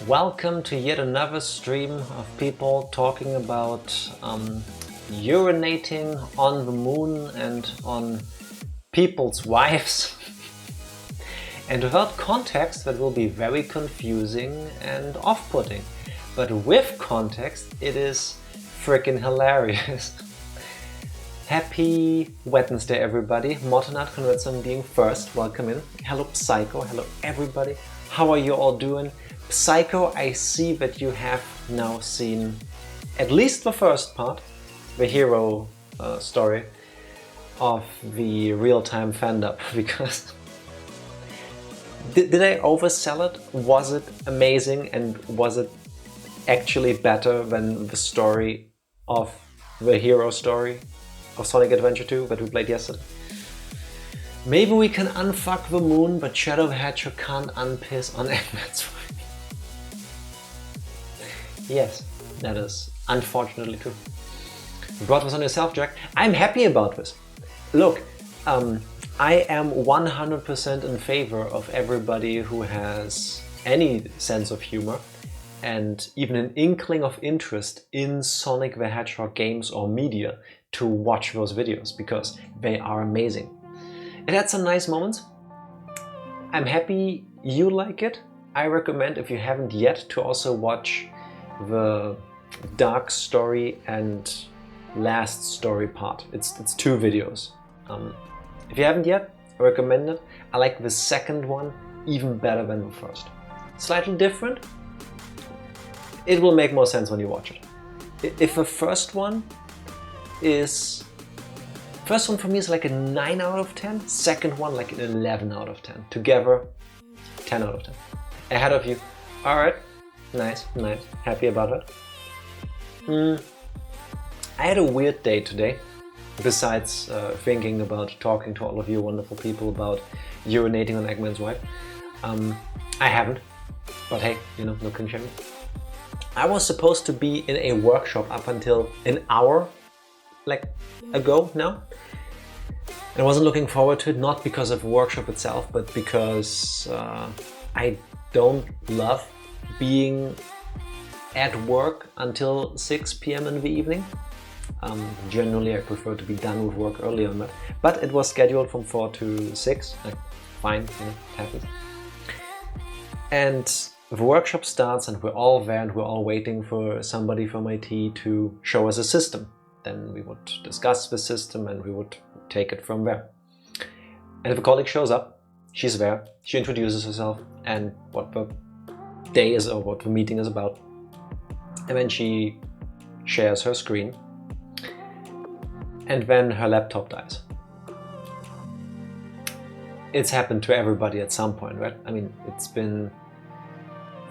Welcome to yet another stream of people talking about urinating on the moon and on people's wives. And without context, that will be very confusing and off-putting. But with context, it is freaking hilarious. Happy Wednesday, everybody. Motonat Convertsam being first. Welcome in. Hello, Psycho. Hello, everybody. How are you all doing? Psycho, I see that you have now seen at least the first part, the hero story of the real-time fandom, because did I oversell it? Was it amazing, and was it actually better than the story of the hero story of Sonic Adventure 2 that we played yesterday? Maybe we can unfuck the moon, but Shadow the Hedgehog can't unpiss on Eggman's wife. Yes, that is unfortunately true. You brought this on yourself, Jack. I'm happy about this. Look, I am 100% in favor of everybody who has any sense of humor and even an inkling of interest in Sonic the Hedgehog games or media to watch those videos, because they are amazing. It had some nice moments. I'm happy you like it. I recommend, if you haven't yet, to also watch the dark story and last story part. It's 2 videos. If you haven't yet, I recommend it. I like the second one even better than the first. Slightly different. It will make more sense when you watch it. If the first one for me is like a 9 out of 10, second one like an 11 out of 10. Together, 10 out of 10. Ahead of you. Alright. Nice. Happy about it. I had a weird day today, besides thinking about talking to all of you wonderful people about urinating on Eggman's wife. I haven't, but hey, no king shaming. I was supposed to be in a workshop up until an hour ago now. I wasn't looking forward to it, not because of the workshop itself, but because I don't love being at work until 6 p.m. in the evening. Generally, I prefer to be done with work earlier on that. But it was scheduled from 4 to 6. Fine, it happens. And the workshop starts, and we're all there, and we're all waiting for somebody from IT to show us a system. Then we would discuss the system, and we would take it from there. And if a colleague shows up, she's there, she introduces herself and what the day is or what the meeting is about. And then she shares her screen. And then her laptop dies. It's happened to everybody at some point, right? I mean, it's been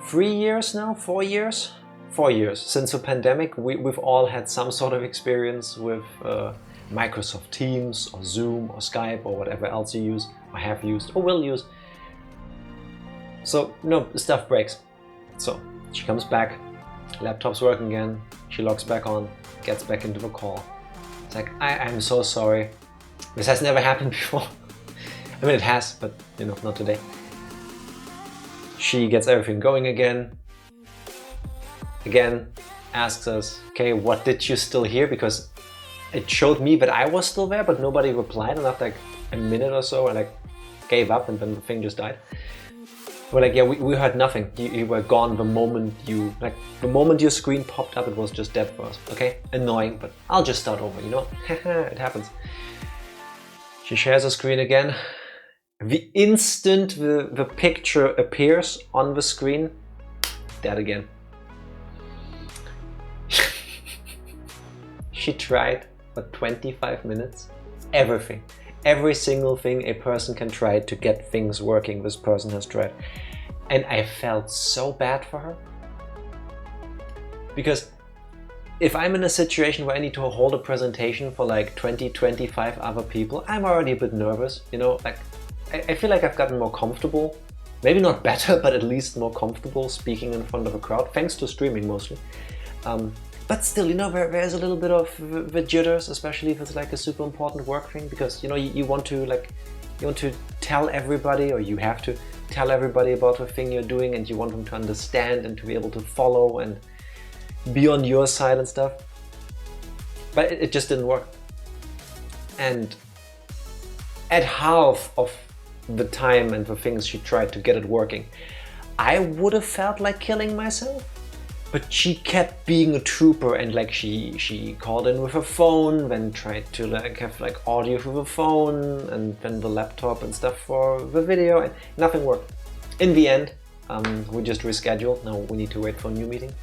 3 years now, 4 years? 4 years. Since the pandemic, we've all had some sort of experience with Microsoft Teams or Zoom or Skype or whatever else you use or have used or will use. So, stuff breaks. So, she comes back, laptop's working again, she logs back on, gets back into the call. It's like, I'm so sorry. This has never happened before. I mean, it has, but not today. She gets everything going again. Again, asks us, okay, what did you still hear? Because it showed me that I was still there, but nobody replied. And after a minute or so, I gave up, and then the thing just died. We're like, yeah, we heard nothing. You were gone the moment the moment your screen popped up, it was just dead for us. Okay, annoying, but I'll just start over, it happens. She shares her screen again. The instant the picture appears on the screen, dead again. She tried for 25 minutes, everything. Every single thing a person can try to get things working, this person has tried. And I felt so bad for her. Because if I'm in a situation where I need to hold a presentation for 20, 25 other people, I'm already a bit nervous, I feel like I've gotten more comfortable. Maybe not better, but at least more comfortable speaking in front of a crowd, thanks to streaming mostly. But still, there's a little bit of the jitters, especially if it's a super important work thing, because you want to tell everybody, or you have to tell everybody about the thing you're doing and you want them to understand and to be able to follow and be on your side and stuff. But it just didn't work. And at half of the time and the things she tried to get it working, I would have felt like killing myself. But she kept being a trooper, and like she called in with her phone, then tried to like have like audio through the phone, and then the laptop and stuff for the video, and nothing worked. In the end, we just rescheduled. Now we need to wait for a new meeting.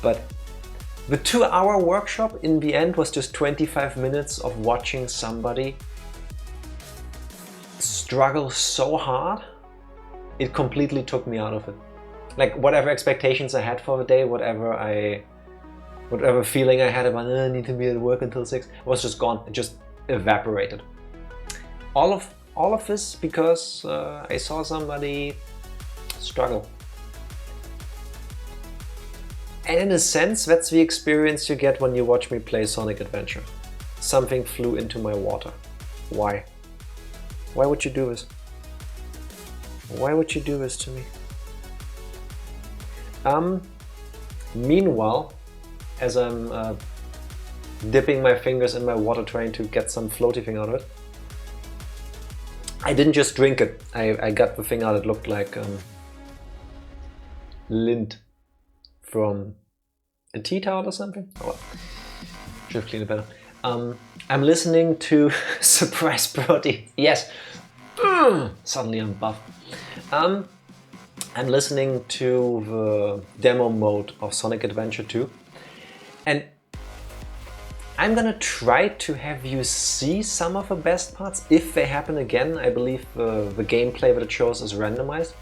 But the 2-hour workshop in the end was just 25 minutes of watching somebody struggle so hard. It completely took me out of it. Like whatever expectations I had for the day, whatever feeling I had about I need to be at work until 6 was just gone. It just evaporated. All of this because I saw somebody struggle. And in a sense, that's the experience you get when you watch me play Sonic Adventure. Something flew into my water. Why? Why would you do this? Why would you do this to me? Meanwhile, as I'm dipping my fingers in my water trying to get some floaty thing out of it, I didn't just drink it. I got the thing out. It looked like lint from a tea towel or something. Oh well, should have cleaned it better. I'm listening to Surprise Birdie. Yes, suddenly I'm buff. I'm listening to the demo mode of Sonic Adventure 2, and I'm gonna try to have you see some of the best parts if they happen again. I believe the gameplay that it shows is randomized,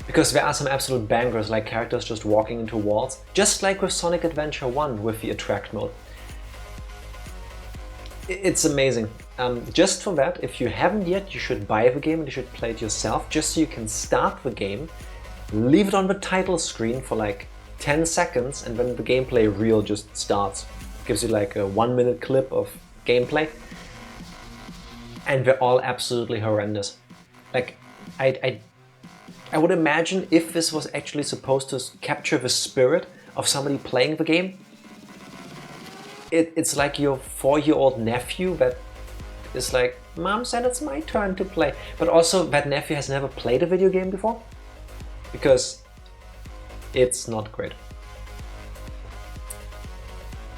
because there are some absolute bangers, like characters just walking into walls, just like with Sonic Adventure 1 with the attract mode. It's amazing. Just for that, if you haven't yet, you should buy the game and you should play it yourself, just so you can start the game, leave it on the title screen for like 10 seconds, and then the gameplay reel just starts. Gives you like a 1-minute clip of gameplay, and they're all absolutely horrendous. Like, I would imagine if this was actually supposed to capture the spirit of somebody playing the game, it's like your 4-year-old nephew that is like, Mom said it's my turn to play. But also that nephew has never played a video game before, because it's not great.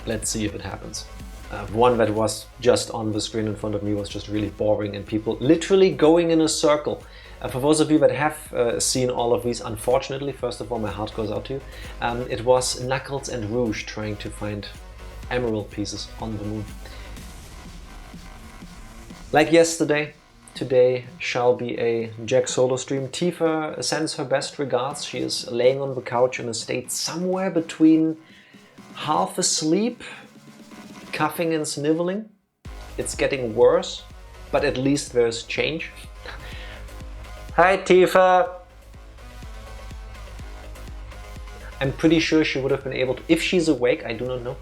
Let's see if it happens. One that was just on the screen in front of me was just really boring, and people literally going in a circle. For those of you that have seen all of these, unfortunately, first of all, my heart goes out to you. It was Knuckles and Rouge trying to find emerald pieces on the moon. Like yesterday, today shall be a Jack solo stream. Tifa sends her best regards. She is laying on the couch in a state somewhere between half asleep, coughing and sniveling. It's getting worse, but at least there's change. Hi Tifa! I'm pretty sure she would have been able to, if she's awake, I do not know.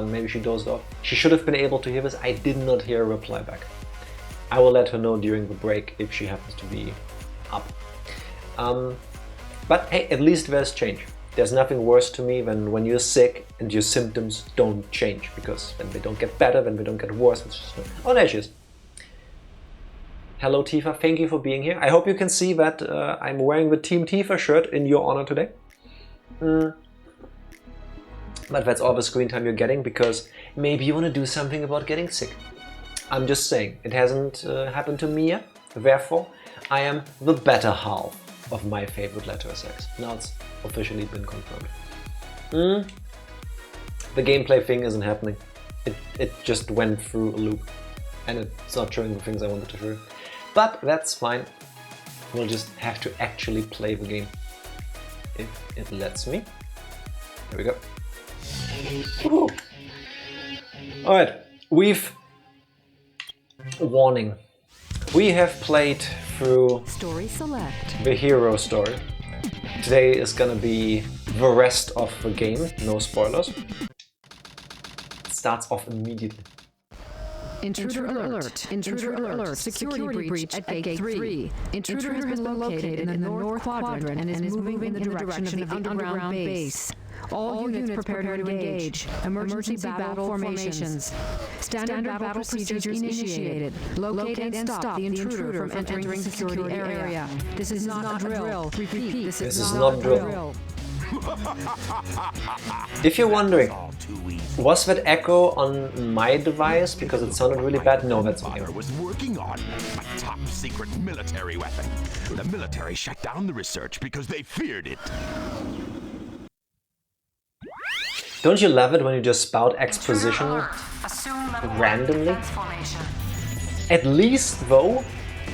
Maybe she dozed off. She should have been able to hear this. I did not hear a reply back. I will let her know during the break if she happens to be up. But hey, at least there's change. There's nothing worse to me than when you're sick and your symptoms don't change, because then they don't get better, then they don't get worse. It's just, oh, there she is. Hello Tifa, thank you for being here. I hope you can see that I'm wearing the Team Tifa shirt in your honor today. But that's all the screen time you're getting, because maybe you want to do something about getting sick. I'm just saying, it hasn't happened to me yet. Therefore, I am the better half of my favorite letter sex. Now it's officially been confirmed. The gameplay thing isn't happening. It just went through a loop, and it's not showing the things I wanted to show. But that's fine. We'll just have to actually play the game, if it lets me. Here we go. Alright, warning. We have played through Story Select, the hero story. Today is gonna be the rest of the game, no spoilers. It starts off immediately. Intruder alert. Intruder alert. Security breach at gate 3. Intruder has been located in the north quadrant and is moving in the direction of the underground base. All units prepare to engage. Emergency battle formations. Standard battle procedures initiated. Locate and stop the intruder from entering security area. This is not a drill. Repeat, this is not a drill. If you're wondering, was that echo on my device because it sounded really bad? No, that's me. was working on my top secret military weapon. The military shut down the research because they feared it. Don't you love it when you just spout exposition randomly? At least though,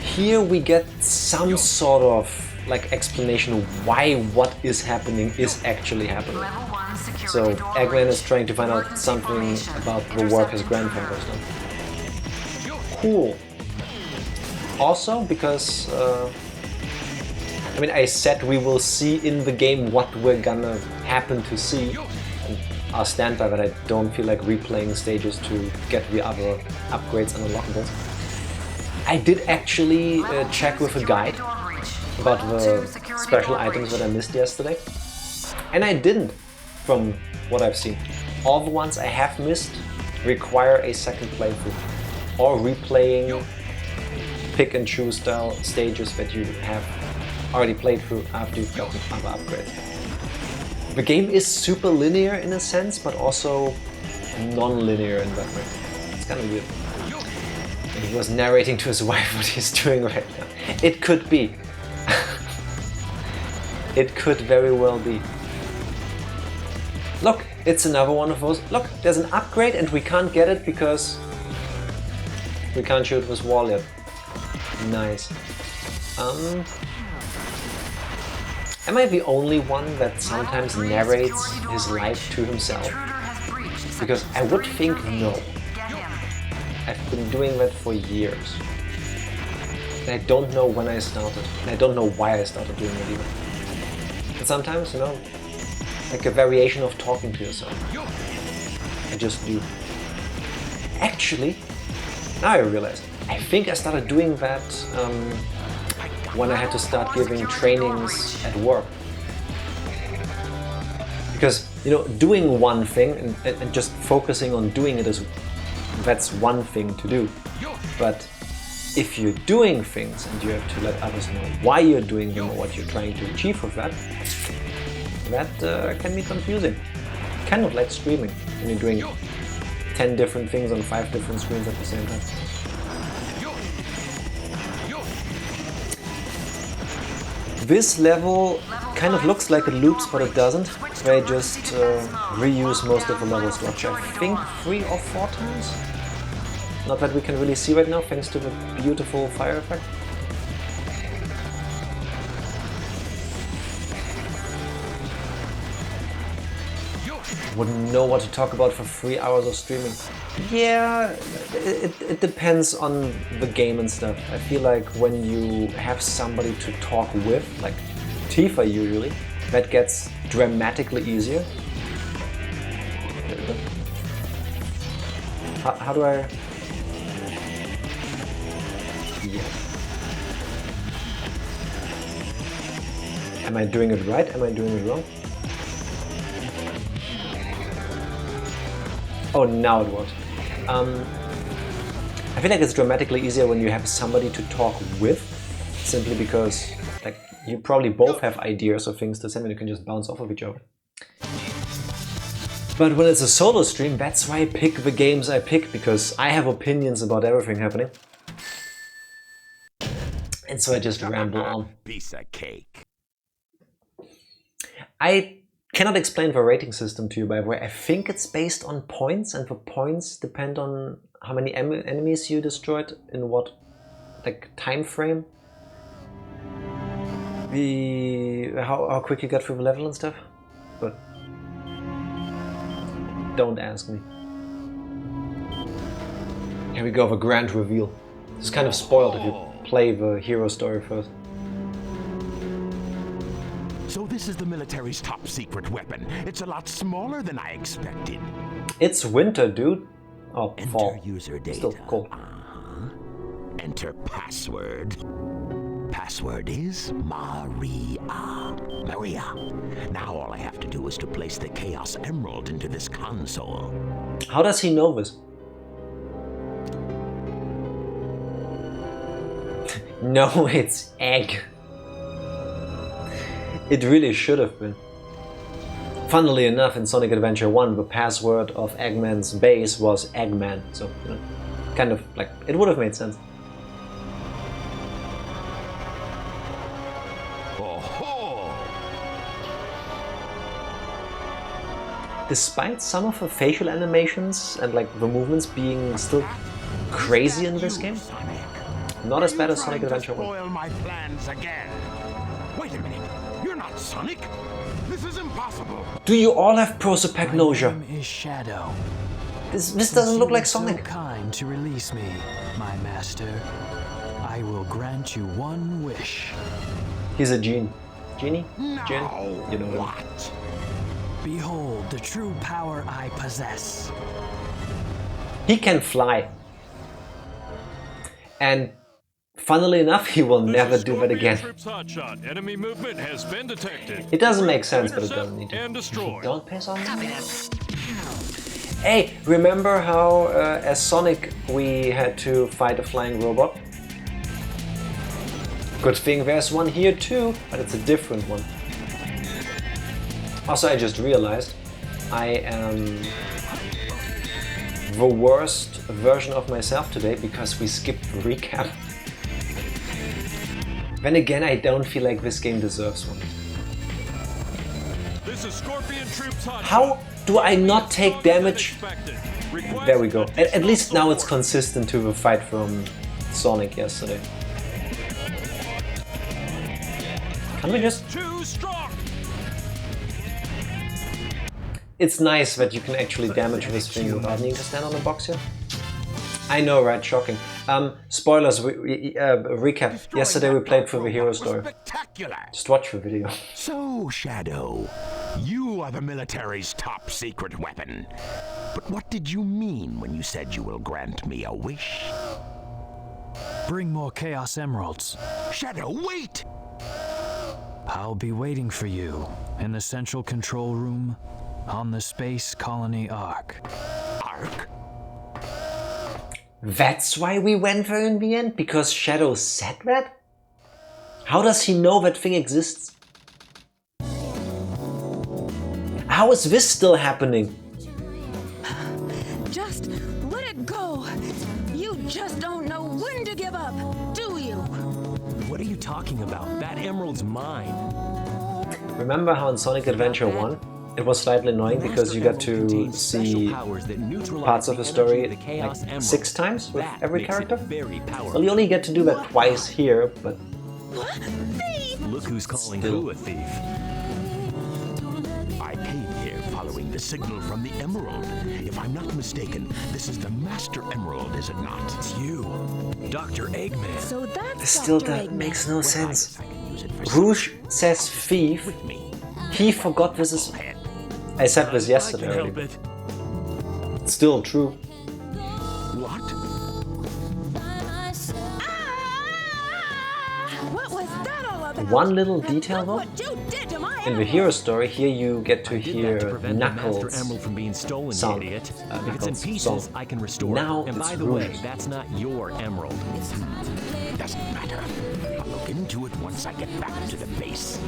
here we get some sort of like explanation of why what is happening is actually happening. So Eggman is trying to find out something about the work his grandfather has done. Cool. Also because I mean, I said we will see in the game what we're gonna happen to see, and I'll stand by that. I don't feel like replaying stages to get the other upgrades and unlockables. I did actually check with a guide about the special items that I missed yesterday, and I didn't, from what I've seen. All the ones I have missed require a second playthrough, or replaying pick and choose style stages that you have already played through after you've gotten other upgrades. The game is super linear in a sense, but also non-linear in that way. It's kind of weird. And he was narrating to his wife what he's doing right now. It could be. It could very well be. Look, it's another one of those. Look, there's an upgrade and we can't get it because we can't shoot this wall yet. Nice. Am I the only one that sometimes narrates his life to himself? Because I would think no. I've been doing that for years. And I don't know when I started. And I don't know why I started doing it either. And sometimes, you know, like a variation of talking to yourself. I just do. Actually, now I realize, I think I started doing that when I had to start giving trainings at work. Because, you know, doing one thing and just focusing on doing it that's one thing to do. But if you're doing things and you have to let others know why you're doing them or what you're trying to achieve with that, that can be confusing. Kind of like streaming, when you're doing 10 different things on 5 different screens at the same time. This level kind of looks like it loops, but it doesn't. They just reuse most of the level structure. I think 3 or 4 times? Not that we can really see right now, thanks to the beautiful fire effect. Wouldn't know what to talk about for 3 hours of streaming. Yeah, it depends on the game and stuff. I feel like when you have somebody to talk with, like Tifa usually, that gets dramatically easier. How do I... Yeah. Am I doing it right? Am I doing it wrong? Oh, now it works. I feel like it's dramatically easier when you have somebody to talk with, simply because like you probably both have ideas or things to say and you can just bounce off of each other. But when it's a solo stream, that's why I pick the games I pick, because I have opinions about everything happening. And so I just ramble on. Piece of cake. I cannot explain the rating system to you, by the way. I think it's based on points, and the points depend on how many enemies you destroyed in what like time frame. How quick you got through the level and stuff. But don't ask me. Here we go, the grand reveal. It's kind of spoiled if you play the hero story first. So this is the military's top secret weapon. It's a lot smaller than I expected. It's winter, dude. Oh, Enter fall. user data. Still cool. Enter password. Password is Maria. Maria. Now all I have to do is to place the Chaos Emerald into this console. How does he know this? No, it's egg. It really should have been. Funnily enough, in Sonic Adventure 1, the password of Eggman's base was Eggman, so you know, kind of like it would have made sense. Despite some of the facial animations and like the movements being still crazy in this game, not as bad as Sonic Adventure 1. Spoil my plans again. Wait a minute. You're not Sonic. This is impossible. Do you all have prosopagnosia? My name is Shadow. This doesn't look like So Sonic. kind to release me, my master. I will grant you one wish. He's a genie. Genie? No. Genie? You know What? him. Behold the true power I possess. He can fly. And funnily enough, he will never do that again. Hotshot. Enemy movement has been detected. It doesn't make sense, but it doesn't need to. And destroy. Don't piss on me. Hey, remember how as Sonic we had to fight a flying robot? Good thing there's one here too, but it's a different one. Also, I just realized I am the worst version of myself today because we skipped the recap. Then again, I don't feel like this game deserves one. This is Scorpion Troops Hotshot. How do I not take damage? Request There we go. At additional least now it's support. consistent to the fight from Sonic yesterday. Can we just... Too strong. It's nice that you can actually damage this thing without needing to stand on the box here. I know, right? Shocking. Spoilers, recap. Yesterday we played through the hero story. Spectacular. Just watch the video. So, Shadow, you are the military's top secret weapon. But what did you mean when you said you will grant me a wish? Bring more Chaos Emeralds. Shadow, wait! I'll be waiting for you in the central control room on the Space Colony Ark. Ark? That's why we went there in the end? Because Shadow said that? How does he know that thing exists? How is this still happening? Just let it go. You just don't know when to give up, do you? What are you talking about? That emerald's mine. Remember how in Sonic Adventure 1 it was slightly annoying because you got to see parts of the story like 6 times with every character? Well, you only get to do that twice here, but... Look who's calling Still. who a thief. I came here following the signal from the Emerald. If I'm not mistaken, this is the Master Emerald, is it not? It's you, Dr. Eggman. So that's This still Dr. that Eggman. makes no sense. I can use it for Rouge says thief. with me. He forgot this is... I said this yesterday I can help already. it. It's still true. What? What was that all about? One little detail though. What you did to my In the hero story, here you get to I did that hear to prevent the Master Knuckles. Emerald from being stolen, Sound. you idiot. Knuckles If it's in pieces, song. I can restore Now it. And it's by the way, Rouge. that's not your emerald. Doesn't matter. I'll look into it once I get back to the base.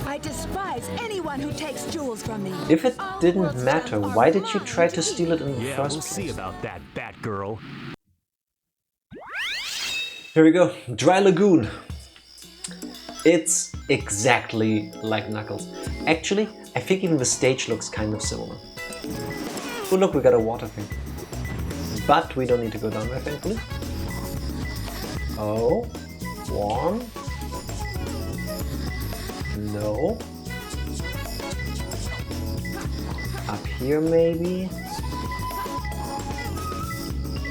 I despise anyone who takes jewels from me. If it All didn't worlds matter, stand why hard did you belong try to to steal it in the Yeah, first we'll place? see about that, Batgirl. Here we go. Dry Lagoon. It's exactly like Knuckles. Actually, I think even the stage looks kind of similar. Oh look, we got a water thing. But we don't need to go down there, thankfully. Oh, one. No. Up here maybe?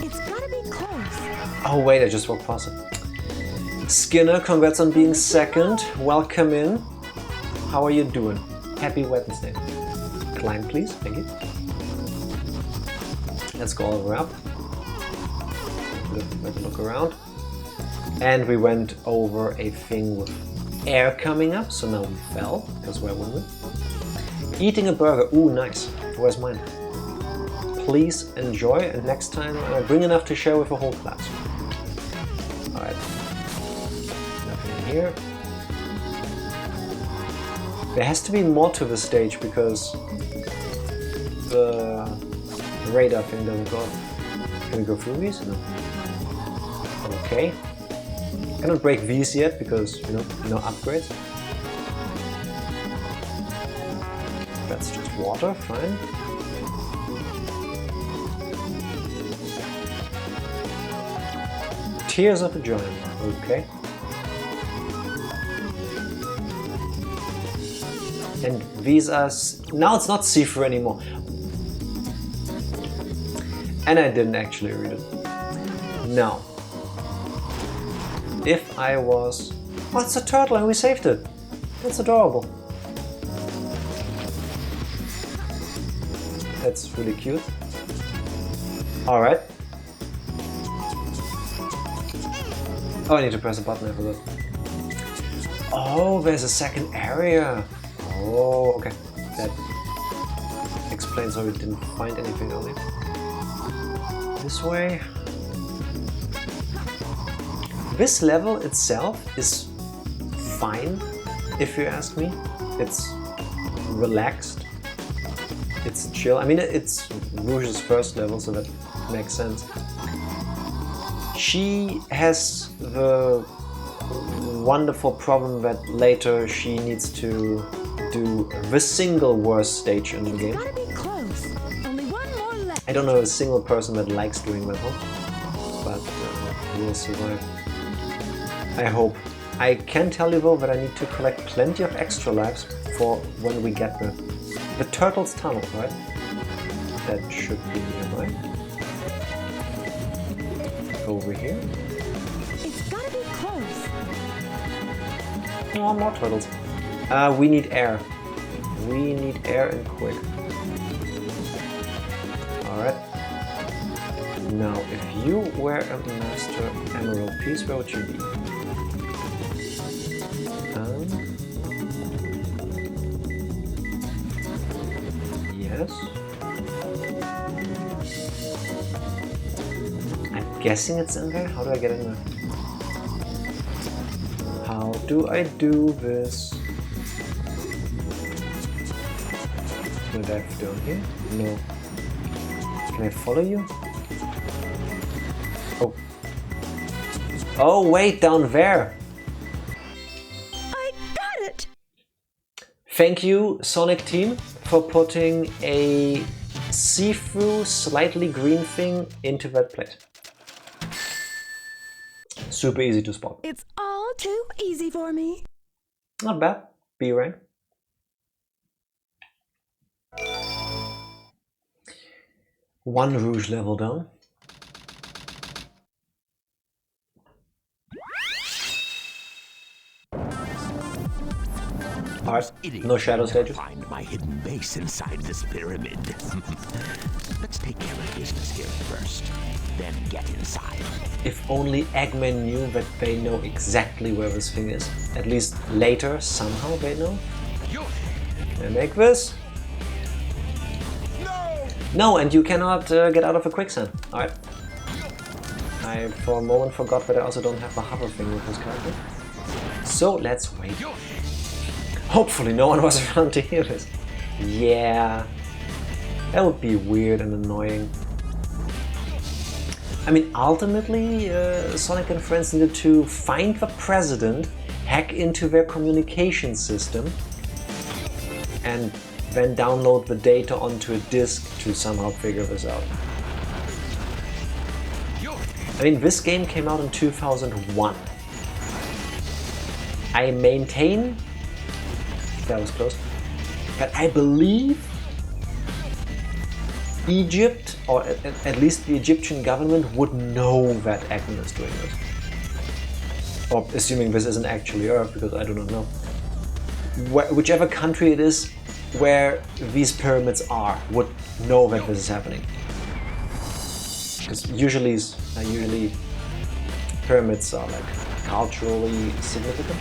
It's gotta be close. Oh wait, I just walked past it. Skinner, congrats on being second. Welcome in. How are you doing? Happy Wednesday. Climb, please. Thank you. Let's go all the way up. Let's look around. And we went over a thing with air coming up, so now we fell, because where wouldn't we? Eating a burger. Ooh, nice. Where's mine? Please enjoy, and next time bring enough to share with the whole class. Alright. Nothing in here. There has to be more to the stage, because the radar thing doesn't go up. Can we go through these? No. Okay. Cannot break these yet, because, you know, no upgrades. That's just water, fine. Tears of a Giant, okay. And these are... now it's not see-through anymore. And I didn't actually read it. Now, if I was... oh, it's a turtle and we saved it. That's adorable. That's really cute. Alright. Oh, I need to press a button after that. Oh, there's a second area. Oh, okay. That explains why we didn't find anything earlier. This way. This level itself is fine, if you ask me. It's relaxed. It's chill. I mean, it's Rouge's first level, so that makes sense. She has the wonderful problem that later she needs to do the single worst stage in the game. Gotta be close. Only one more left. I don't know a single person that likes doing that one, but we'll survive. I hope. I can tell you though that I need to collect plenty of extra lives for when we get the turtle's tunnel, right? That should be nearby. Over here. It's gotta be close. Oh, more turtles. We need air. We need air and quick. Alright. Now, if you were a master emerald piece, where would you be? Yes. I'm guessing it's in there. How do I get in there? How do I do this? Can I dive down here? No. Can I follow you? Oh. Oh, wait, down there! I got it! Thank you, Sonic team, for putting a see-through, slightly green thing into that plate. Super easy to spot. It's all too easy for me. Not bad. B rank. One Rouge level down. Art. No shadow stages. Find my hidden base inside this pyramid. Let's take care of business here first, then get inside. If only Eggman knew that they know exactly where this thing is. At least later, somehow they know. Can I make this? No, and you cannot get out of a quicksand. Alright. I for a moment forgot that I also don't have the hover thing with this character. So let's wait. Hopefully no one was around to hear this. Yeah. That would be weird and annoying. I mean, ultimately, Sonic and friends needed to find the president, hack into their communication system, and then download the data onto a disk to somehow figure this out. I mean, this game came out in 2001. I maintain, that was close, but I believe Egypt, or at least the Egyptian government, would know that Eggman is doing this. Or assuming this isn't actually Earth, because I do not know. whichever country it is where these pyramids are would know that this is happening. Because usually pyramids are like culturally significant.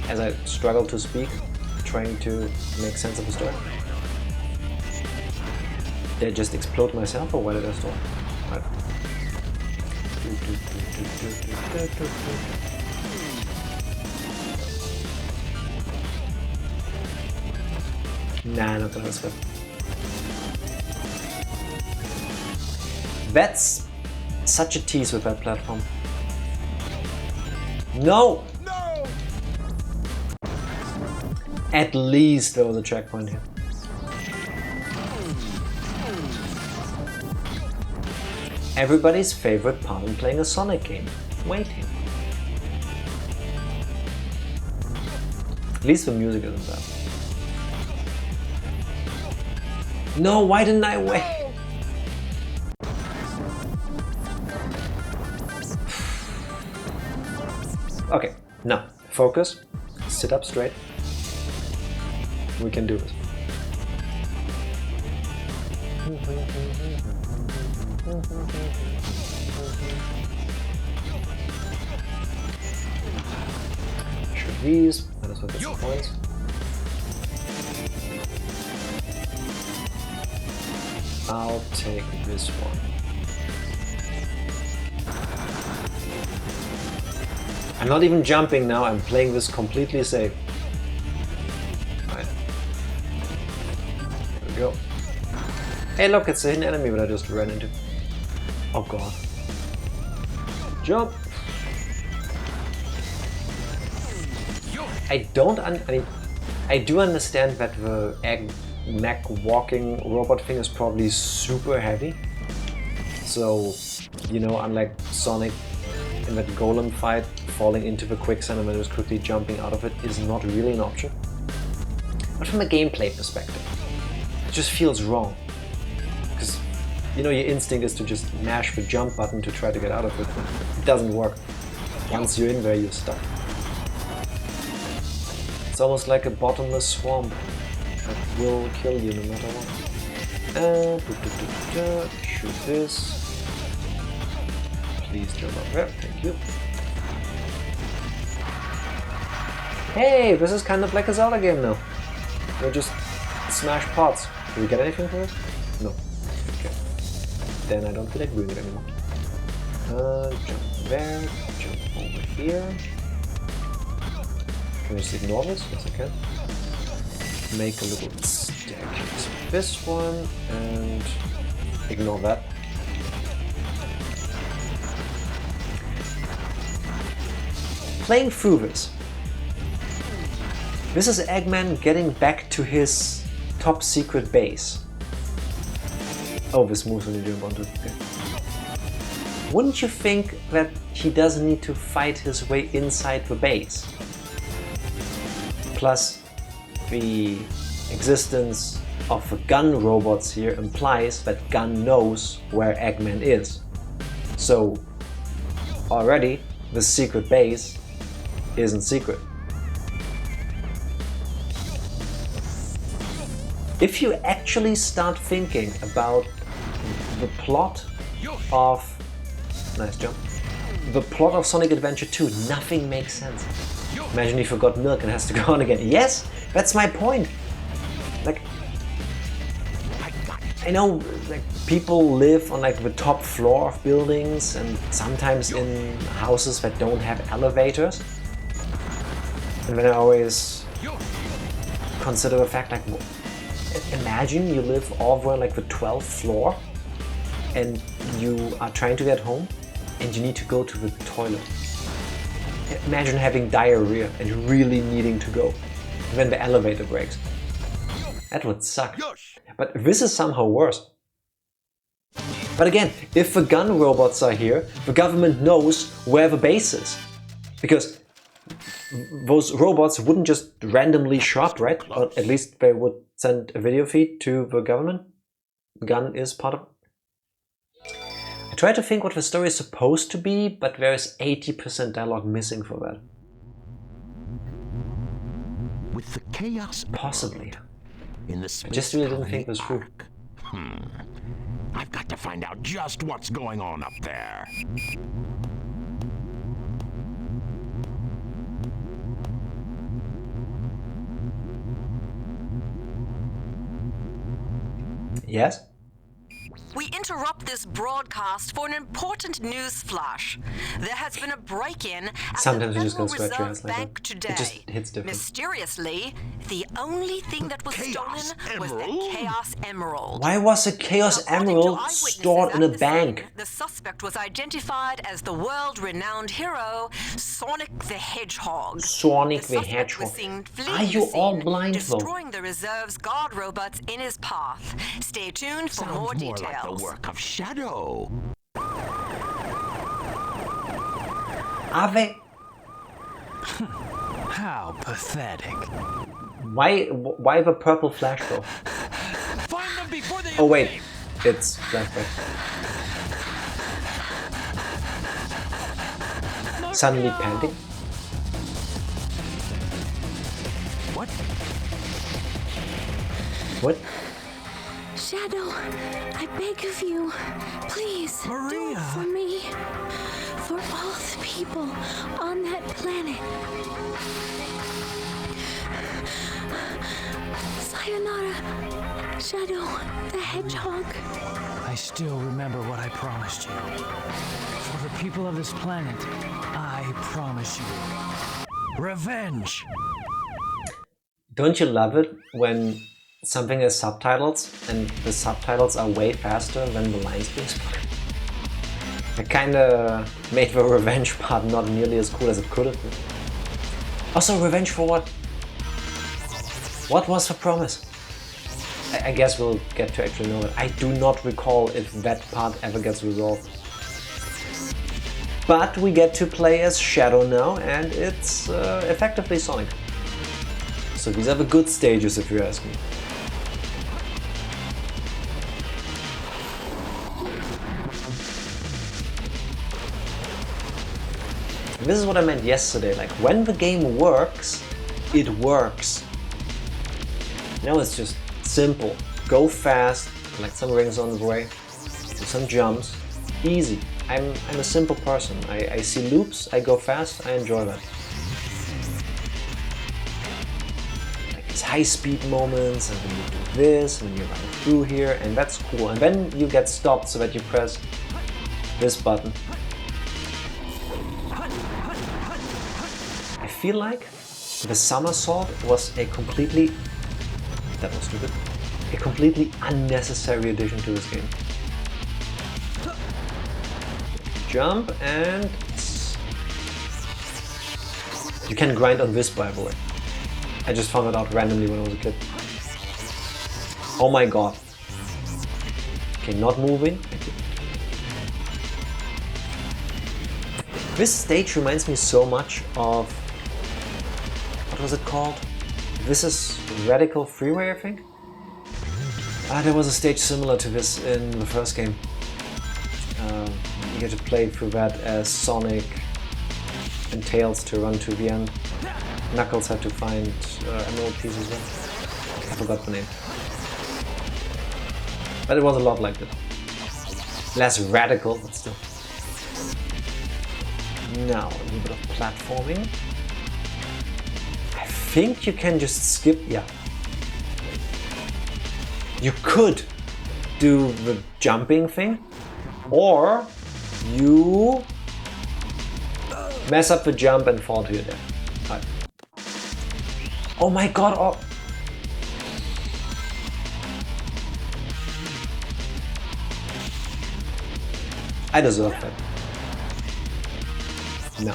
As I struggle to speak, trying to make sense of the story. Did I just explode myself, or where did I stop? Right. Nah, not gonna risk it. That's such a tease with that platform. No! No! At least there was a checkpoint here. Everybody's favorite part in playing a Sonic game. Waiting. At least the music isn't bad. No, why didn't I wait? Okay, now, focus, sit up straight. We can do this. Shoot these, might as well get some points. I'll take this one. I'm not even jumping now, I'm playing this completely safe. Right. There we go. Hey look, it's a hidden enemy that I just ran into. Oh god. Jump! I do understand that the mech walking robot thing is probably super heavy. So, you know, unlike Sonic in that golem fight, falling into the quicksand and then just quickly jumping out of it is not really an option. But from a gameplay perspective, it just feels wrong. Because, you know, your instinct is to just mash the jump button to try to get out of it. It doesn't work. Once you're in there, you're stuck. It's almost like a bottomless swamp that will kill you no matter what. Shoot this. Please jump up there, thank you. Hey, this is kind of like a Zelda game now. We just smash pots. Do we get anything for it? No. Okay. Then I don't feel like doing it anymore. Jump there, jump over here. Can I just ignore this? Yes, I can. Make a little staircase with this one and ignore that. Playing through this. This is Eggman getting back to his top secret base. Oh, this moves when you jump onto it. Okay. Wouldn't you think that he doesn't need to fight his way inside the base? Plus, the existence of the gun robots here implies that Gun knows where Eggman is. So, already, the secret base isn't secret. If you actually start thinking about the plot of... Nice jump. The plot of Sonic Adventure 2, nothing makes sense. Imagine he forgot milk and has to go on again. Yes, that's my point. Like, I know like people live on like the top floor of buildings and sometimes in houses that don't have elevators. And then I always consider the fact like, imagine you live over like the 12th floor and you are trying to get home and you need to go to the toilet. Imagine having diarrhea and really needing to go. And then the elevator breaks. That would suck. But this is somehow worse. But again, if the gun robots are here, the government knows where the base is. Because those robots wouldn't just randomly show up, right? Or at least they would send a video feed to the government. Gun is part of... I try to think what the story is supposed to be, but there is 80% dialogue missing for that. with the Chaos Possibly. in the I space just really didn't colony think it was true. Ark. I've got to find out just what's going on up there. Yes? We interrupt this broadcast for an important news flash. There has been a break-in at Sometimes the you just Federal go scratch your Reserve eyes like Bank that. today. It just hits different. Mysteriously, the only thing that was Chaos stolen was the Emerald? Chaos Emerald. Why was a Chaos According to Emerald eyewitnesses stored in at a the bank? scene, the suspect was identified as the world-renowned hero Sonic the Hedgehog. Sonic the suspect Hedgehog. was seen fleeing Are you the all scene, blind, though? destroying the reserve's guard robots in his path. Stay tuned for Sounds more more details. like the work of Shadow. Ave. How pathetic. Why the purple flash though? Find them before they Oh wait, escape. it's flashback. Suddenly panting. What? What? Shadow, I beg of you, please do it Maria. for me. For all the people on that planet. Sayonara, Shadow the Hedgehog. I still remember what I promised you. For the people of this planet, I promise you revenge. Don't you love it when something has subtitles and the subtitles are way faster than the lines being spoken? It kinda made the revenge part not nearly as cool as it could have been. Also, revenge for what? What was the promise? I guess we'll get to actually know it. I do not recall if that part ever gets resolved. But we get to play as Shadow now, and it's effectively Sonic. So these are the good stages, if you ask me. This is what I meant yesterday, like when the game works, it works. Now it's just simple. Go fast, collect some rings on the way, do some jumps, easy. I'm a simple person. I see loops, I go fast, I enjoy that. Like these high speed moments, and then you do this, and then you run through here, and that's cool. And then you get stopped so that you press this button. I feel like the somersault was a completely, that was stupid, a completely unnecessary addition to this game. Jump and you can grind on this, by the way. I just found it out randomly when I was a kid. Oh my god. Okay, not moving. Thank you. This stage reminds me so much of, what was it called? This is Radical Freeway, I think? There was a stage similar to this in the first game. You get to play through that as Sonic and Tails to run to the end. Knuckles had to find emerald pieces. I forgot the name. But it was a lot like that. Less radical, but still. Now, a little bit of platforming. I think you can just skip, yeah. You could do the jumping thing, or you mess up the jump and fall to your death. Right. Oh my god! Oh. I deserve that. No.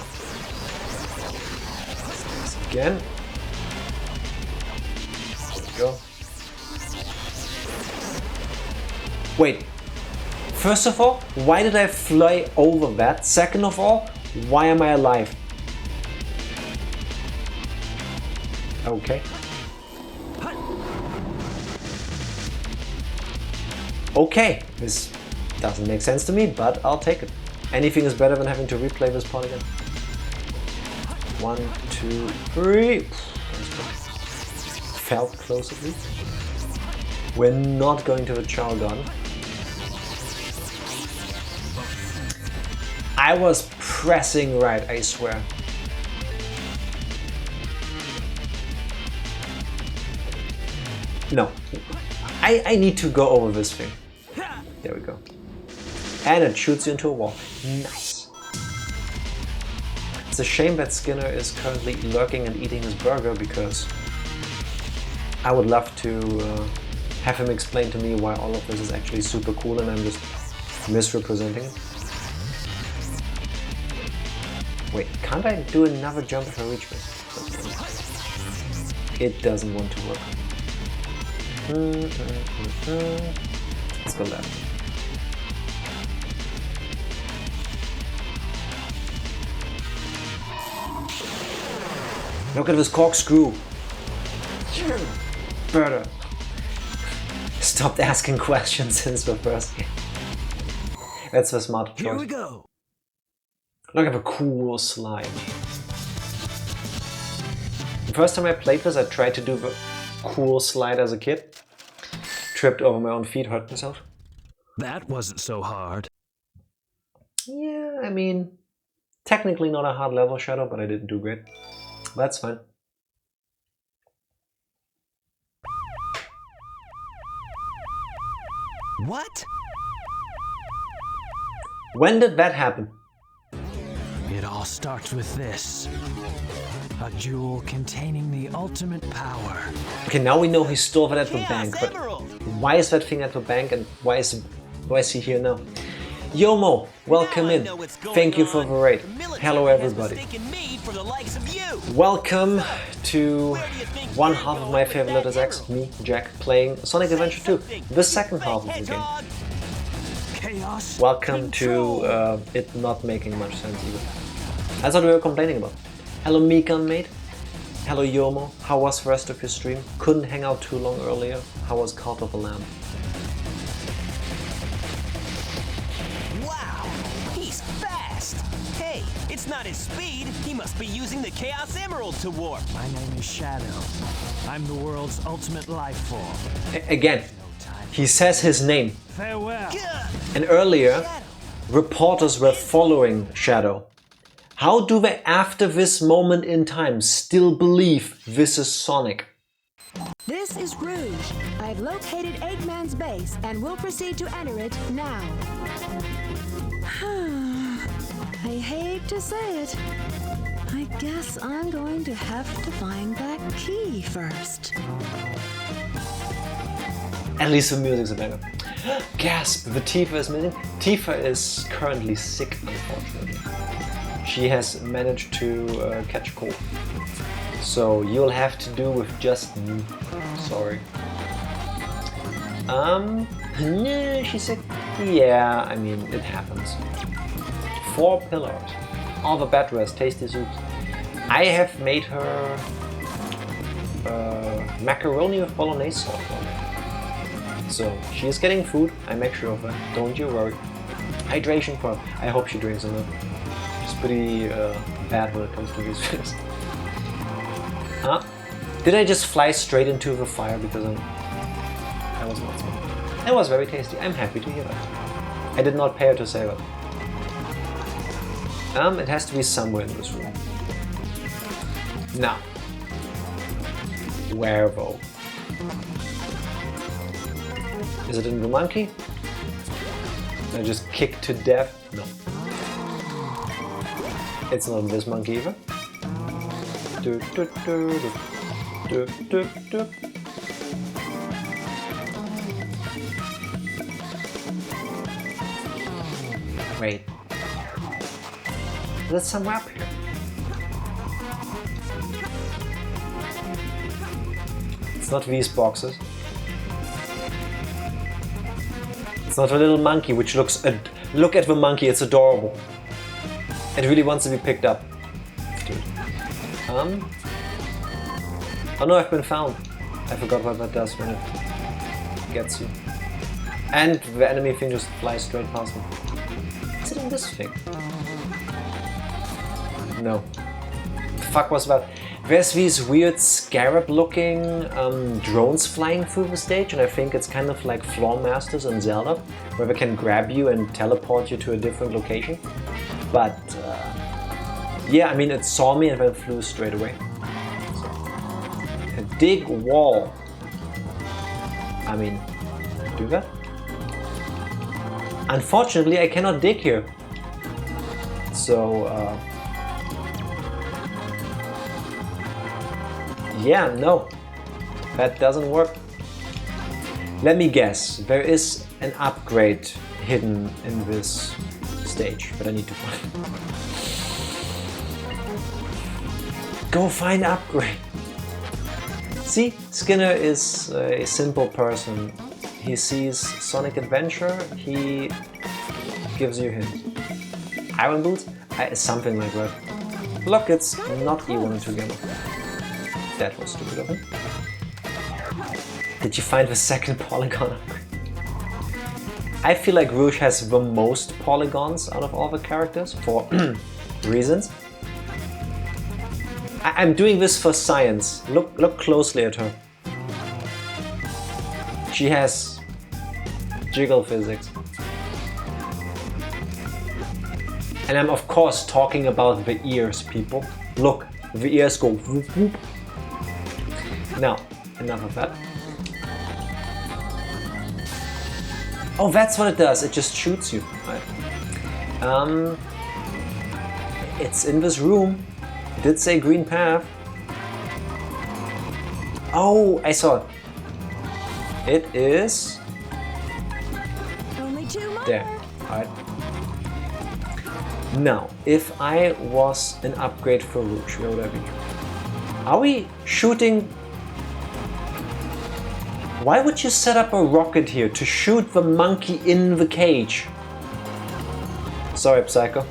Let's do this again. There we go. Wait. First of all, why did I fly over that? Second of all, why am I alive? Okay. Okay, this doesn't make sense to me, but I'll take it. Anything is better than having to replay this part again. 1, 2, 3. felt close at least. We're not going to the Chow Garden. I was pressing right, I swear. No. I need to go over this thing. There we go. And it shoots you into a wall. Nice. It's a shame that Skinner is currently lurking and eating his burger, because I would love to have him explain to me why all of this is actually super cool and I'm just misrepresenting it. Wait, can't I do another jump if I reach this? It doesn't want to work. Let's go left. Look at this corkscrew. Better. Stopped asking questions since the first game. That's a smart choice. Here we go. Look at the cool slide. The first time I played this, I tried to do the cool slide as a kid. Tripped over my own feet, hurt myself. That wasn't so hard. Yeah, I mean, technically not a hard level, Shadow, but I didn't do great. That's fine. What? When did that happen? It all starts with this. A jewel containing the ultimate power. Okay, now we know he stole that at the bank, but why is that thing at the bank and why is he here now? Yomo, welcome in. Thank you for the raid. Hello everybody. Welcome to one half of my favorite letters X, me, Jack, playing Sonic Adventure 2, the second half of the game. Welcome to it not making much sense either. That's what we were complaining about. Hello Mikan mate. Hello Yomo. How was the rest of your stream? Couldn't hang out too long earlier. How was Cult of the Lamb? Wow, he's fast. Hey, it's not his speed. He must be using the Chaos Emerald to warp. My name is Shadow. I'm the world's ultimate life form. Again, he says his name. Farewell. And earlier, reporters were following Shadow. How do they, after this moment in time, still believe this is Sonic? This is Rouge. I've located Eggman's base and will proceed to enter it now. I hate to say it. I guess I'm going to have to find that key first. At least the music's a banger. Gasp! The Tifa is missing. Tifa is currently sick, unfortunately. She has managed to catch a cold. So you'll have to do with just me. Sorry. She's sick? Yeah, I mean, it happens. 4 pillars. All the bed rest, tasty soups. I have made her macaroni with bolognese sauce. So she is getting food. I make sure of that. Don't you worry. Hydration for her. I hope she drinks enough. She's pretty bad when it comes to these things. Huh? Did I just fly straight into the fire because I was not smart? It was very tasty. I'm happy to hear that. I did not pay her to say that. It has to be somewhere in this room. Now. Where though? Is it in the monkey? I just kicked to death? No. It's not in this monkey either. Wait. There's somewhere up here. It's not these boxes. It's not a little monkey which looks... look at the monkey, it's adorable. It really wants to be picked up. Dude. Oh no, I've been found. I forgot what that does when it gets you. And the enemy thing just flies straight past me. Is it in this thing? No. The fuck was that? There's these weird scarab-looking drones flying through the stage, and I think it's kind of like Floor Masters in Zelda, where they can grab you and teleport you to a different location. But yeah, I mean, it saw me and then flew straight away. So, a dig wall. I mean, do that? Unfortunately, I cannot dig here. So, yeah, no, that doesn't work. Let me guess, there is an upgrade hidden in this stage, but I need to find. Go find upgrade. See, Skinner is a simple person. He sees Sonic Adventure, he gives you hints. Iron Boots? Something like that. Look, it's not E1 and 2 Gamer. That was stupid of him. Did you find the second polygon? I feel like Rouge has the most polygons out of all the characters for reasons. I'm doing this for science. Look closely at her. She has jiggle physics. And I'm of course talking about the ears, people. Look, the ears go whoop whoop. Now, enough of that. Oh, that's what it does. It just shoots you. Right. It's in this room. It did say green path. Oh, I saw it. It is Only 2 more. there. Alright. Now, if I was an upgrade for Rouge, where would I be? Are we shooting? Why would you set up a rocket here to shoot the monkey in the cage? Sorry, Psycho.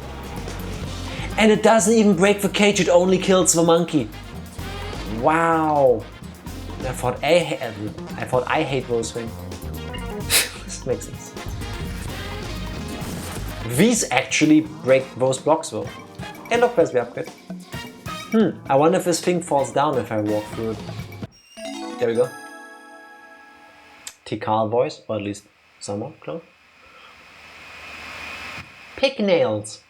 And it doesn't even break the cage, it only kills the monkey. Wow. I thought I hate those things. This makes sense. These actually break those blocks though. Hey look, there's the upgrade. I wonder if this thing falls down if I walk through it. There we go. Tikal voice, or at least somewhat close. Pick nails.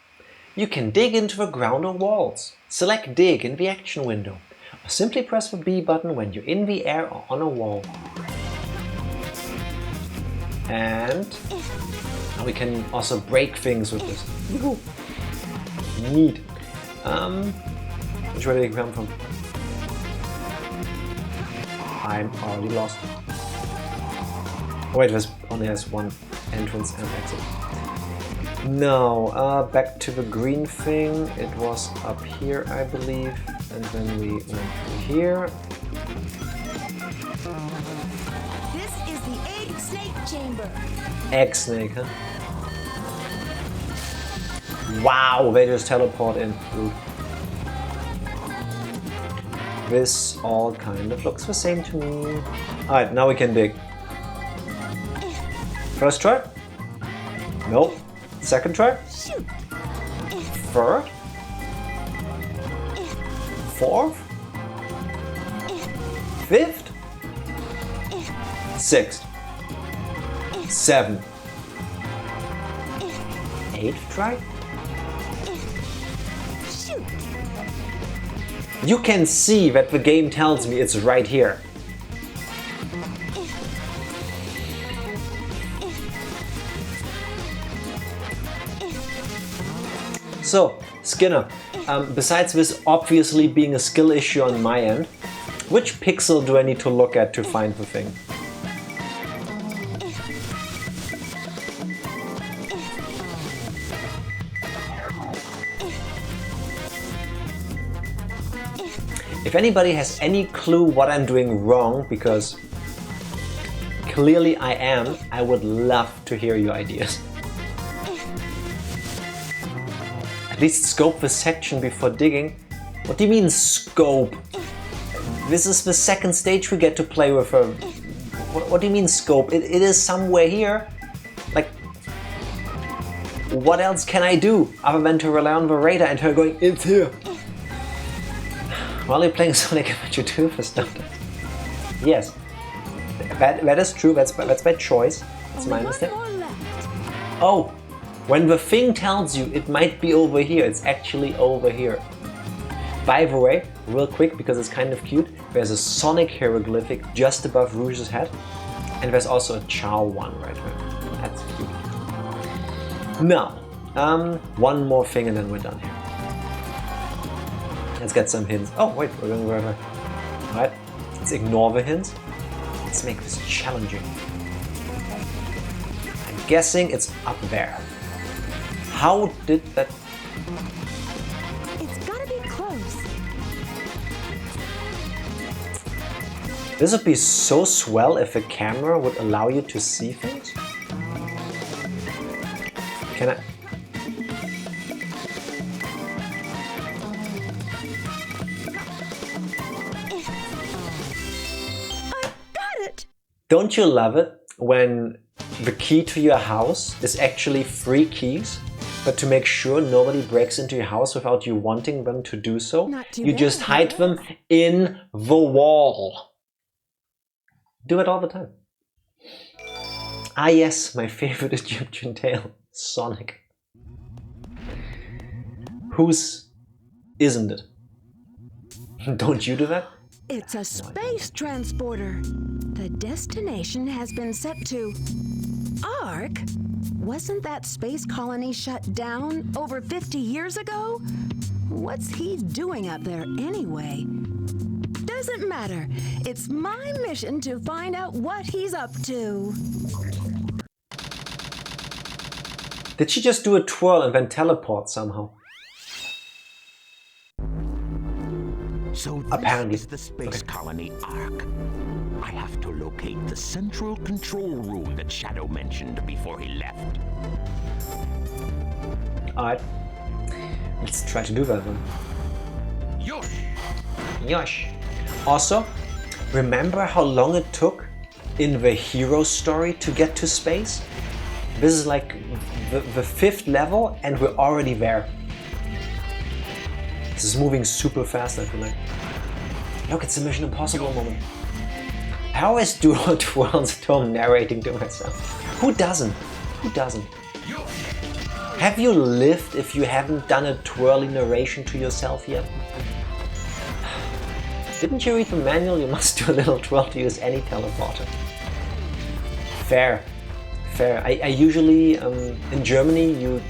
You can dig into the ground or walls. Select dig in the action window. Or simply press the B button when you're in the air or on a wall. And now we can also break things with this. Neat. Which way did it come from? I'm already lost. Oh, wait, this only has one entrance and exit. No, back to the green thing. It was up here, I believe. And then we went through here. This is the egg snake chamber. Egg snake, huh? Wow, they just teleport in. Ooh. This all kind of looks the same to me. Alright, now we can dig. First try? Nope. Second try? Third? Fourth? Fifth? Sixth? Seventh? Eighth try? You can see that the game tells me it's right here. So, Skinner, besides this obviously being a skill issue on my end, which pixel do I need to look at to find the thing? If anybody has any clue what I'm doing wrong, because clearly I am, I would love to hear your ideas. At least scope the section before digging. What do you mean scope? This is the second stage we get to play with her. What do you mean scope? It is somewhere here. Like, what else can I do other than to rely on the radar and her going, it's here? While you're playing Sonic Adventure 2 for stuff. Yes. That is true, that's by choice. That's my mistake. Oh! When the thing tells you it might be over here, it's actually over here. By the way, real quick, because it's kind of cute, there's a Sonic hieroglyphic just above Rouge's head. And there's also a Chow one right here. That's cute. Now, one more thing and then we're done here. Let's get some hints. Oh wait, we're going wherever. Alright, let's ignore the hints. Let's make this challenging. I'm guessing it's up there. How did that... It's gotta be close. This would be so swell if a camera would allow you to see things. Can I... Don't you love it when the key to your house is actually 3 keys, but to make sure nobody breaks into your house without you wanting them to do so, you just hide them in the wall. Do it all the time. Ah yes, my favorite Egyptian tale, Sonic. Whose isn't it? Don't you do that? It's a space transporter. The destination has been set to Ark. Wasn't that space colony shut down over 50 years ago? What's he doing up there anyway? Doesn't matter. It's my mission to find out what he's up to. Did she just do a twirl and then teleport somehow? So this apparently is the space colony Ark. I have to locate the central control room that Shadow mentioned before he left. Alright. Let's try to do that then. Yosh! Yosh! Also, remember how long it took in the hero story to get to space? This is like the 5th level and we're already there. This is moving super fast, I feel like. Look, it's a Mission Impossible moment. I always do all twirls at home narrating to myself. Who doesn't? Who doesn't? Have you lived if you haven't done a twirly narration to yourself yet? Didn't you read the manual? You must do a little twirl to use any teleporter. Fair. Fair. I usually, in Germany, you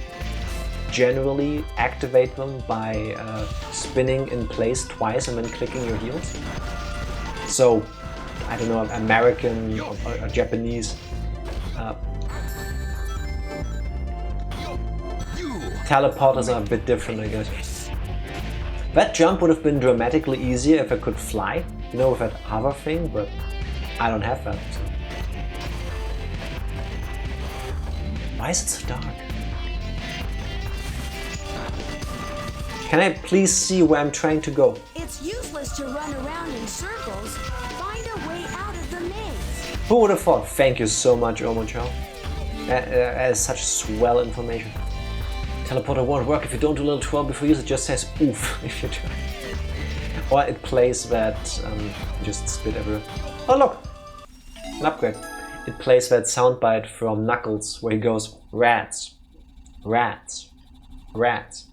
generally activate them by spinning in place twice and then clicking your heels. So, I don't know, American or Japanese teleporters are a bit different, I guess. That jump would have been dramatically easier if I could fly, you know, with that hover thing, but I don't have that. So. Why is it so dark? Can I please see where I'm trying to go? It's useless to run around in circles. Find a way out of the maze. Who would have thought? Thank you so much, Omochao. That is such swell information. Teleporter won't work if you don't do a little twirl before you use it. Just says oof if you try. Or it plays that just spit everywhere. Oh look, an upgrade. It plays that soundbite from Knuckles where he goes rats, rats, rats.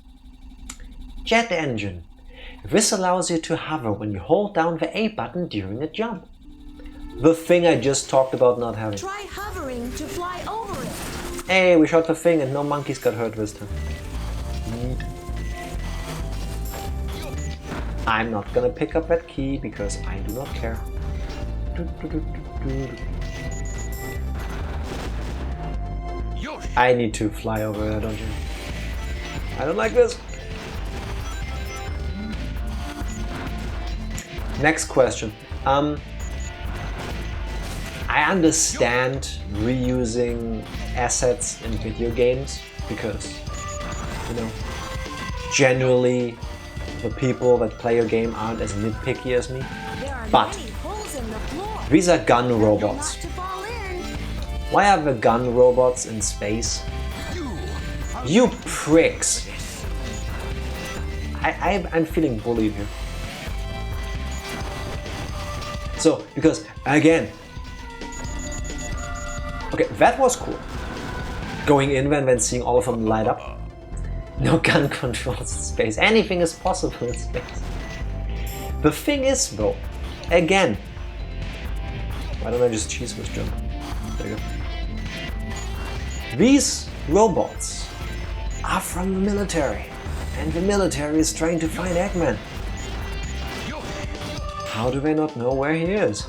Jet engine. This allows you to hover when you hold down the A button during a jump. The thing I just talked about not having. Try hovering to fly over it. Hey, we shot the thing and no monkeys got hurt this time. I'm not gonna pick up that key because I do not care. I need to fly over there, don't you? I don't like this. Next question. I understand reusing assets in video games because, you know, generally the people that play your game aren't as nitpicky as me. But these are gun robots. Why are the gun robots in space? You pricks! I'm feeling bullied here. So, because again, okay, that was cool. Going in then seeing all of them light up. No gun controls in space. Anything is possible in space. The thing is though, again, why don't I just cheese switch jump? There you go. These robots are from the military, and the military is trying to find Eggman. How do they not know where he is?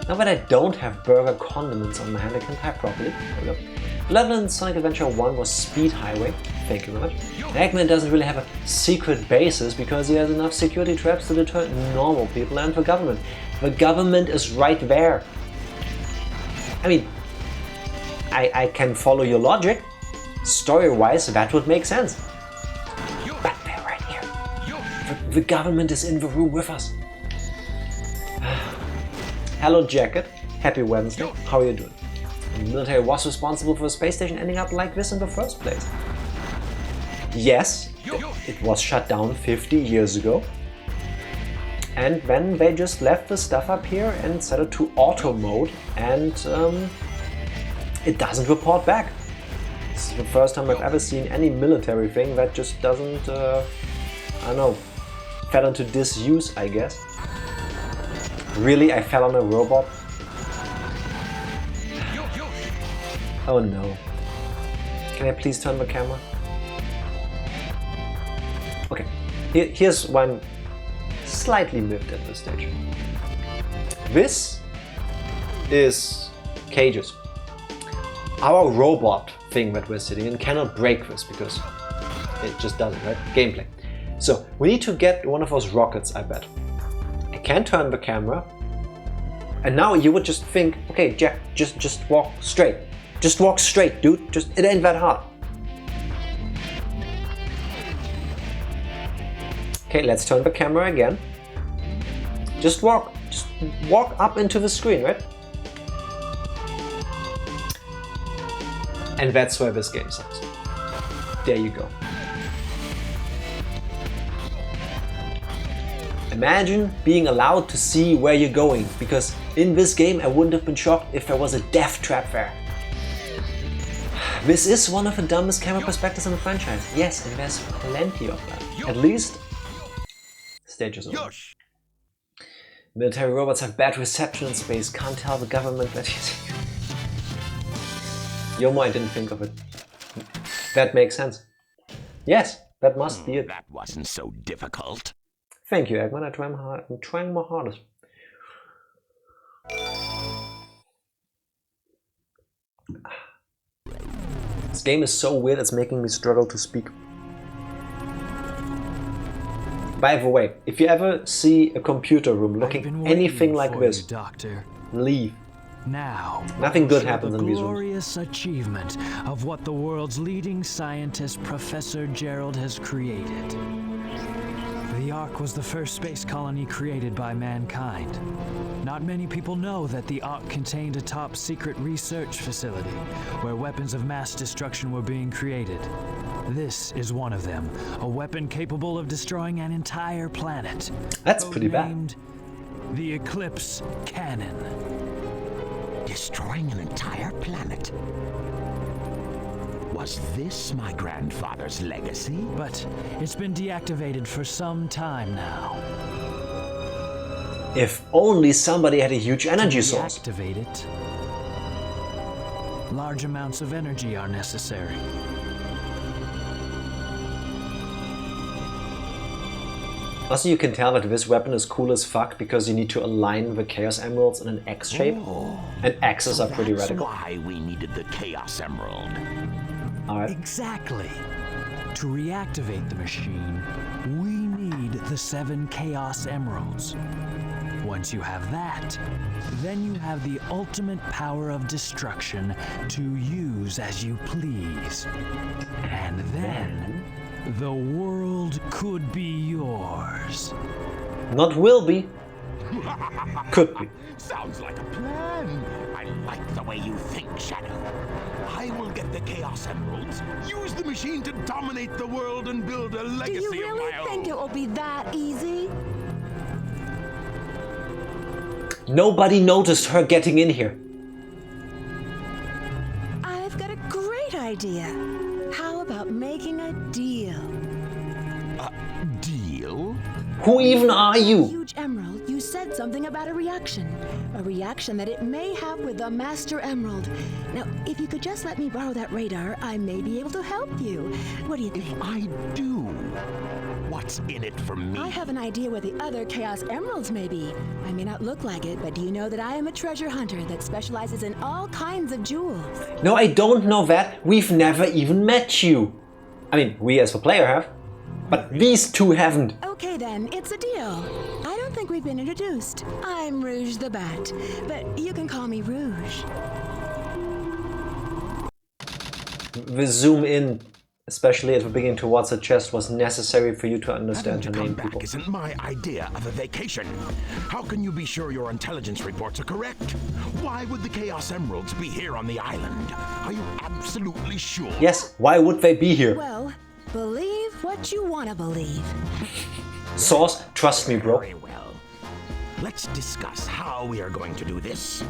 Now that I don't have burger condiments on my hand, I can type properly. There we go. The level in Sonic Adventure 1 was Speed Highway. Thank you very much. Eggman doesn't really have a secret basis because he has enough security traps to deter normal people and the government. The government is right there. I mean, I can follow your logic. Story-wise, that would make sense. But they're right here. The government is in the room with us. Hello, Jacket. Happy Wednesday. How are you doing? The military was responsible for the space station ending up like this in the first place. Yes, it was shut down 50 years ago. And then they just left the stuff up here and set it to auto mode, and it doesn't report back. This is the first time I've ever seen any military thing that just doesn't, I don't know, fell into disuse, I guess. Really? I fell on a robot? Oh no. Can I please turn the camera? Okay, here's one slightly miffed at this stage. This is cages. Our robot thing that we're sitting in cannot break this because it just doesn't, right? Gameplay. So we need to get one of those rockets, I bet. I can turn the camera, and now you would just think, okay, Jack, just walk straight. Just walk straight, dude. It ain't that hard. Okay, let's turn the camera again. Just walk up into the screen, right? And that's where this game sucks. There you go. Imagine being allowed to see where you're going, because in this game I wouldn't have been shocked if there was a death trap there. This is one of the dumbest camera perspectives in the franchise. Yes, and there's plenty of them. At least stages over. Military robots have bad reception in space. Can't tell the government that he's... Yomo, I didn't think of it. That makes sense. Yes, that must be it. That wasn't so difficult. Thank you, Eggman. I'm trying my hardest. This game is so weird, it's making me struggle to speak. By the way, if you ever see a computer room looking anything like this, Doctor. Leave. Now, nothing good happens in these rooms. The glorious achievement of what the world's leading scientist, Professor Gerald, has created. The Ark was the first space colony created by mankind. Not many people know that the Ark contained a top-secret research facility where weapons of mass destruction were being created. This is one of them, a weapon capable of destroying an entire planet. That's pretty bad. The Eclipse Cannon. Destroying an entire planet? Was this my grandfather's legacy? But it's been deactivated for some time now. If only somebody had a huge energy source. To deactivate it, large amounts of energy are necessary. Also, you can tell that this weapon is cool as fuck because you need to align the Chaos Emeralds in an X shape. And X's are pretty radical. That's why we needed the Chaos Emerald. Alright. Exactly. To reactivate the machine, we need the 7 Chaos Emeralds. Once you have that, then you have the ultimate power of destruction to use as you please. And then, the world could be yours. Not will be. Could be. Sounds like a plan. I like the way you think, Shadow. I will get the Chaos Emeralds, use the machine to dominate the world and build a legacy Do you really of my think own. it will be that easy? Nobody noticed her getting in here. I've got a great idea. How about making a deal? Deal? Who even are you? Huge Emerald, you said something about a reaction that it may have with the Master Emerald. Now, if you could just let me borrow that radar, I may be able to help you. What do you think? I do. What's in it for me? I have an idea where the other Chaos Emeralds may be. I may not look like it, but do you know that I am a treasure hunter that specializes in all kinds of jewels? No, I don't know that. We've never even met you. I mean, we as a player have, but these two haven't. Okay then, it's a deal. I don't think we've been introduced. I'm Rouge the Bat, but you can call me Rouge. We zoom in, especially at the beginning, towards the chest was necessary for you to understand her Having name, to come people. back isn't my idea of a vacation. How can you be sure your intelligence reports are correct? Why would the Chaos Emeralds be here on the island? Are you absolutely sure? Yes, why would they be here? Well, believe what you want to believe. Source, trust me, bro. Very well. Let's discuss how we are going to do this.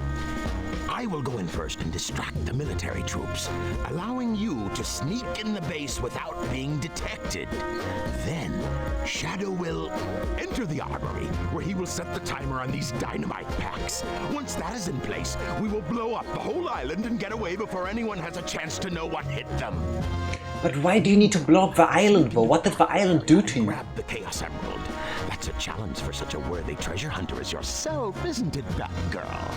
I will go in first and distract the military troops, allowing you to sneak in the base without being detected. Then, Shadow will enter the armory, where he will set the timer on these dynamite packs. Once that is in place, we will blow up the whole island and get away before anyone has a chance to know what hit them. But why do you need to blow up the island, bro? What did the island do to you? Grab the Chaos Emerald. That's a challenge for such a worthy treasure hunter as yourself, isn't it, Batgirl?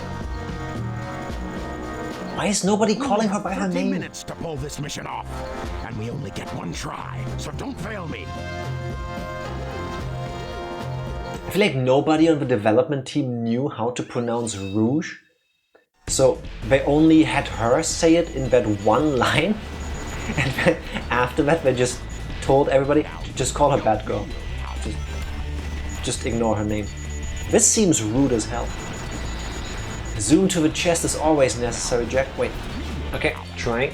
Why is nobody calling her by her 30 name? minutes to pull this mission off, and we only get one try, so don't fail me. I feel like nobody on the development team knew how to pronounce Rouge. So they only had her say it in that one line. And then after that they just told everybody to just call her Batgirl. Just ignore her name. This seems rude as hell. Zoom to the chest is always necessary, Jack. Wait. Okay, trying.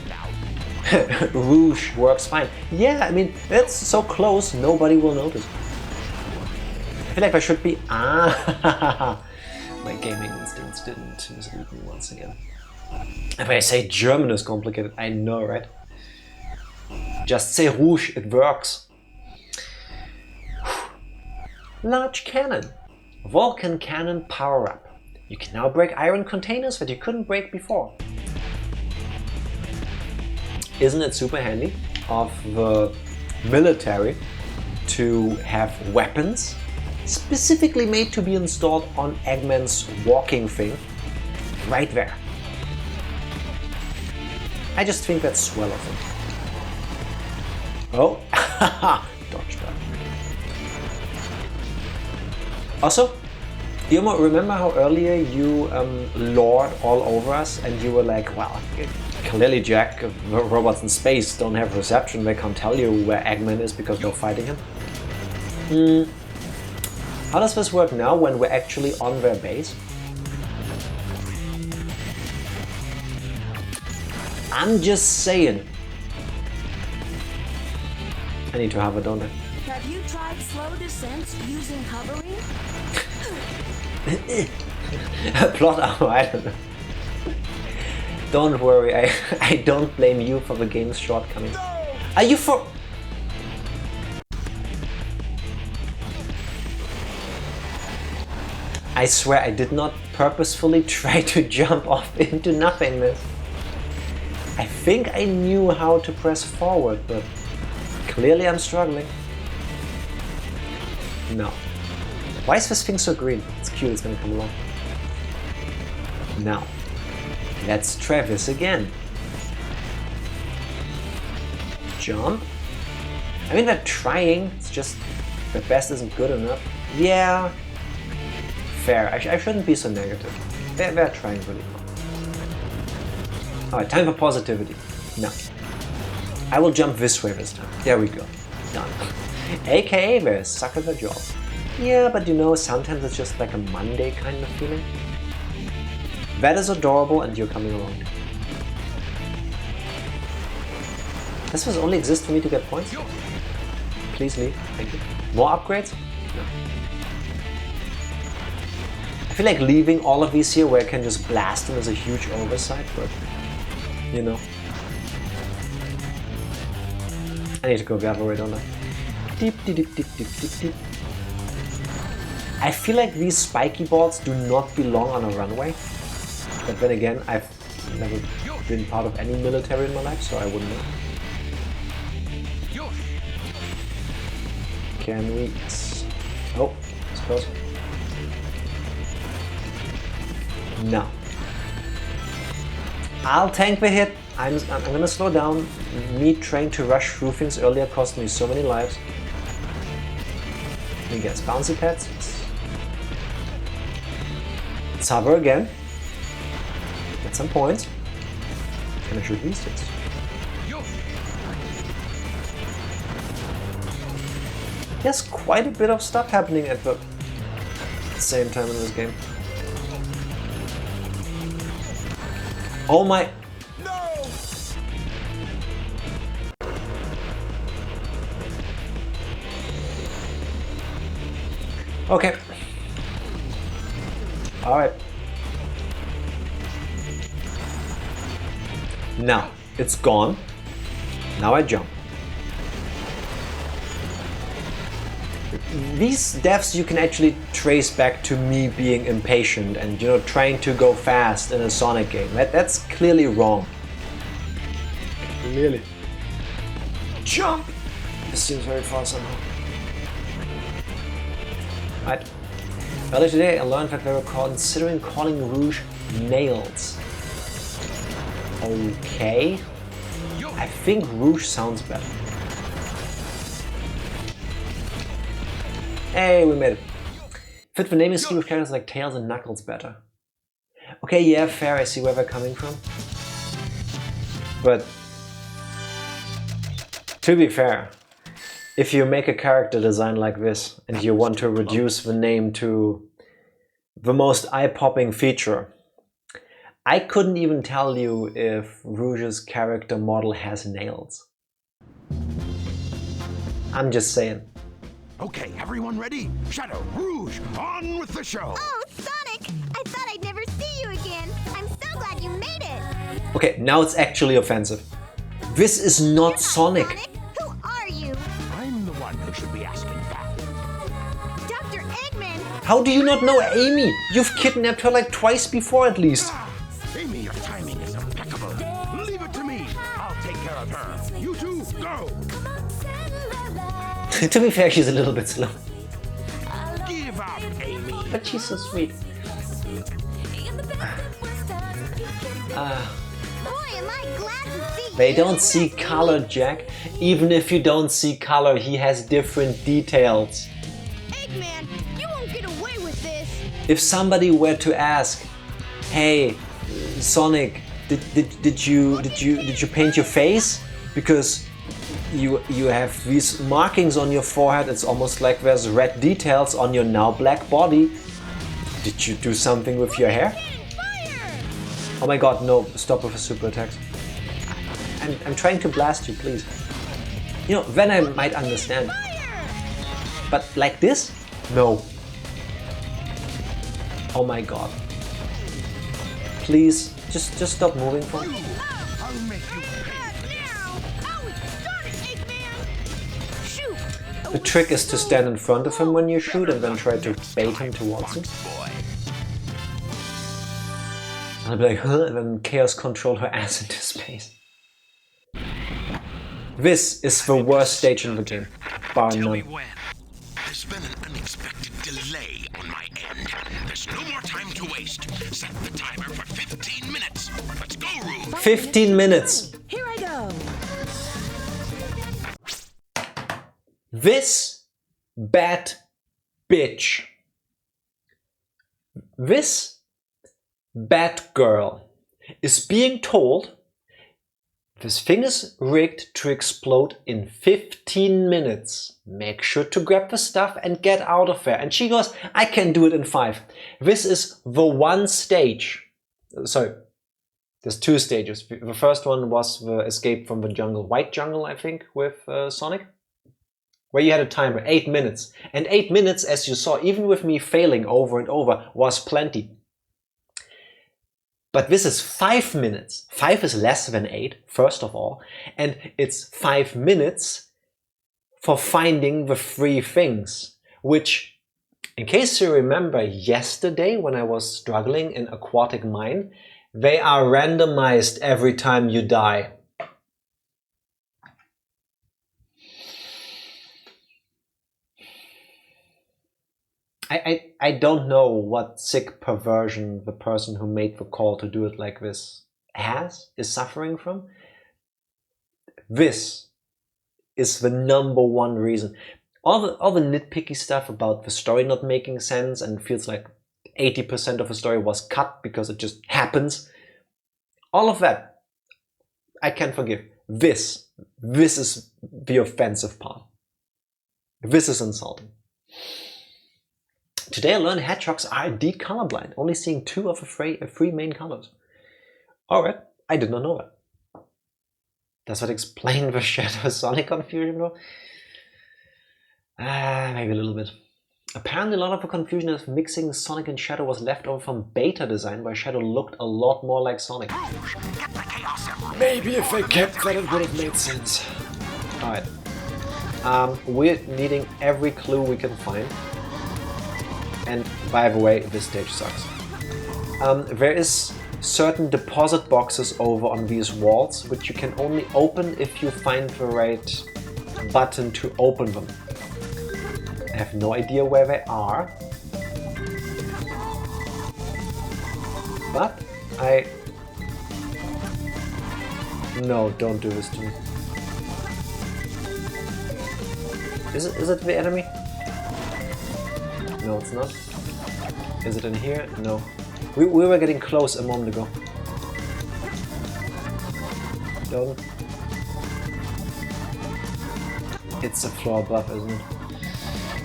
Rouge works fine. Yeah, I mean, it's so close, nobody will notice. I feel like I should be... Ah, my gaming instincts didn't mislead me once again. If I say German is complicated, I know, right? Just say Rouge, it works. Large cannon. Vulcan cannon power up. You can now break iron containers that you couldn't break before. Isn't it super handy of the military to have weapons specifically made to be installed on Eggman's walking thing right there? I just think that's swell of them. Oh, dodge that. Also, you remember how earlier you lored all over us and you were like, well, clearly Jack, robots in space don't have reception, they can't tell you where Eggman is because they're fighting him. How does this work now when we're actually on their base? I'm just saying. I need to have it, don't I? Have you tried slow descents using hovering? Plot armor, I don't know. Don't worry, I don't blame you for the game's shortcomings. No! Are you for... I swear I did not purposefully try to jump off into nothingness. I think I knew how to press forward, but clearly I'm struggling. No. Why is this thing so green? It's cute, it's gonna come along. Now, let's try this again. Jump. I mean, they're trying, it's just the best isn't good enough. Yeah, fair. I shouldn't be so negative. They're trying really hard. Alright, time for positivity. No. I will jump this way this time. There we go. Done. AKA, they suck at their job. Yeah, but you know, sometimes it's just like a Monday kind of feeling. That is adorable and you're coming along. Does this only exist for me to get points? Please leave, thank you. More upgrades? No. I feel like leaving all of these here where I can just blast them is a huge oversight, but you know. I need to go the other way, don't I? Deep, deep, deep, deep, deep, deep, deep. I feel like these spiky balls do not belong on a runway. But then again, I've never been part of any military in my life, so I wouldn't know. Can we? Yes. Oh, it's close. No. I'll tank the hit. I'm gonna slow down. Me trying to rush through things earlier cost me so many lives. He gets bouncy pads. Let's hover again. Get some points. Can I shoot these hits? There's quite a bit of stuff happening at the same time in this game. Oh my... No! Okay. Alright. Now, it's gone. Now I jump. These deaths you can actually trace back to me being impatient and, you know, trying to go fast in a Sonic game. That's clearly wrong. Clearly. Jump! This seems very far somehow. Right. Earlier today I learned that they were considering calling Rouge nails. Okay. I think Rouge sounds better. Hey, we made it. Fit the naming scheme of characters like Tails and Knuckles better. Okay, yeah, fair, I see where they're coming from. But to be fair, if you make a character design like this and you want to reduce the name to the most eye-popping feature, I couldn't even tell you if Rouge's character model has nails. I'm just saying. Okay, everyone ready? Shadow, Rouge, on with the show! Oh, Sonic! I thought I'd never see you again. I'm so glad you made it. Okay, now it's actually offensive. This is not Sonic. Who are you? I'm the one who should be asking that. Dr. Eggman! How do you not know Amy? You've kidnapped her like twice before at least. Amy, your timing is impeccable. Leave it to me. I'll take care of her. You two, go! To be fair, she's a little bit slow. Give up, Amy. But she's so sweet. They don't see color, Jack. Even if you don't see color, he has different details. Eggman, you won't get away with this. If somebody were to ask, "Hey, Sonic, did you paint your face? Because you have these markings on your forehead. It's almost like there's red details on your now black body. Did you do something with your hair?" Oh my god, no, stop with the super attacks. I'm trying to blast you, please. You know, then I might understand. But like this? No. Oh my god. Please, just stop moving from me. I'll make you pay. The trick is to stand in front of him when you shoot and then try to bait him towards you. And I'll be like, huh? And then Chaos control her ass into space. This is the worst stage in the game, bar none. There's been an unexpected delay on my end. There's no more time to waste. Set the timer for 15 minutes. Let's go, Rouge. 15 minutes. Here I go. This bad bitch. This bad girl is being told this thing is rigged to explode in 15 minutes. Make sure to grab the stuff and get out of there. And she goes, I can do it in 5. This is the one stage. Sorry, there's 2 stages. The first one was the escape from the jungle, White Jungle, I think, with Sonic. where you had a timer, 8 minutes. And 8 minutes, as you saw, even with me failing over and over, was plenty. But this is 5 minutes. 5 is less than 8, first of all. And it's 5 minutes for finding the 3 things, which, in case you remember yesterday when I was struggling in Aquatic Mine, they are randomized every time you die. I don't know what sick perversion the person who made the call to do it like this is suffering from. This is the #1 reason. All the nitpicky stuff about the story not making sense and feels like 80% of the story was cut because it just happens. All of that I can forgive. This is the offensive part. This is insulting. Today I learned hedgehogs are indeed colorblind, only seeing 2 of the 3 main colors. Alright, I did not know that. Does that explain the Shadow Sonic confusion though? Maybe a little bit. Apparently a lot of the confusion of mixing Sonic and Shadow was left over from beta design, where Shadow looked a lot more like Sonic. Maybe if I kept that it would have made sense. Alright. We're needing every clue we can find. And by the way, this stage sucks. There is certain deposit boxes over on these walls, which you can only open if you find the right button to open them. I have no idea where they are, but No, don't do this to me. Is it the enemy? No, it's not. Is it in here? No. We were getting close a moment ago. Don't. It's a floor above, isn't it?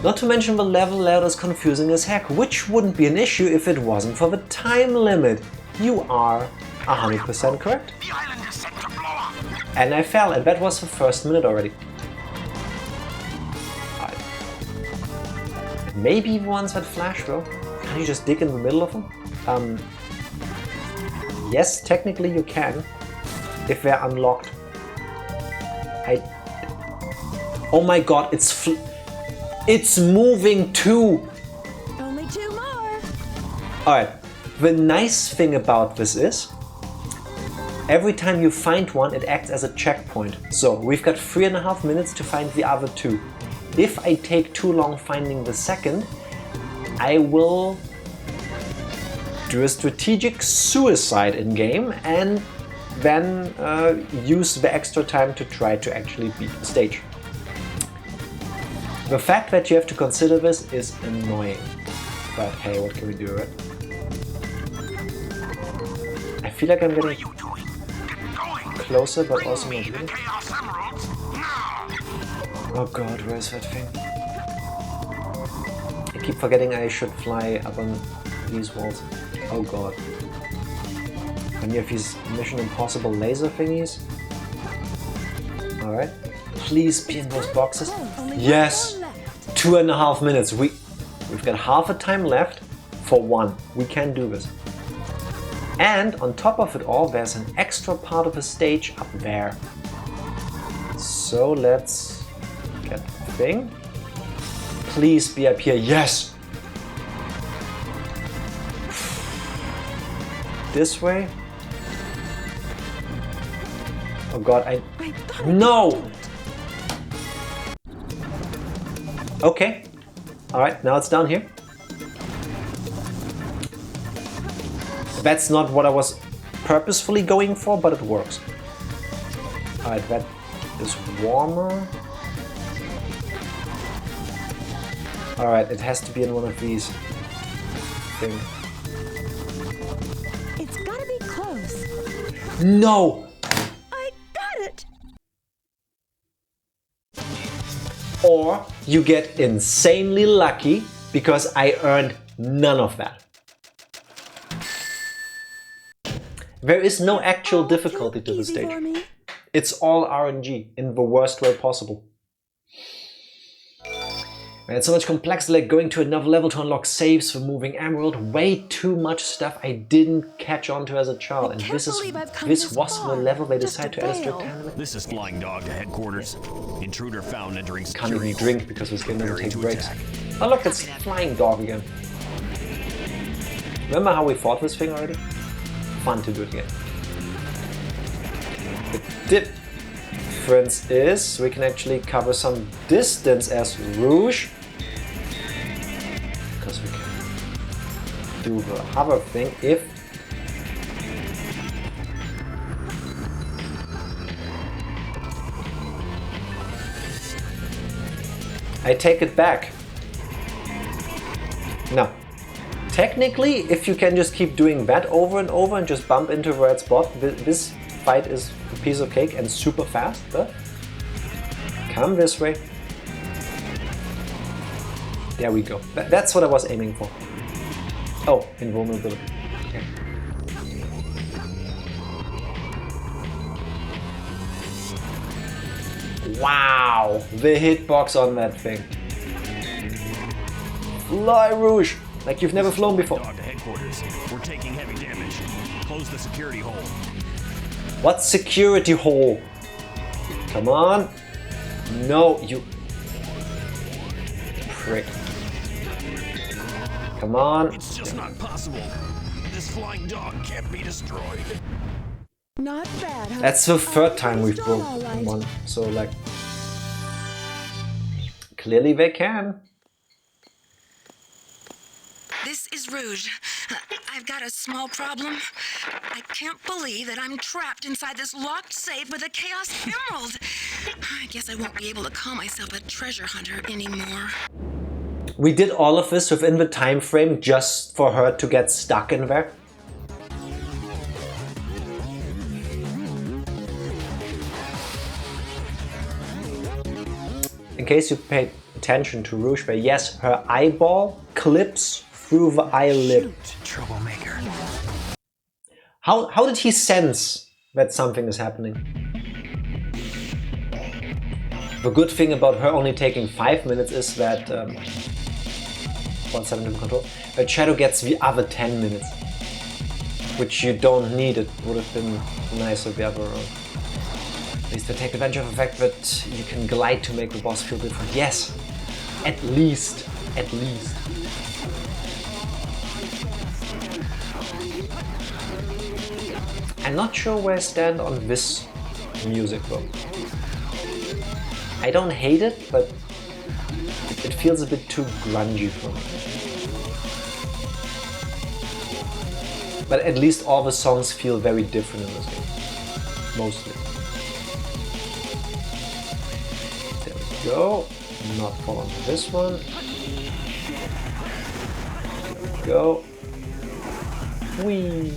Not to mention the level layout is confusing as heck, which wouldn't be an issue if it wasn't for the time limit. You are 100% correct. The island is set to blow up. And I fell, and that was the first minute already. Maybe the ones that flash though. Can you just dig in the middle of them? Yes, technically you can, if they're unlocked. Oh my god, it's moving too! Only 2 more! Alright, the nice thing about this is, every time you find one, it acts as a checkpoint. So we've got 3.5 minutes to find the other 2. If I take too long finding the second, I will do a strategic suicide in game and then use the extra time to try to actually beat the stage. The fact that you have to consider this is annoying, but hey, what can we do, right? I feel like I'm getting closer, but also not really. Oh god, where's that thing? I keep forgetting I should fly up on these walls. Oh god. And you have these Mission Impossible laser thingies. Alright. Please be in those boxes. Yes! 2.5 minutes. We've got half a time left for 1. We can do this. And on top of it all, there's an extra part of the stage up there. So let's get the thing. Please be up here. Yes! This way. Oh god, no! Okay. Alright, now it's down here. That's not what I was purposefully going for, but it works. Alright, that is warmer. Alright, it has to be in one of these things. It's gotta be close. No! I got it! Or you get insanely lucky because I earned none of that. There is no actual difficulty to the stage. It's all RNG in the worst way possible. I had so much complexity, like going to another level to unlock saves for moving emerald. Way too much stuff I didn't catch on to as a child. And this was the level they decided to add a strict time limit. This is Flying Dog to headquarters. Intruder found entering Can't security. even drink because this game doesn't take breaks. Oh look, it's Flying Dog again. Remember how we fought this thing already? Fun to do it again. The difference is we can actually cover some distance as Rouge. Because we can do the hover thing if I take it back. No. Technically, if you can just keep doing that over and over and just bump into the right spot, this fight is a piece of cake and super fast, but come this way. There we go. That's what I was aiming for. Oh, invulnerability. Okay. Wow, the hitbox on that thing. Fly, Rouge! Like you've never flown before. Dog to headquarters. We're taking heavy damage. Close the security hole. What security hole? Come on. No, you prick. Come on. It's just not possible. This flying dog can't be destroyed. Not bad, huh? That's the third time we've broken one. So like, clearly they can. This is Rouge. I've got a small problem. I can't believe that I'm trapped inside this locked safe with a Chaos Emerald. I guess I won't be able to call myself a treasure hunter anymore. We did all of this within the time frame just for her to get stuck in there. In case you paid attention to Rouge, but yes, her eyeball clips through the eyelid. Troublemaker. How did he sense that something is happening? The good thing about her only taking 5 minutes is that 1/7 control. That Shadow gets the other 10 minutes, which you don't need. It would have been nice if the other around. At least to take advantage of the fact that you can glide to make the boss feel different. Yes, at least. I'm not sure where I stand on this music though. I don't hate it, but it feels a bit too grungy for me. But at least all the songs feel very different in this game. Mostly. There we go. Not fall onto this one. There we go. Whee!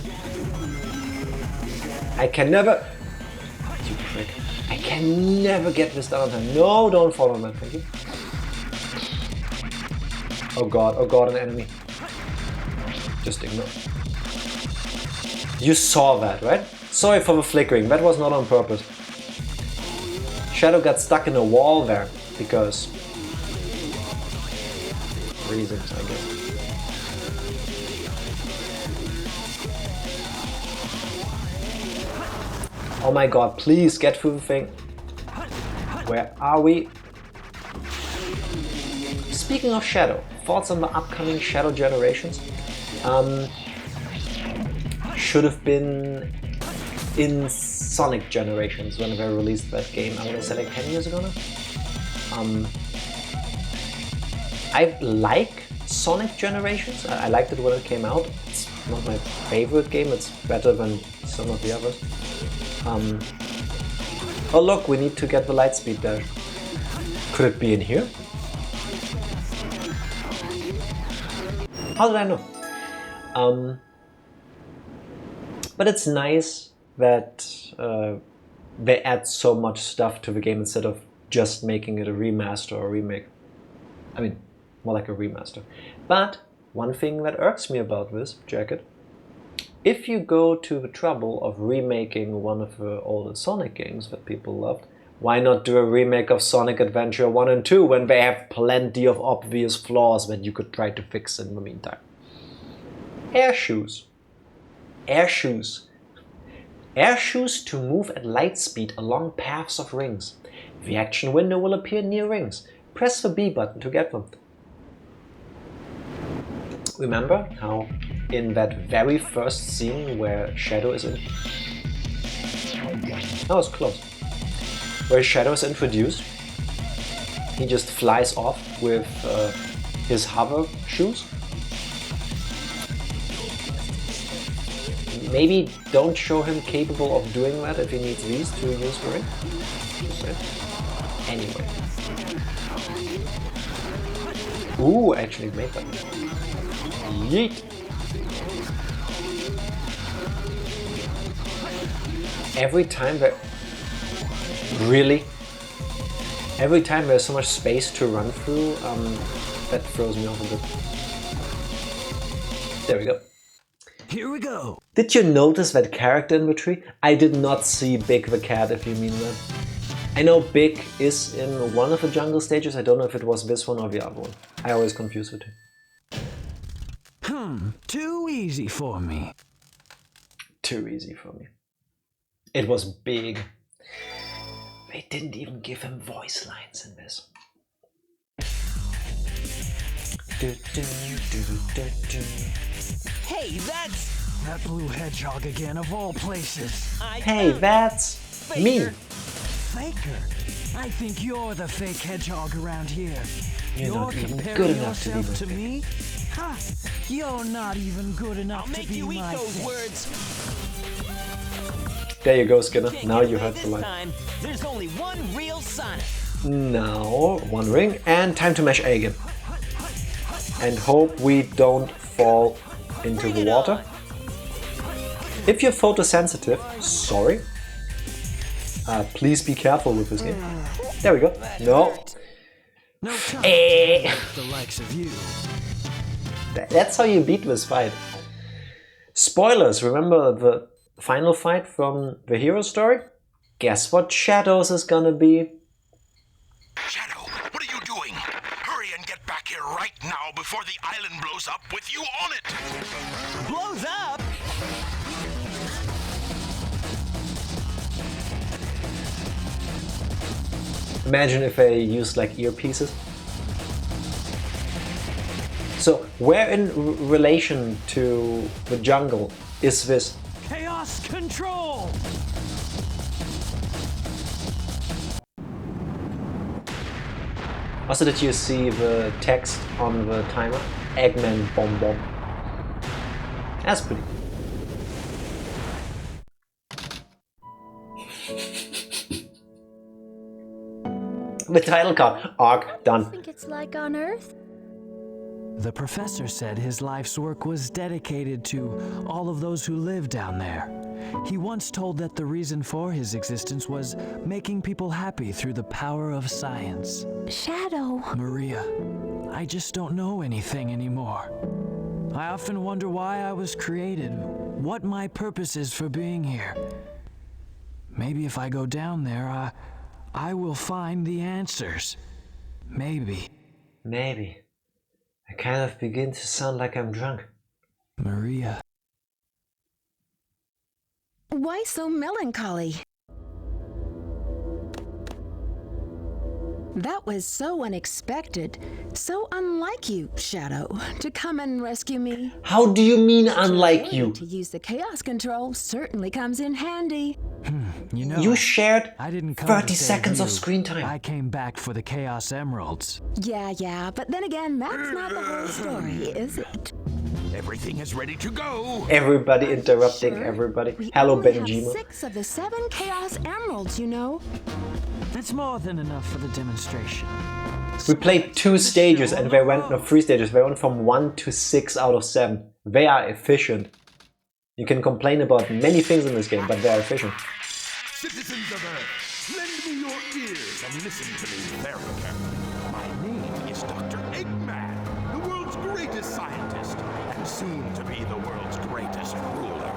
I can never... You prick. I can never get this done on time. No, don't fall on that, thank you. Oh god, an enemy. Just ignore. You saw that, right? Sorry for the flickering, that was not on purpose. Shadow got stuck in a wall there, because... reasons, I guess. Oh my god, please get through the thing. Where are we? Speaking of Shadow, thoughts on the upcoming Shadow generations? Should have been in Sonic generations when they released that game. I want to say like 10 years ago now. I like Sonic generations. I liked it when it came out. It's not my favorite game. It's better than some of the others. Oh look, we need to get the light speed there. Could it be in here? How did I know? But it's nice that they add so much stuff to the game instead of just making it a remaster or a remake. I mean, more like a remaster. But one thing that irks me about this jacket, if you go to the trouble of remaking one of the older Sonic games that people loved, Why not do a remake of Sonic Adventure 1 and 2 when they have plenty of obvious flaws that you could try to fix in the meantime? Air shoes. Air shoes. Air shoes to move at light speed along paths of rings. The action window will appear near rings. Press the B button to get them. Remember how in that very first scene where Shadow is in... That was close. Where Shadow is introduced, he just flies off with his hover shoes. Maybe don't show him capable of doing that if he needs these to use the ring. Anyway. Ooh, actually made that. Yeet. Every time that... Really? Every time there's so much space to run through, that throws me off a bit. There we go. Here we go. Did you notice that character in the tree? I did not see Big the cat, if you mean that. I know Big is in one of the jungle stages. I don't know if it was this one or the other one. I always confuse the two. Too easy for me. Too easy for me. It was Big. They didn't even give him voice lines in this. Hey, that's... That blue hedgehog again, of all places. Hey, that's me. Faker. I think you're the fake hedgehog around here. You're not even comparing good enough to be yourself my to me? Ha! You're not even good enough I'll to make be you eat my those fake. words. There you go, Skinner. Can't Now get you away heard the this line. time. There's only one real Sonic. Now, one ring, and time to mash A again. And hope we don't fall into the water. If you're photosensitive, sorry. Please be careful with this game. There we go. No. No time for the likes of you. That's how you beat this fight. Spoilers, remember the final fight from the hero story? Guess what Shadows is gonna be? Shadow, what are you doing? Hurry and get back here right now before the island blows up with you on it! Blows up? Imagine if they used like earpieces. So, where in relation to the jungle is this? Chaos control! Also, did you see the text on the timer? Eggman Bomb Bomb. That's pretty cool. The title card. Arc done. Think it's like on Earth? The professor said his life's work was dedicated to all of those who live down there. He once told that the reason for his existence was making people happy through the power of science. Shadow. Maria, I just don't know anything anymore. I often wonder why I was created, what my purpose is for being here. Maybe if I go down there, I will find the answers. Maybe. Maybe. I kind of begin to sound like I'm drunk. Maria. Why so melancholy? That was so unexpected, so unlike you, Shadow, to come and rescue me. How do you mean unlike you? To use the chaos control certainly comes in handy. You know, You shared I didn't come 30 to save seconds of you. screen time. I came back for the Chaos Emeralds. Yeah, but then again, that's not the whole story, is it? Everything is ready to go! Everybody interrupting everybody. We Hello, only have Benjima. 6 of the 7 Chaos Emeralds, you know. That's more than enough for the demonstration. We played 2 stages and they went, no, 3 stages. They went from 1 to 6 out of 7. They are efficient. You can complain about many things in this game, but they are efficient. Citizens of Earth, lend me your ears and listen to me very carefully. My name is Dr. Eggman, the world's greatest scientist, and soon to be the world's greatest ruler.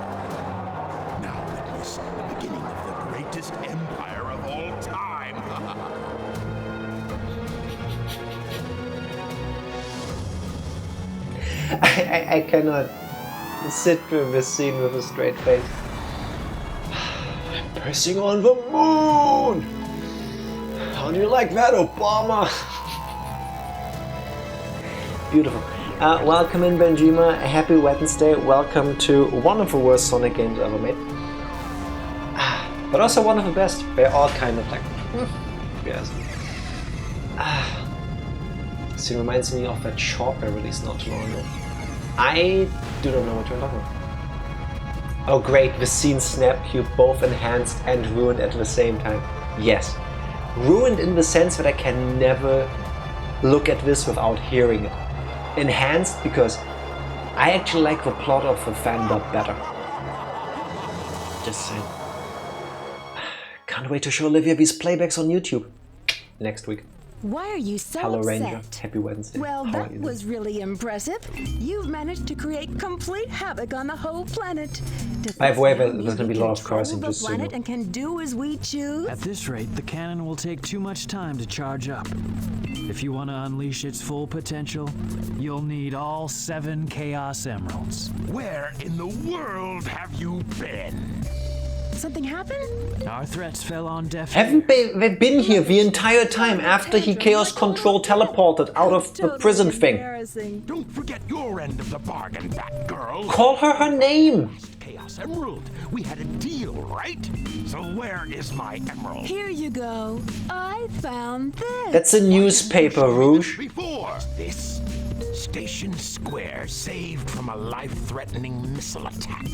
Now witness the beginning of the greatest empire of all time. I cannot sit through this scene with a straight face. I'm pressing on the moon! How do you like that, Obama? Beautiful. Welcome in, Benjima. Happy Wednesday. Welcome to one of the worst Sonic games ever made. But also one of the best. They're all kind of like... yes. This reminds me of that short I released not too long ago. I do not know what you're talking about. Oh great, the scene snap you both enhanced and ruined at the same time. Yes. Ruined in the sense that I can never look at this without hearing it. Enhanced because I actually like the plot of the fandub better. Just saying. Can't wait to show Olivia these playbacks on YouTube next week. Why are you so Hello upset? Ranger, happy Wednesday. Well, How that are you? was really impressive. You've managed to create complete havoc on the whole planet. Does By the this way, mean there's gonna be a lot of control cursing, the just so you planet know. and can do as we choose? At this rate, the cannon will take too much time to charge up. If you want to unleash its full potential, you'll need all 7 Chaos Emeralds. Where in the world have you been? Something happened? Our threats fell on deaf Haven't ears. they been here the entire time after he Chaos Control teleported out of the prison thing? Embarrassing. Don't forget your end of the bargain, Batgirl. Call her name! Chaos Emerald. We had a deal, right? So where is my emerald? Here you go. I found this. That's a newspaper, Rouge. Before this, Station Square saved from a life-threatening missile attack.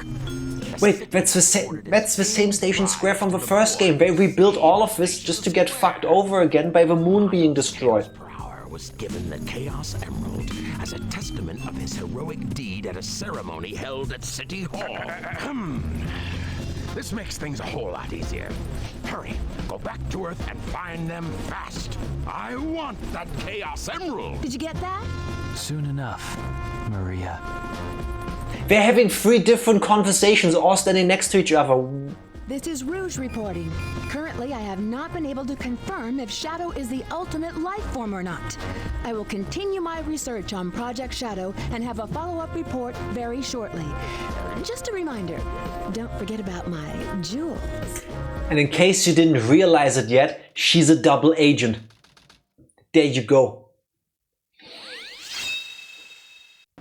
Wait, that's the same Station Square from the first game. They rebuilt all of this just to get fucked over again by the moon being destroyed. Power was given the Chaos Emerald as a testament of his heroic deed at a ceremony held at City Hall. This makes things a whole lot easier. Hurry, go back to Earth and find them fast. I want that Chaos Emerald. Did you get that? Soon enough, Maria. They're having 3 different conversations all standing next to each other. This is Rouge reporting. Currently, I have not been able to confirm if Shadow is the ultimate life form or not. I will continue my research on Project Shadow and have a follow-up report very shortly. Just a reminder, don't forget about my jewels. And in case you didn't realize it yet, she's a double agent. There you go.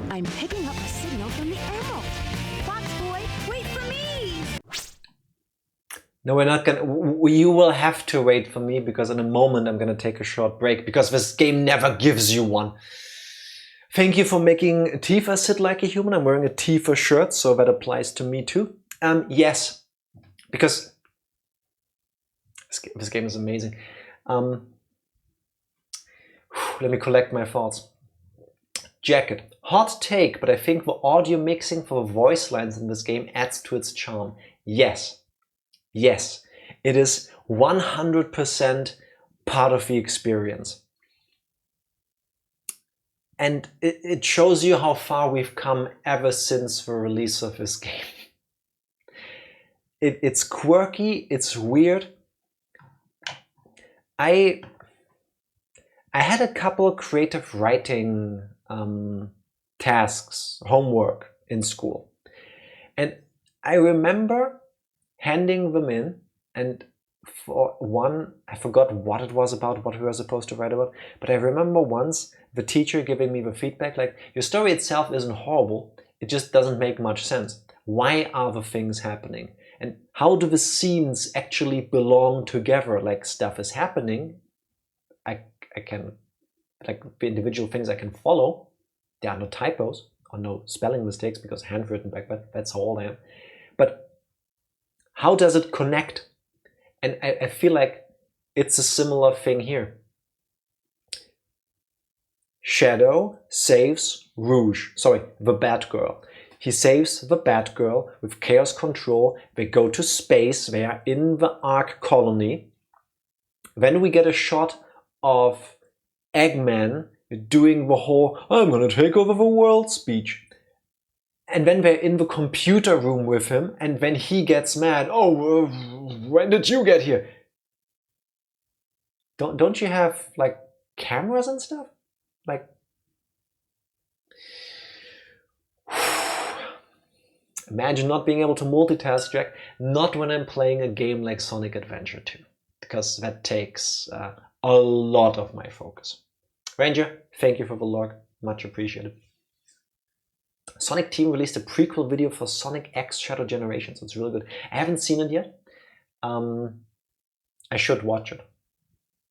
I'm picking up a signal from the emerald. Fox Boy, wait for me! No, we're not gonna... You will have to wait for me because in a moment I'm gonna take a short break because this game never gives you one. Thank you for making Tifa sit like a human. I'm wearing a Tifa shirt, so that applies to me too. Yes, because this game is amazing. Let me collect my thoughts. Jacket. Hot take, but I think the audio mixing for the voice lines in this game adds to its charm. Yes. Yes. It is 100% part of the experience. And it shows you how far we've come ever since the release of this game. It's quirky, it's weird. I had a couple of creative writing tasks, homework in school. And I remember handing them in, and for one, I forgot what it was about, what we were supposed to write about, but I remember once the teacher giving me the feedback like, your story itself isn't horrible, it just doesn't make much sense. Why are the things happening? And how do the scenes actually belong together? Like, stuff is happening, I can, like, the individual things I can follow. There are no typos or no spelling mistakes because handwritten back then, that's how old I am. But how does it connect? And I feel like it's a similar thing here. Shadow saves Rouge, sorry, the Batgirl. He saves the Batgirl with Chaos Control. They go to space, they are in the Ark colony. Then we get a shot of Eggman doing the whole I'm gonna take over the world speech. And then they're in the computer room with him, and when he gets mad, oh, when did you get here? Don't you have, like, cameras and stuff? Like, Imagine not being able to multitask, Jack. Not when I'm playing a game like Sonic Adventure 2, because that takes a lot of my focus. Ranger, thank you for the log. Much appreciated. Sonic Team released a prequel video for Sonic X Shadow Generations. It's really good. I haven't seen it yet. I should watch it.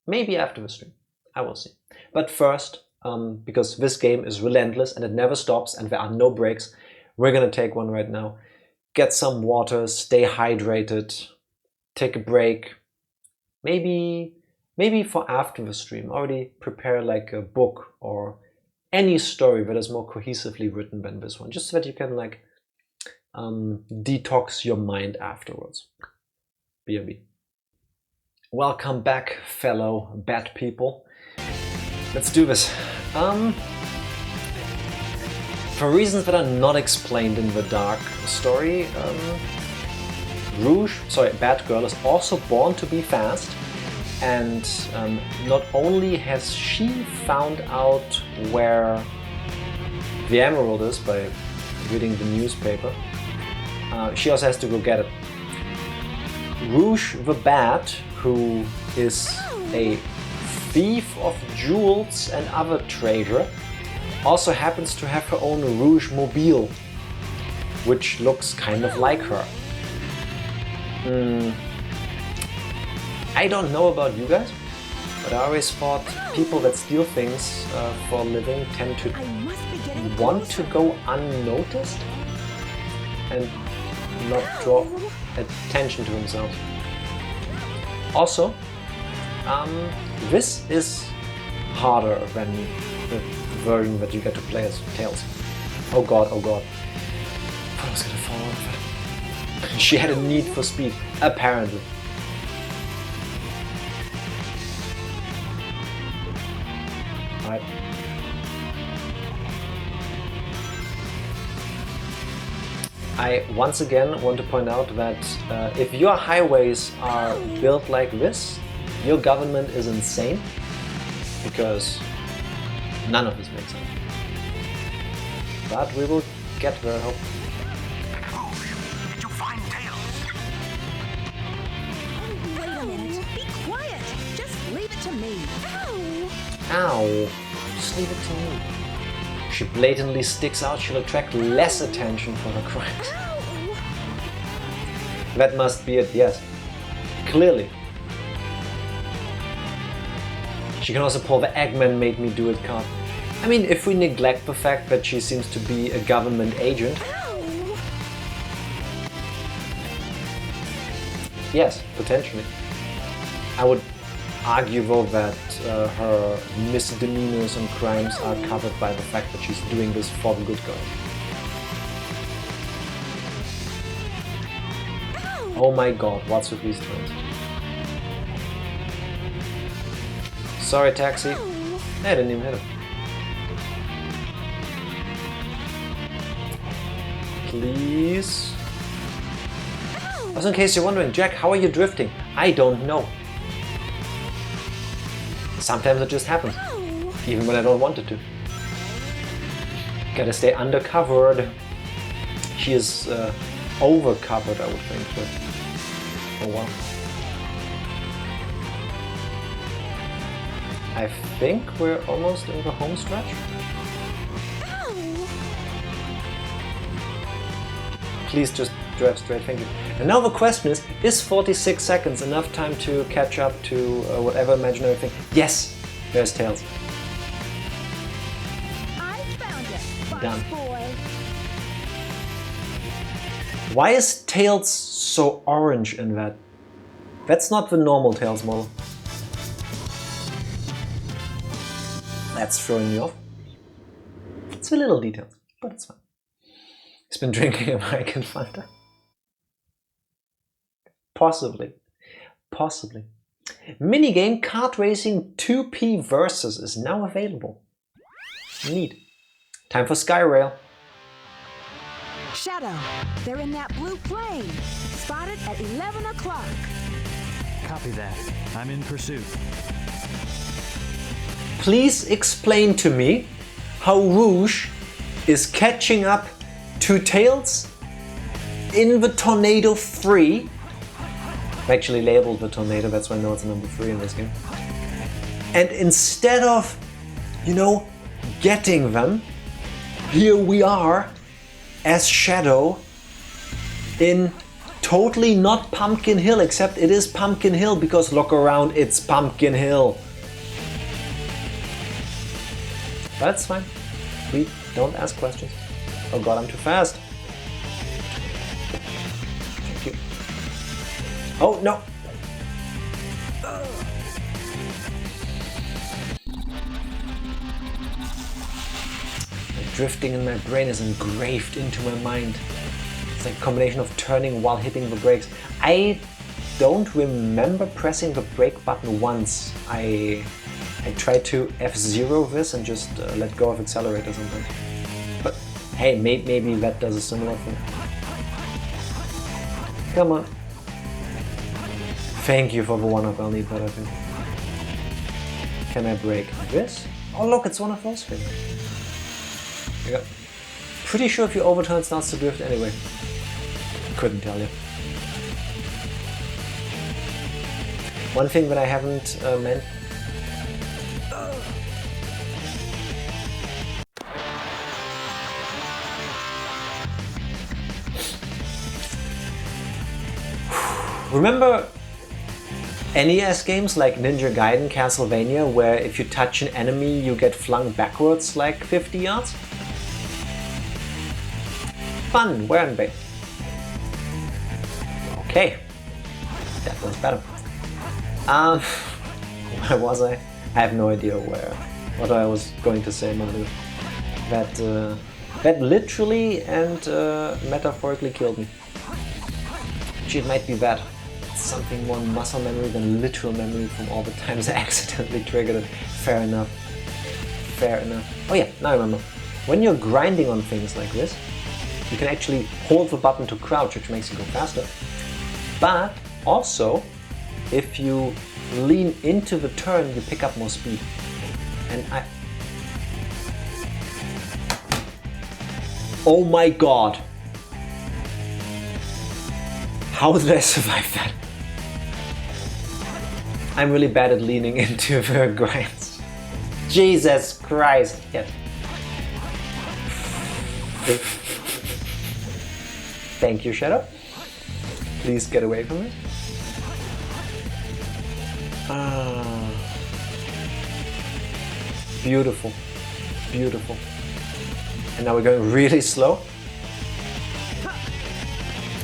Maybe after the stream. I will see. But first, because this game is relentless and it never stops and there are no breaks, we're gonna take one right now. Get some water, stay hydrated, take a break. Maybe for after the stream, already prepare like a book or any story that is more cohesively written than this one, just so that you can like detox your mind afterwards. BRB. Welcome back, fellow bat people. Let's do this. For reasons that are not explained in the Dark story, Batgirl is also born to be fast. And not only has she found out where the emerald is by reading the newspaper, she also has to go get it. Rouge the Bat, who is a thief of jewels and other treasure, also happens to have her own Rouge Mobile, which looks kind of like her. I don't know about you guys, but I always thought people that steal things for a living tend to want to go unnoticed and not draw attention to themselves. Also, this is harder than the version that you get to play as Tails. Oh god, oh god. I thought I was gonna fall off. She had a need for speed, apparently. Right. I once again want to point out that if your highways are built like this, your government is insane, because none of this makes sense. But we will get there, I hope. Did you find Tails? Wait a minute. Be quiet. Just leave it to me. Ow! Just leave it to me. She blatantly sticks out, she'll attract less attention for her crimes. That must be it, yes. Clearly. She can also pull the Eggman made me do it card. I mean, if we neglect the fact that she seems to be a government agent. Yes, potentially. I would argue though that her misdemeanors and crimes are covered by the fact that she's doing this for the good guys. Oh my god, what's with these twins? Sorry, taxi. I didn't even hit him. Please. Also, in case you're wondering, Jack, how are you drifting? I don't know. Sometimes it just happens, even when I don't want it to. Gotta stay undercovered. She is overcovered, I would think, but oh well. I think we're almost in the home stretch. Please just drive straight, thank you. And now the question is 46 seconds enough time to catch up to whatever imaginary thing? Yes! There's Tails. I found it, Done. boy. Why is Tails so orange in that? That's not the normal Tails model. That's throwing me off. It's a little detail, but it's fine. He's been drinking American Fanta. Possibly. Possibly. Minigame Kart Racing 2P Versus is now available. Neat. Time for Skyrail. Shadow, they're in that blue plane. Spotted at 11 o'clock. Copy that. I'm in pursuit. Please explain to me how Rouge is catching up to Tails in the Tornado 3. I actually labeled the Tornado, that's why I know it's number 3 in this game. And instead of, you know, getting them, here we are as Shadow in totally not Pumpkin Hill, except it is Pumpkin Hill because look around, it's Pumpkin Hill. That's fine. We don't ask questions. Oh god, I'm too fast. Thank you. Oh no! The drifting in my brain is engraved into my mind. It's like a combination of turning while hitting the brakes. I don't remember pressing the brake button once. I tried to F0 this and just let go of accelerator sometimes. But hey, maybe that does a similar thing. Come on. Thank you for the one-up, I'll need that I think. Can I break this? Oh look, it's one of those things. Yeah. Pretty sure if you overturn it starts to drift anyway. Couldn't tell you. One thing that I haven't meant. Remember NES games like Ninja Gaiden, Castlevania, where if you touch an enemy you get flung backwards like 50 yards? Fun, weren't they? Okay, that was better. Where was I? I have no idea what I was going to say, Manu. That literally and metaphorically killed me. Actually, it might be that. Something more muscle memory than literal memory from all the times I accidentally triggered it. Fair enough. Fair enough. Oh yeah, now I remember. When you're grinding on things like this, you can actually hold the button to crouch, which makes you go faster. But also, if you lean into the turn, you pick up more speed. And oh my god! How did I survive that? I'm really bad at leaning into the grinds. Jesus Christ! Yes. Thank you, Shadow. Please get away from me. Beautiful. Beautiful. And now we're going really slow.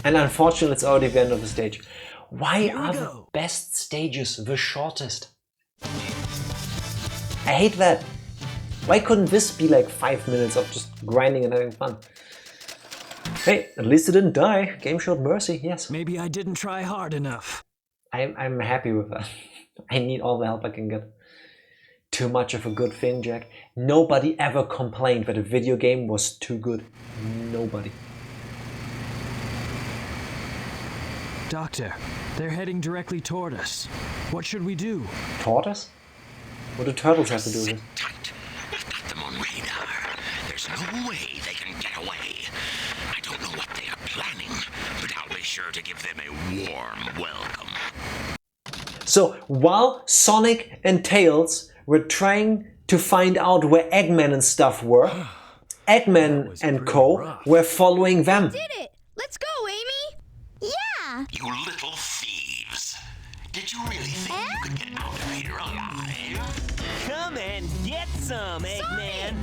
And unfortunately, it's already the end of the stage. Why are the best stages the shortest? I hate that. Why couldn't this be like 5 minutes of just grinding and having fun? Hey, at least it didn't die. Game showed mercy, yes. Maybe I didn't try hard enough. I'm happy with that. I need all the help I can get. Too much of a good thing, Jack. Nobody ever complained that a video game was too good. Nobody. Doctor, they're heading directly toward us. What should we do? Toward us? What do turtles have to do with it? Tight. I've got them on radar. There's no way they can get away. I don't know what they are planning, but I'll be sure to give them a warm welcome. So, while Sonic and Tails were trying to find out where Eggman and stuff were, Eggman and co. were following them. Did it! Let's go, Amy! Yeah! You little thieves. Did you really think you could get out of here alive? Come and get some, Eggman!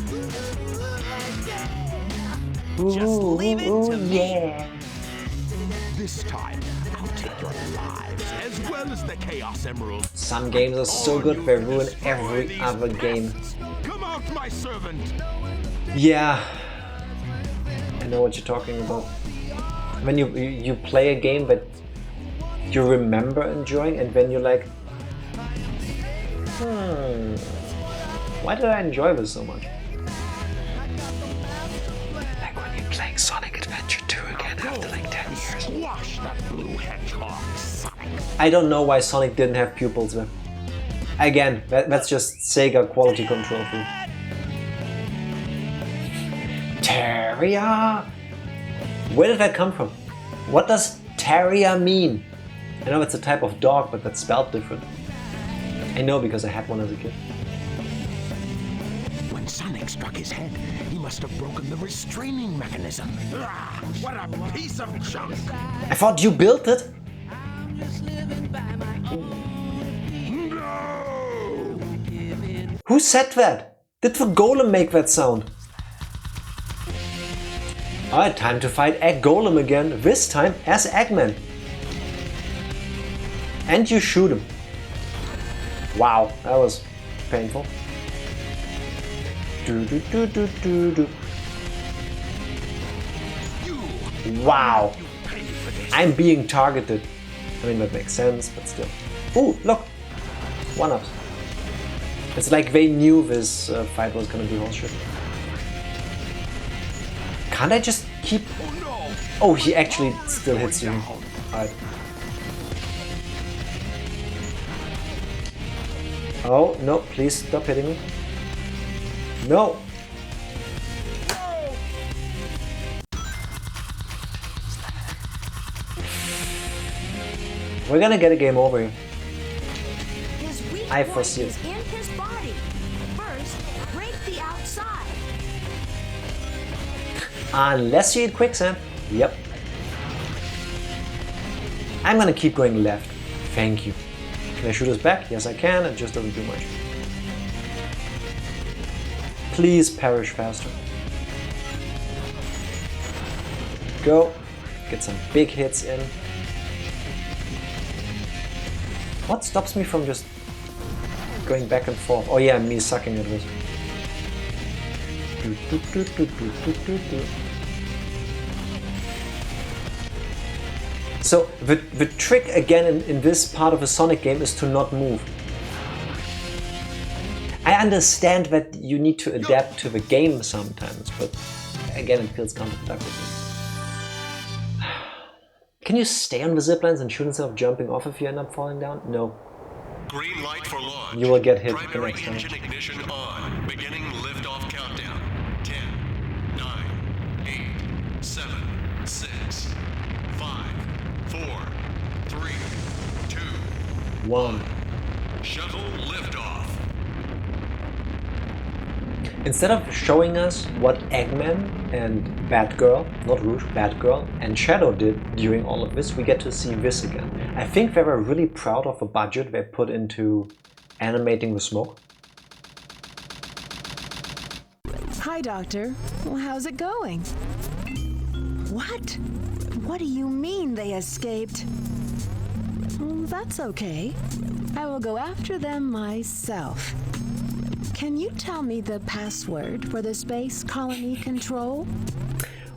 Just Ooh, leave it to me! yeah. This time, I'll take your lives as well as the Chaos Emerald. Some games are so good they ruin every other game. Come out, my servant! Yeah, I know what you're talking about. When you play a game that you remember enjoying and then you're like, why did I enjoy this so much? Like when you're playing Sonic Adventure 2 again after like 10 years. Squash that blue hedgehog, Sonic. I don't know why Sonic didn't have pupils there. Again, that's just Sega quality control for you. Terria! Where did that come from? What does terrier mean? I know it's a type of dog, but that's spelled different. I know because I had one as a kid. When Sonic struck his head, he must have broken the restraining mechanism. Ah, what a piece of junk! I thought you built it. No! Who said that? Did the golem make that sound? Alright, time to fight Egg Golem again, this time as Eggman. And you shoot him. Wow, that was painful. Wow, I'm being targeted. I mean, that makes sense, but still. Ooh, look, one-ups. It's like they knew this fight was gonna be horseshit. Can't I just keep... Oh, he actually still hits you. Alright. Oh, no, please stop hitting me. No! We're gonna get a game over here. I foresee it. In his body. First, break the outside. Unless you eat quicksand. Yep. I'm gonna keep going left. Thank you. Can I shoot us back? Yes, I can. It just doesn't do much. Please perish faster. Go. Get some big hits in. What stops me from just going back and forth? Oh yeah, me sucking at this. So the trick again in this part of a Sonic game is to not move. I understand that you need to adapt to the game sometimes, but again it feels counterproductive. Can you stay on the ziplines and shoot instead of jumping off if you end up falling down? No. Green light for launch. You will get hit Primary the next time. engine ignition on. Beginning liftoff countdown. 10, 9, 8, 7, 6, 5, 4, 3, 2, 1. Shuttle liftoff. Instead of showing us what Eggman and Batgirl, not Rouge, Batgirl and Shadow did during all of this, we get to see this again. I think they were really proud of the budget they put into animating the smoke. Hi, Doctor. Well, how's it going? What? What do you mean they escaped? Well, that's okay. I will go after them myself. Can you tell me the password for the space colony control?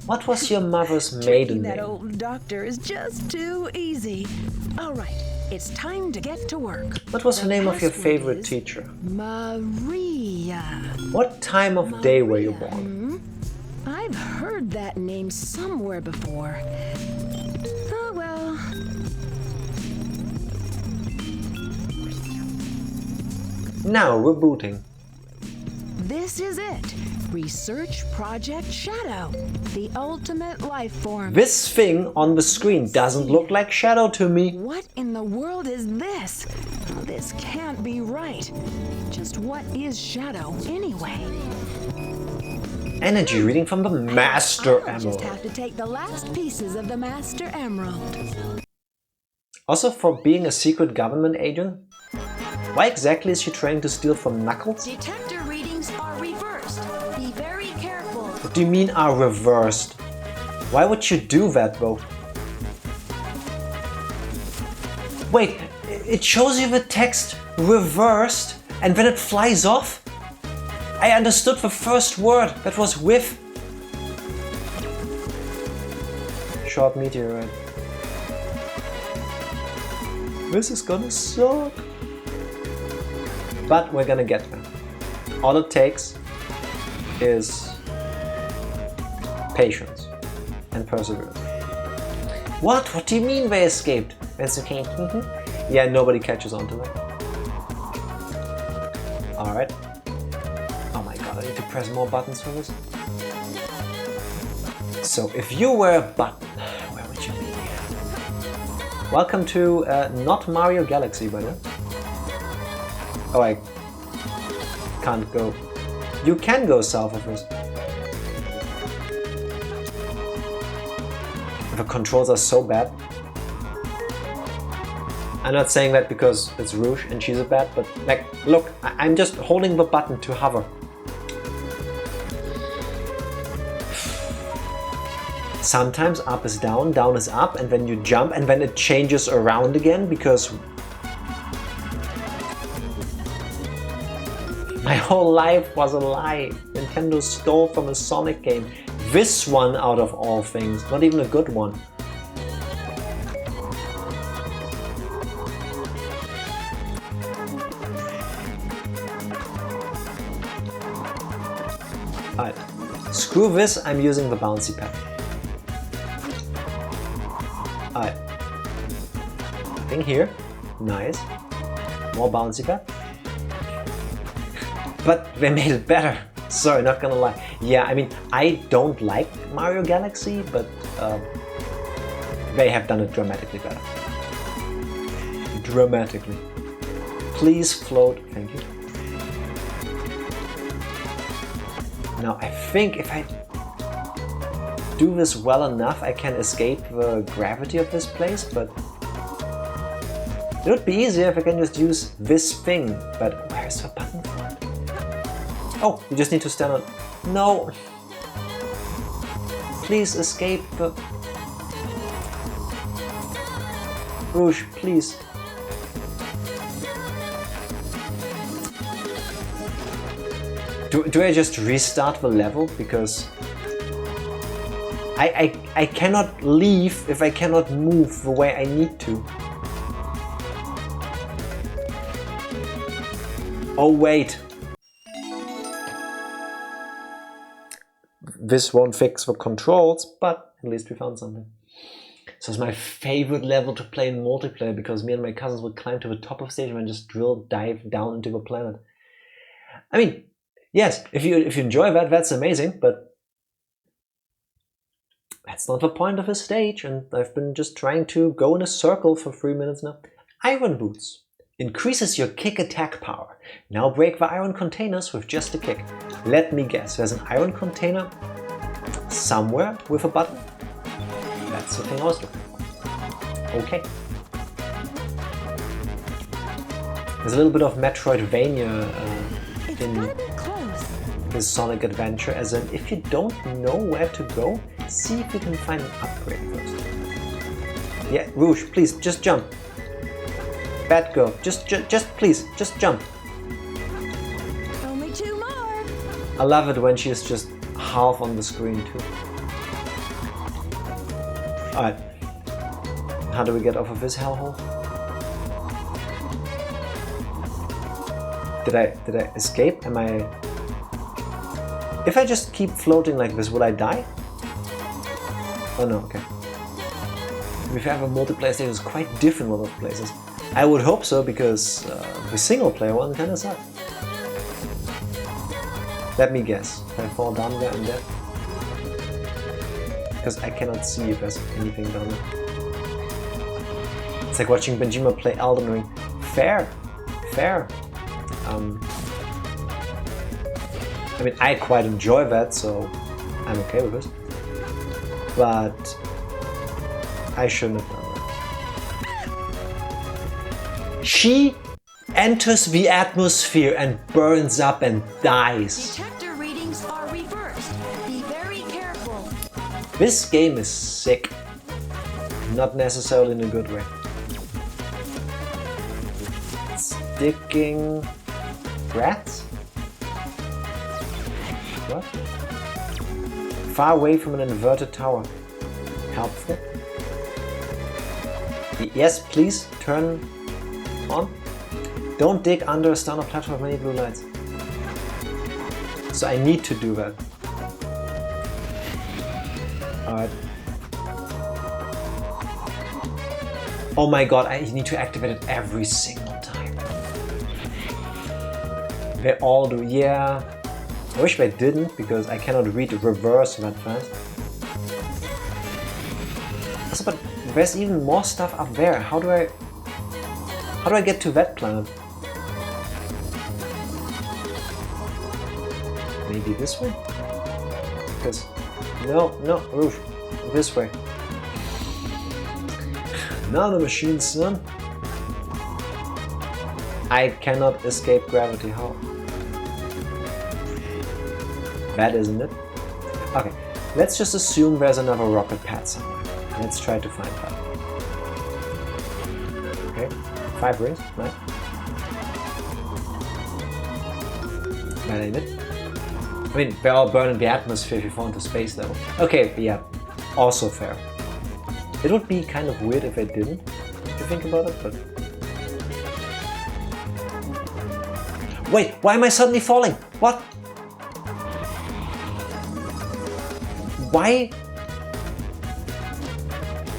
What was your mother's maiden That name? old doctor is just too easy. All right, it's time to get to work. What was the name of your password favorite is teacher? Maria. What time of day were you born? I've heard that name somewhere before. Oh well. Now rebooting. This is it. Research Project Shadow, the ultimate life form. This thing on the screen doesn't look like Shadow to me. What in the world is this? This can't be right. Just what is Shadow anyway? Energy reading from the Master I'll Emerald. just have to take the last pieces of the Master Emerald. Also, for being a secret government agent, why exactly is she trying to steal from Knuckles? Detector readings are reversed. Be very careful. What do you mean are reversed? Why would you do that though? Wait, it shows you the text reversed and then it flies off? I understood the first word, that was with. Short meteorite. This is gonna suck. But we're gonna get there. All it takes is patience and perseverance. What? What do you mean they escaped? That's okay. Yeah, nobody catches on to that. Alright. Oh my god, I need to press more buttons for this. So if you were a button, where would you be? Welcome to not Mario Galaxy, by the way. Oh, I can't go. You can go south of this. The controls are so bad. I'm not saying that because it's Rouge and she's a bad, but like, look, I'm just holding the button to hover. Sometimes up is down is up, and then you jump, and then it changes around again because my whole life was a lie. Nintendo stole from a Sonic game. This one out of all things, not even a good one. Alright, screw this, I'm using the bouncy pad. Alright, thing here, nice, more bouncy pad. But they made it better. Sorry, not gonna lie. Yeah, I mean, I don't like Mario Galaxy, but they have done it dramatically better. Dramatically. Please float. Thank you. Now, I think if I do this well enough, I can escape the gravity of this place, but it would be easier if I can just use this thing. But where's the button for it? Oh, you just need to stand on. No! Please escape the. Rouge, please. Do I just restart the level? Because I cannot leave if I cannot move the way I need to. Oh wait. This won't fix the controls, but at least we found something. So it's my favorite level to play in multiplayer because me and my cousins would climb to the top of the stage and just dive down into the planet. I mean, yes, if you enjoy that, that's amazing, but that's not the point of a stage, and I've been just trying to go in a circle for 3 minutes now. Iron Boots. Increases your kick attack power. Now break the iron containers with just a kick. Let me guess, there's an iron container somewhere with a button? That's the thing I was looking for. Okay. There's a little bit of Metroidvania in this Sonic Adventure, as in if you don't know where to go, see if you can find an upgrade first. Yeah, Rouge, please, just jump. Bad girl, just please, just jump. Only 2 more. I love it when she's just half on the screen too. Alright. How do we get off of this hellhole? Did I escape? Am I... If I just keep floating like this, will I die? Oh no, okay. If I have a multiplayer stage, it's quite different with other places. I would hope so, because the single player one kinda sucks. Let me guess. If I fall down there, I'm dead. Because I cannot see if there's anything down there. It's like watching Benjima play Elden Ring. Fair. Fair. I mean, I quite enjoy that, so I'm okay with it. But I shouldn't have done that. She enters the atmosphere and burns up and dies. Detector readings are reversed. Be very careful. This game is sick. Not necessarily in a good way. Sticking rats? What? Far away from an inverted tower. Helpful? Yes, please turn on. Don't dig under a stone or platform of many blue lights. So I need to do that. Alright. Oh my god, I need to activate it every single time. They all do, yeah. I wish they didn't, because I cannot read reverse that fast. Also, but There's even more stuff up there. How do I get to that planet? Maybe this way? Because no, Rouge. This way. Nanomachines, son. I cannot escape gravity. How? That isn't it. Okay, let's just assume there's another rocket pad somewhere. Let's try to find that. Okay, 5 rings, nice. That ain't it. I mean, they're all burning the atmosphere if you fall into space level. Okay, yeah, also fair. It would be kind of weird if I didn't, if you think about it, but... Wait, why am I suddenly falling? What? Why?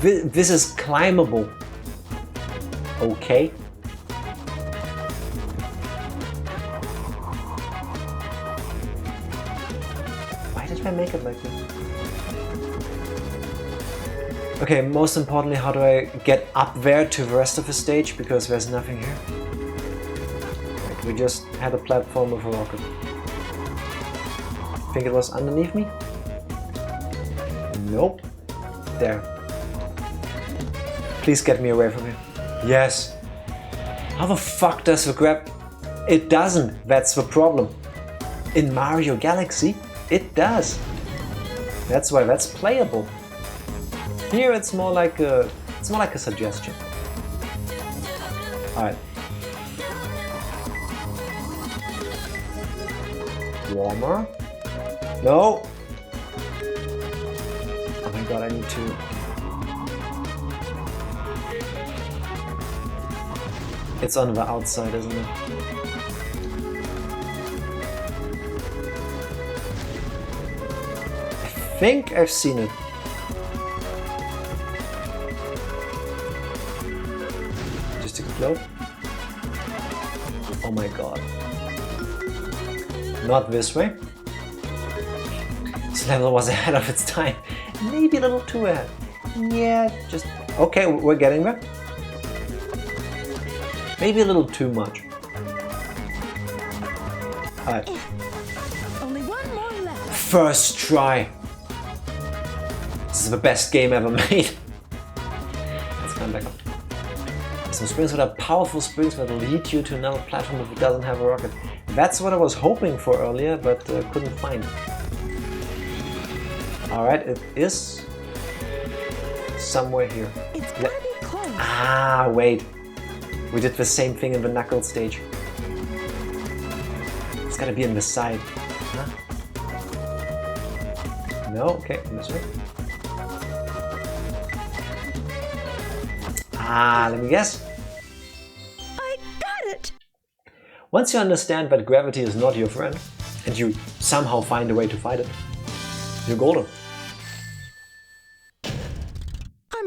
This is climbable. Okay. Why did I make it like this? Okay, most importantly, how do I get up there to the rest of the stage? Because there's nothing here. Right, we just had a platform with a rocket. Think it was underneath me? Nope. There. Please get me away from here. Yes. How the fuck does the grab... It doesn't. That's the problem. In Mario Galaxy, it does. That's why that's playable. Here it's more like a suggestion. Alright. Warmer. No. Oh my god, I need to... It's on the outside, isn't it? I think I've seen it. Just explode? Oh my god. Not this way. This level was ahead of its time. Maybe a little too ahead. Yeah, just... Okay, we're getting there. Maybe a little too much. Alright. Only one more left. First try. This is the best game ever made. Let's climb back up. Some springs that are powerful springs that lead you to another platform if it doesn't have a rocket. That's what I was hoping for earlier, but couldn't find. Alright, it is somewhere here. It's gotta be close. Ah, wait. We did the same thing in the knuckle stage. It's gotta be on the side. Huh? No? Okay, this way. Ah, let me guess. I got it! Once you understand that gravity is not your friend, and you somehow find a way to fight it, you're golden.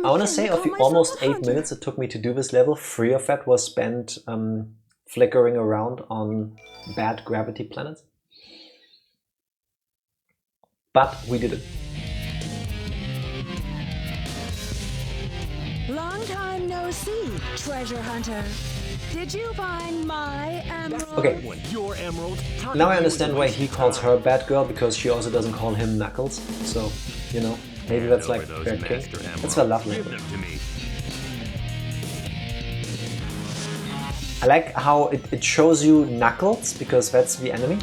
I want to say of the almost 8 minutes it took me to do this level, 3 of that was spent flickering around on bad gravity planets. But we did it. Long time no see, treasure hunter. Did you find my emerald? Okay, Your emerald. now I understand why he calls her bad girl, because she also doesn't call him Knuckles. So, you know, maybe that's like their king. That's their love language. I like how it shows you Knuckles, because that's the enemy.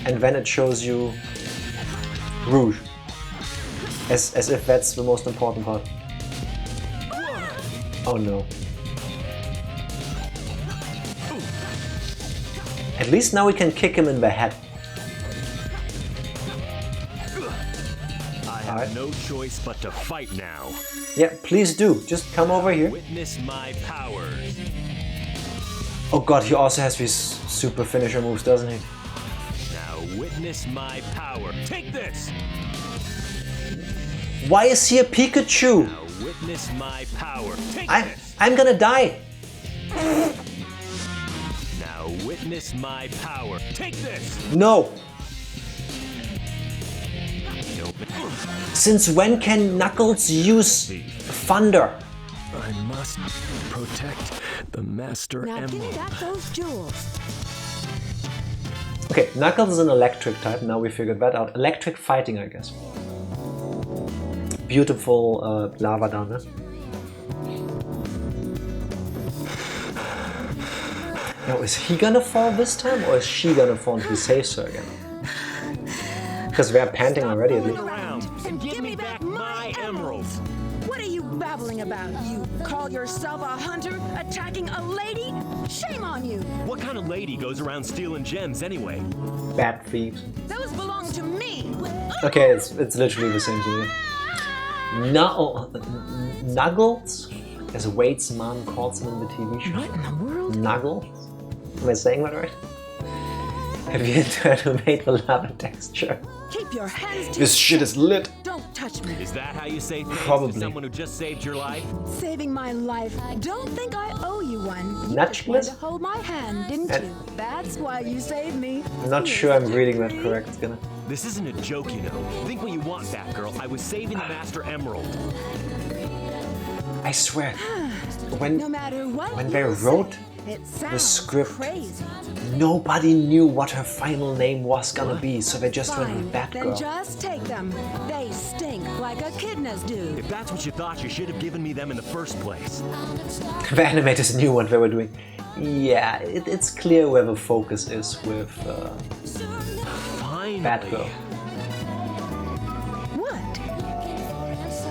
And then it shows you Rouge. As if that's the most important part. Oh no. At least now we can kick him in the head. I have no choice but to fight now. Yeah, please do. Just come over here. Witness my powers. Oh god, he also has these super finisher moves, doesn't he? Now witness my power. Take this! Why is he a Pikachu? Now witness my power. Take this! I'm gonna die. Now witness my power. Take this! No. No Since when can Knuckles use thunder? I must protect the Master Now give me Emerald. back those jewels. Okay, Knuckles is an electric type, now we figured that out. Electric fighting, I guess. Beautiful lava down there. Now, is he gonna fall this time, or is she gonna fall and he saves her again? Because they're panting already at least. And give me back my emeralds. What are you babbling about? You call yourself a hunter attacking a lady? Shame on you. What kind of lady goes around stealing gems anyway? Bad thieves. Those belong to me. Okay, it's literally the same to me. Nuggles, as Wade's mom calls him in the TV show. What in the world? Nuggles? Am I saying that right? Have you tried to make the lava texture? Keep your hands to This shit is lit. Don't touch me. Is that how you say thanks Probably. to someone who just saved your life? Saving my life. Don't think I owe you one. You Nutchless? just wanted to hold my hand, didn't And- you? That's why you saved me. I'm not sure I'm reading that correct. It's gonna... This isn't a joke, you know. Think what you want, Batgirl. I was saving the Master Emerald. I swear, when No matter what when you they say, wrote it the sounds script, crazy. nobody knew what her final name was gonna be, so they just went Fine, with then Batgirl. just take them. They stink like echidnas do. If that's what you thought, you should have given me them in the first place. The animators knew what they were doing. Yeah, it's clear where the focus is with Finally. Batgirl. What?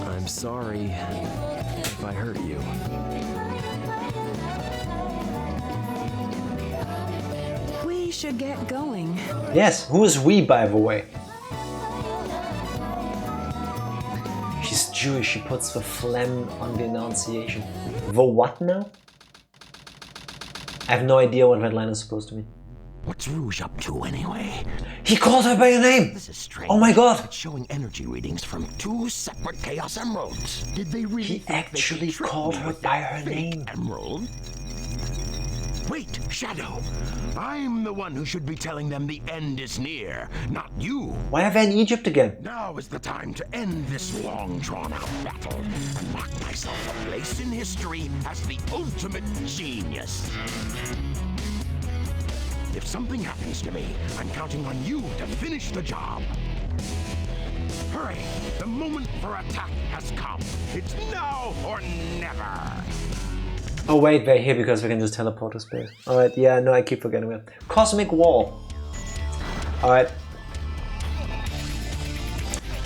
I'm sorry if I hurt you. We should get going. Yes, who is we, by the way? She's Jewish, she puts the phlegm on the enunciation. The what now? I have no idea what that line is supposed to mean. What's Rouge up to anyway? He called her by her name! This is strange. Oh my god! It's showing energy readings from 2 separate Chaos Emeralds. Did they really He think they actually could trick called me her with by that her fake name. Emerald? Wait, Shadow. I'm the one who should be telling them the end is near, not you. Why are they in Egypt again? Now is the time to end this long drawn-out battle and mark myself a place in history as the ultimate genius. If something happens to me, I'm counting on you to finish the job. Hurry! The moment for attack has come. It's now or never. Oh wait, they're here because we can just teleport to space. Alright, yeah, no, I keep forgetting that. Cosmic Wall. Alright.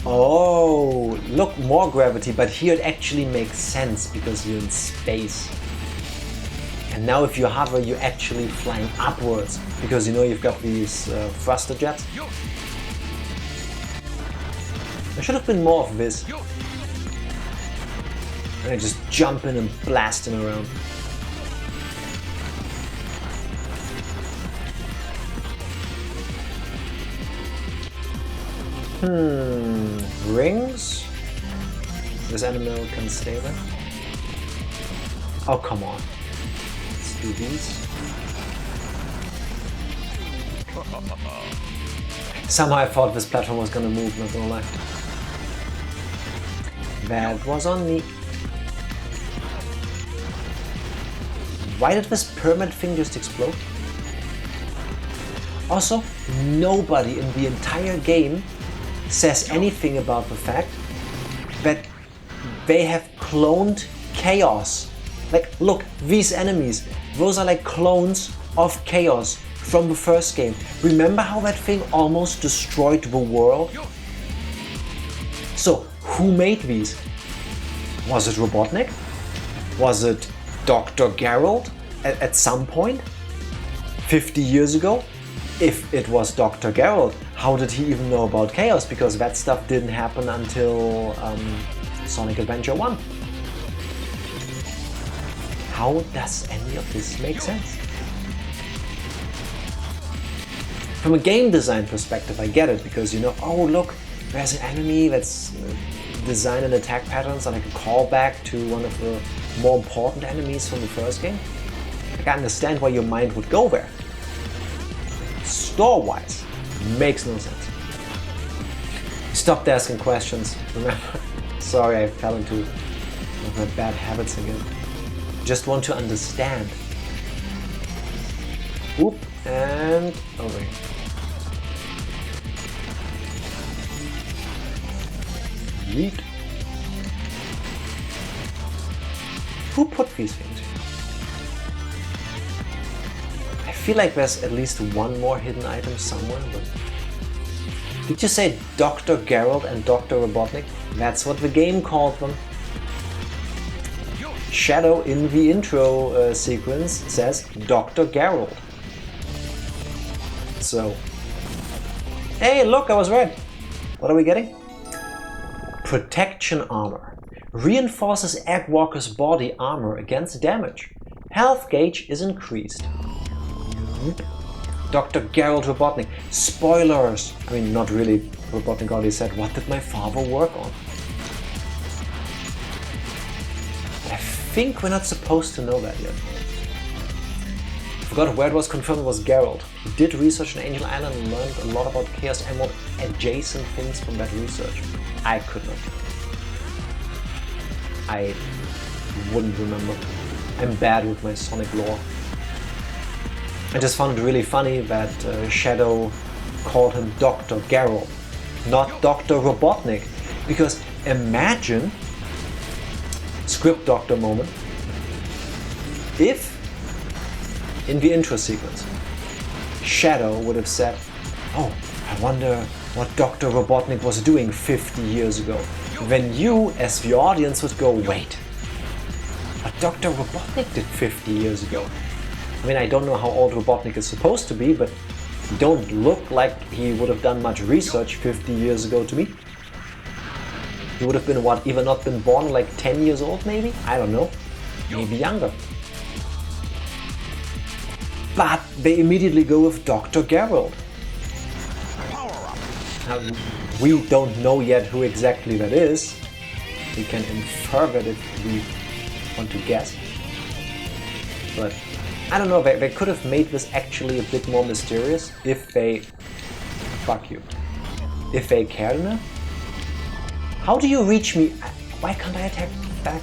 Oh, look, more gravity, but here it actually makes sense because you're in space. And now if you hover, you're actually flying upwards because you know you've got these thruster jets. There should have been more of this. And I just jumping and blasting around. Rings? This animal can stay there? Oh, come on. Let's do these. Somehow I thought this platform was gonna move, not gonna lie. That was on me. Why did this pyramid thing just explode? Also, nobody in the entire game says anything about the fact that they have cloned Chaos. Like, look, these enemies, those are like clones of Chaos from the first game. Remember how that thing almost destroyed the world? So, who made these? Was it Robotnik? Was it Dr. Geralt at some point? 50 years ago? If it was Dr. Geralt, how did he even know about Chaos? Because that stuff didn't happen until Sonic Adventure 1. How does any of this make sense? From a game design perspective, I get it, because you know, oh look, there's an enemy that's design and attack patterns are like a callback to one of the more important enemies from the first game. I can understand why your mind would go there. Store-wise, makes no sense. stopped asking questions, remember? Sorry, I fell into one of my bad habits again. Just want to understand. Oop, and over here. Yeet. Who put these things here? I feel like there's at least one more hidden item somewhere, but... Did you say Dr. Geralt and Dr. Robotnik? That's what the game called them. Shadow in the intro sequence says Dr. Geralt. So... Hey, look, I was right! What are we getting? Protection armor. Reinforces Eggwalker's body armor against damage. Health gauge is increased. Dr. Geralt Robotnik. Spoilers! I mean, not really. Robotnik already said, what did my father work on? But I think we're not supposed to know that yet. Forgot where it was confirmed was Geralt. He did research on Angel Island and learned a lot about Chaos Emerald adjacent things from that research. I could not. I wouldn't remember. I'm bad with my Sonic lore. I just found it really funny that Shadow called him Dr. Geralt, not Dr. Robotnik. Because imagine, script doctor moment, if in the intro sequence Shadow would have said, oh, I wonder what Dr. Robotnik was doing 50 years ago. Then you, as the audience, would go, wait, what Dr. Robotnik did 50 years ago? I mean, I don't know how old Robotnik is supposed to be, but he don't look like he would have done much research 50 years ago to me. He would have been, what, even not been born, like 10 years old maybe? I don't know. Maybe younger. But they immediately go with Dr. Geralt. We don't know yet who exactly that is. We can infer that if we want to guess. But I don't know, they could have made this actually a bit more mysterious if they... Fuck you. If they cared enough. How do you reach me? Why can't I attack back?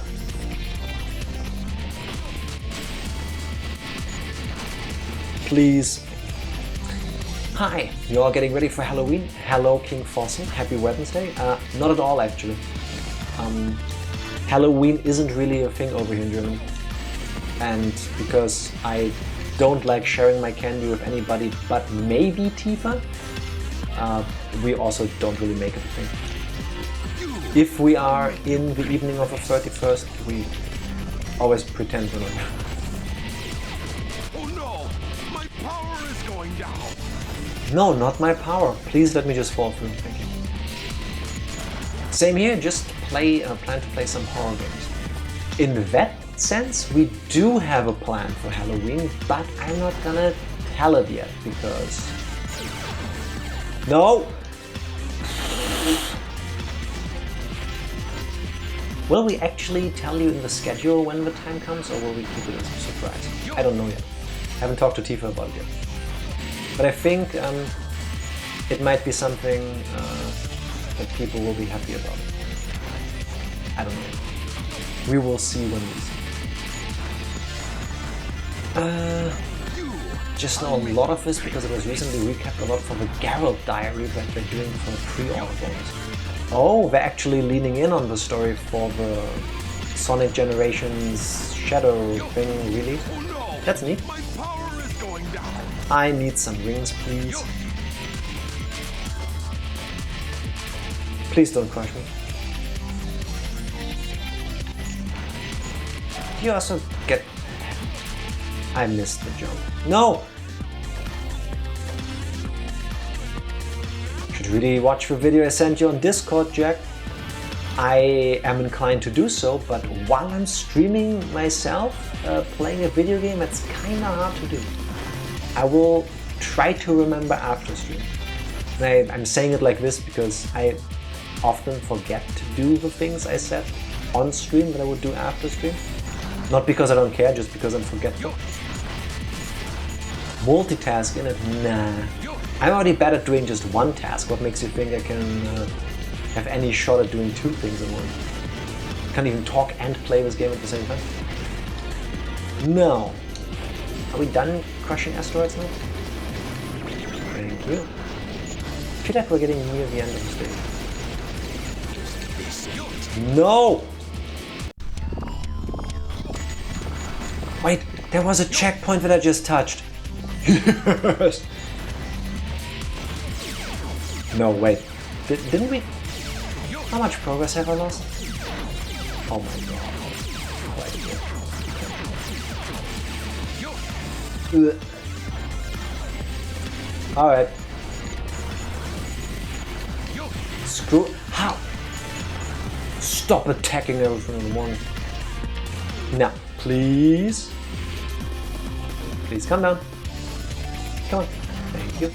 Please. Hi, you all getting ready for Halloween? Hello, King Fossil. Happy Wednesday. Not at all, actually. Halloween isn't really a thing over here in Germany. And because I don't like sharing my candy with anybody but maybe Tifa, we also don't really make it a thing. If we are in the evening of the 31st, we always pretend we're not. Oh no! My power is going down! No, not my power. Please let me just fall through. Thank you. Same here, just plan to play some horror games. In that sense, we do have a plan for Halloween, but I'm not gonna tell it yet because... No! Will we actually tell you in the schedule when the time comes, or will we keep it as a surprise? I don't know yet. I haven't talked to Tifa about it yet. But I think it might be something that people will be happy about. I don't know. We will see when we see. Just know a lot of this because it was recently recapped a lot for the Geralt diary that they're doing for the pre-order bonus. Oh, they're actually leaning in on the story for the Sonic Generations Shadow thing release. That's neat. I need some rings, please. Please don't crush me. You also get... I missed the joke. No! Should really watch the video I sent you on Discord, Jack. I am inclined to do so, but while I'm streaming myself, playing a video game, it's kinda hard to do. I will try to remember after stream. And I'm saying it like this because I often forget to do the things I said on stream that I would do after stream. Not because I don't care, just because I'm forgetful. Multitasking it? Nah. I'm already bad at doing just one task. What makes you think I can have any shot at doing two things in one. Can't even talk and play this game at the same time. No. Are we done crushing asteroids now? Thank you. I feel like we're getting near the end of the stage. No! Wait, there was a checkpoint that I just touched. Yes! No, wait. Didn't we? How much progress have I lost? Oh my god. Alright. Screw. How? Stop attacking everything in the morning. Now, please. Please come down. Come on. Thank you.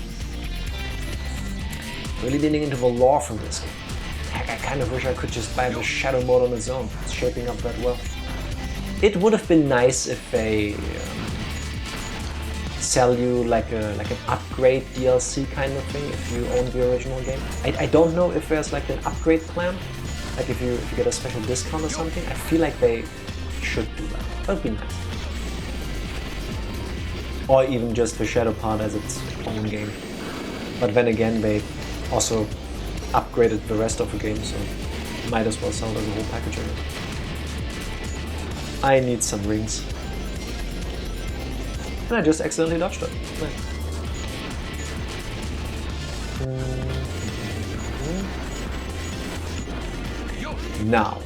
Really leaning into the lore from this game. Heck, I kind of wish I could just buy the shadow mode on its own. It's shaping up that well. It would have been nice if they sell you like an upgrade DLC kind of thing if you own the original game. I don't know if there's like an upgrade plan, like if you get a special discount or something. I feel like they should do that. That would be nice. Or even just the shadow part as its own game. But then again, they also upgraded the rest of the game, so might as well sell it as a whole package. I need some rings. And I just accidentally dodged it. Nice. Now.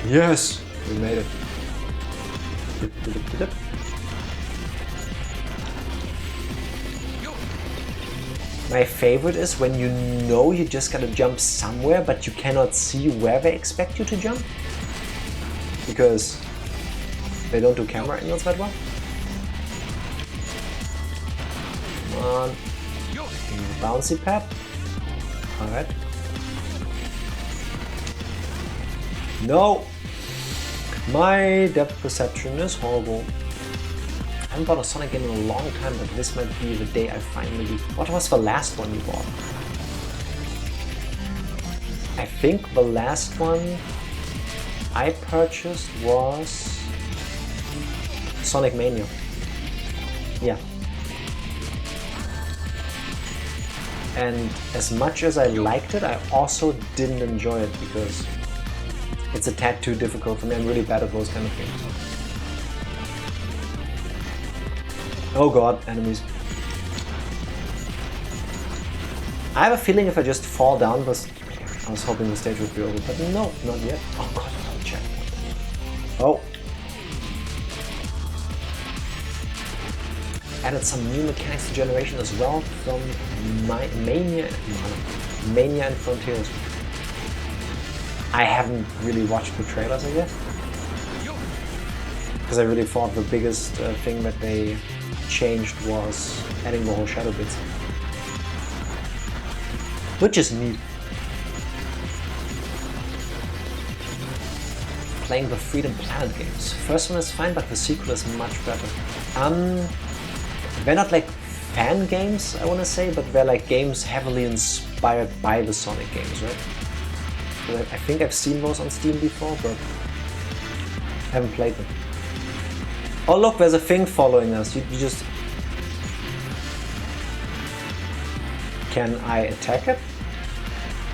Yes! We made it. Dip, dip, dip, dip. My favorite is when you know you just gotta jump somewhere, but you cannot see where they expect you to jump. Because they don't do camera angles that well. Come on. Bouncy pad. Alright. No! My depth perception is horrible. I haven't bought a Sonic game in a long time, but this might be the day I finally... What was the last one you bought? I think the last one I purchased was Sonic Mania. Yeah. And as much as I liked it, I also didn't enjoy it because it's a tad too difficult for me. I'm really bad at those kind of games. Oh god, enemies. I have a feeling if I just fall down this... I was hoping the stage would be over, but no, not yet. Oh god, another checkpoint. Oh. Added some new mechanics to Generation as well from Mania and Frontiers. I haven't really watched the trailers, I guess. Because I really thought the biggest thing that they changed was adding the whole shadow bits. Which is neat. Playing the Freedom Planet games. First one is fine, but the sequel is much better. They're not like fan games, I want to say, but they're like games heavily inspired by the Sonic games, right? So I think I've seen those on Steam before, but haven't played them. Oh look, there's a thing following us. You just... Can I attack it?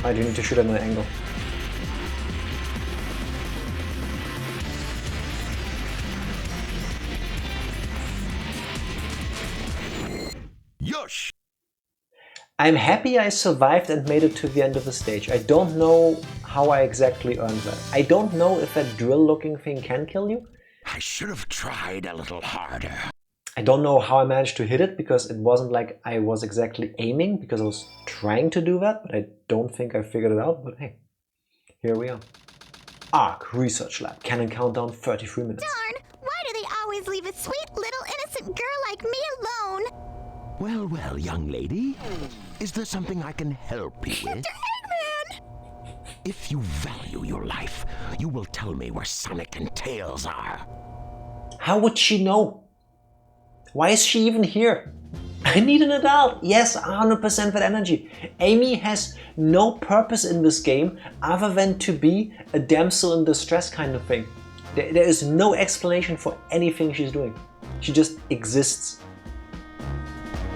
I do need to shoot at an angle. Yosh! I'm happy I survived and made it to the end of the stage. I don't know how I exactly earned that. I don't know if that drill-looking thing can kill you. I should have tried a little harder. I don't know how I managed to hit it because it wasn't like I was exactly aiming because I was trying to do that, but I don't think I figured it out, but hey, here we are. ARC Research Lab, cannon countdown 33 minutes. Darn, why do they always leave a sweet little innocent girl like me alone? Well, well, young lady, is there something I can help you with? Eggman! If you value your life, you will tell me where Sonic and Tails are. How would she know? Why is she even here? I need an adult. Yes, 100% that energy. Amy has no purpose in this game other than to be a damsel in distress kind of thing. There is no explanation for anything she's doing. She just exists.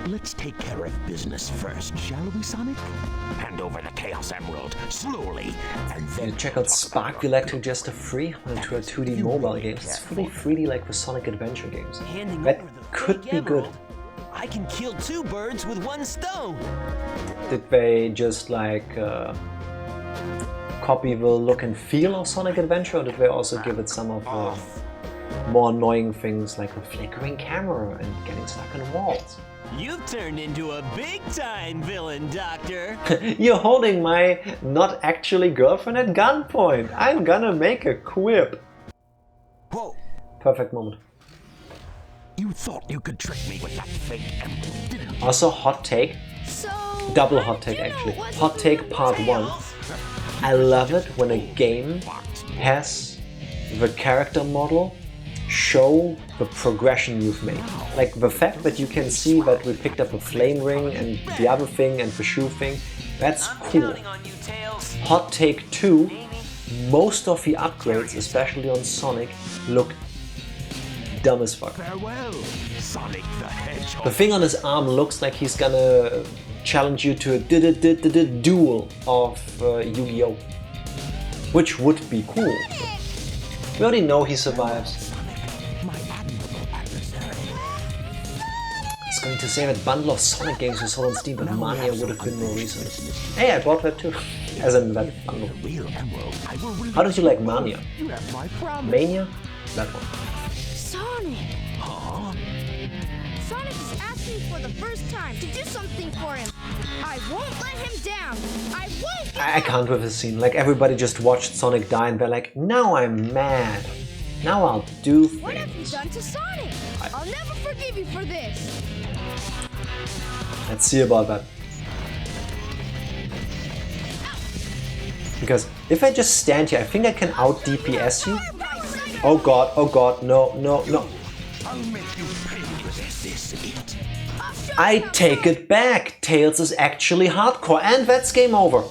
Let's take care of business first, shall we, Sonic? Hand over the Chaos Emerald, slowly, and then... Check out Spark the Electric Jester 3 into a 2D mobile game. It's fully 3D like the Sonic Adventure games. That could be good. I can kill two birds with one stone. Did they just like copy the look and feel of Sonic Adventure, or did they also give it some of the more annoying things like a flickering camera and getting stuck in walls? You've turned into a big-time villain, Doctor. You're holding my not actually girlfriend at gunpoint. I'm gonna make a quip. Whoa. Perfect moment. You thought you could trick me with that fake emerald, didn't you? Also, hot take. Double hot take, actually. Hot take part 1. I love it when a game has the character model show the progression you've made. Like the fact that you can see that we picked up a flame ring and the other thing and the shoe thing, that's cool. Hot take 2, most of the upgrades, especially on Sonic, look dumb as fuck. Farewell, Sonic the Hedgehog. The thing on his arm looks like he's gonna challenge you to a duel of Yu-Gi-Oh! Which would be cool. We already know he survives. I was going to say that bundle of Sonic games we sold on Steam, but Mania would have been more recent. Hey, I bought that too. As in that bundle. How did you like Mania? Mania? That one. Sonic! Huh? Sonic is asking for the first time to do something for him. I won't let him down. I won't. I can't with this scene. Like everybody just watched Sonic die and they're like, now I'm mad. Now I'll do things. What have you done to Sonic? I'll never forgive you for this. Let's see about that. Because if I just stand here, I think I can out DPS you. Oh god, no. I take it back. Tails is actually hardcore, and that's game over.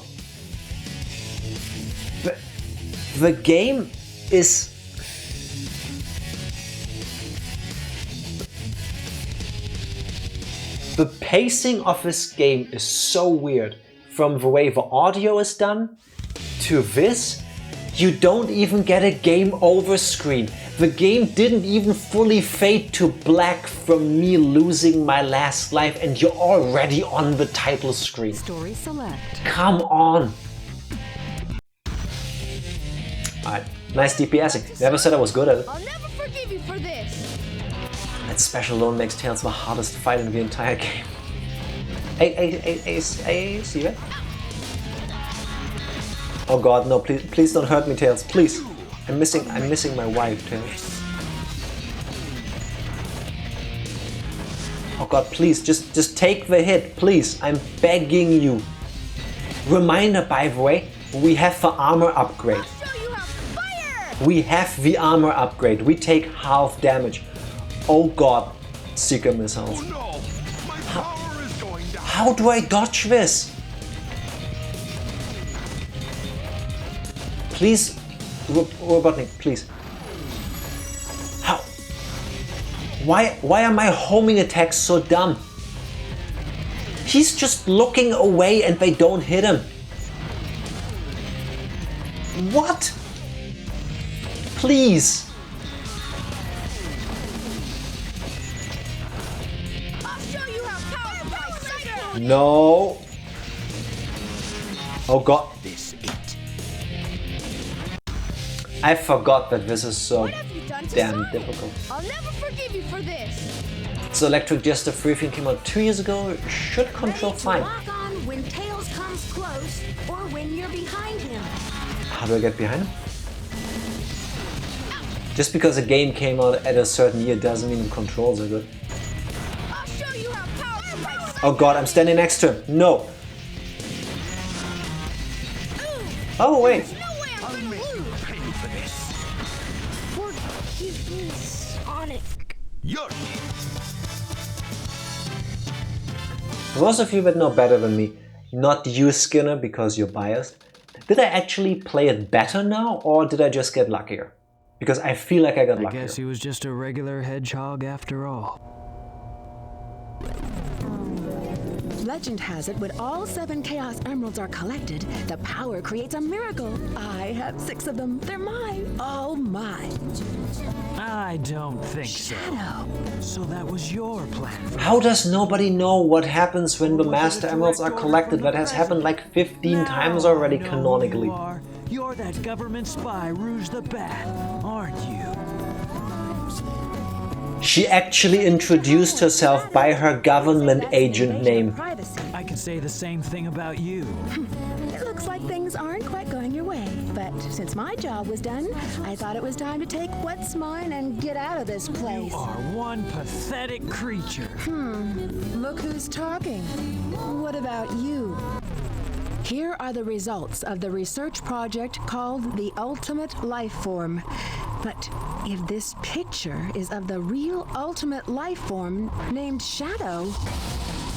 The game is... The pacing of this game is so weird. From the way the audio is done to this, you don't even get a game over screen. The game didn't even fully fade to black from me losing my last life and you're already on the title screen. Story select. Come on. Alright, nice DPSing. Never said I was good at it. I'll never forgive you for this. That special alone makes Tails the hardest fight in the entire game. Hey, see that? Oh god, no, please don't hurt me, Tails, please. I'm missing my wife, Tails. Oh god, please, just take the hit, please. I'm begging you. Reminder, by the way, we have the armor upgrade. We have the armor upgrade. We take half damage. Oh god, Seeker missiles. Oh no, my power is going down. How do I dodge this? Please, Robotnik, please. How? Why are my homing attacks so dumb? He's just looking away and they don't hit him. What? Please. No. Oh god. This it. I forgot that this is so damn difficult. I'll never forgive you for this. So Electric Jester 3 came out 2 years ago. Should control fine. Lock on when Tails comes close or when you're behind him. How do I get behind him? Just because a game came out at a certain year doesn't mean the controls are good. I'll show you how powerful my Oh god, I'm standing next to him. No. Oh wait. no way I'm gonna lose. Pay for this. Forgive me, Sonic. You're For those of you that know better than me, not you Skinner because you're biased, did I actually play it better now or did I just get luckier? Because I feel like I got luckier. I guess he was just a regular hedgehog after all. Legend has it, when all 7 Chaos Emeralds are collected, the power creates a miracle. I have 6 of them. They're mine. All mine. I don't think Shadow. so. So that was your plan. How does nobody know what happens when the Master Emeralds are collected? That has happened like 15 times already canonically. You're that government spy, Rouge the Bat, aren't you? She actually introduced herself by her government agent name. I could say the same thing about you. It looks like things aren't quite going your way, but since my job was done, I thought it was time to take what's mine and get out of this place. You are one pathetic creature. Look who's talking. What about you? Here are the results of the research project called the Ultimate Life Form. But if this picture is of the real ultimate life form named Shadow,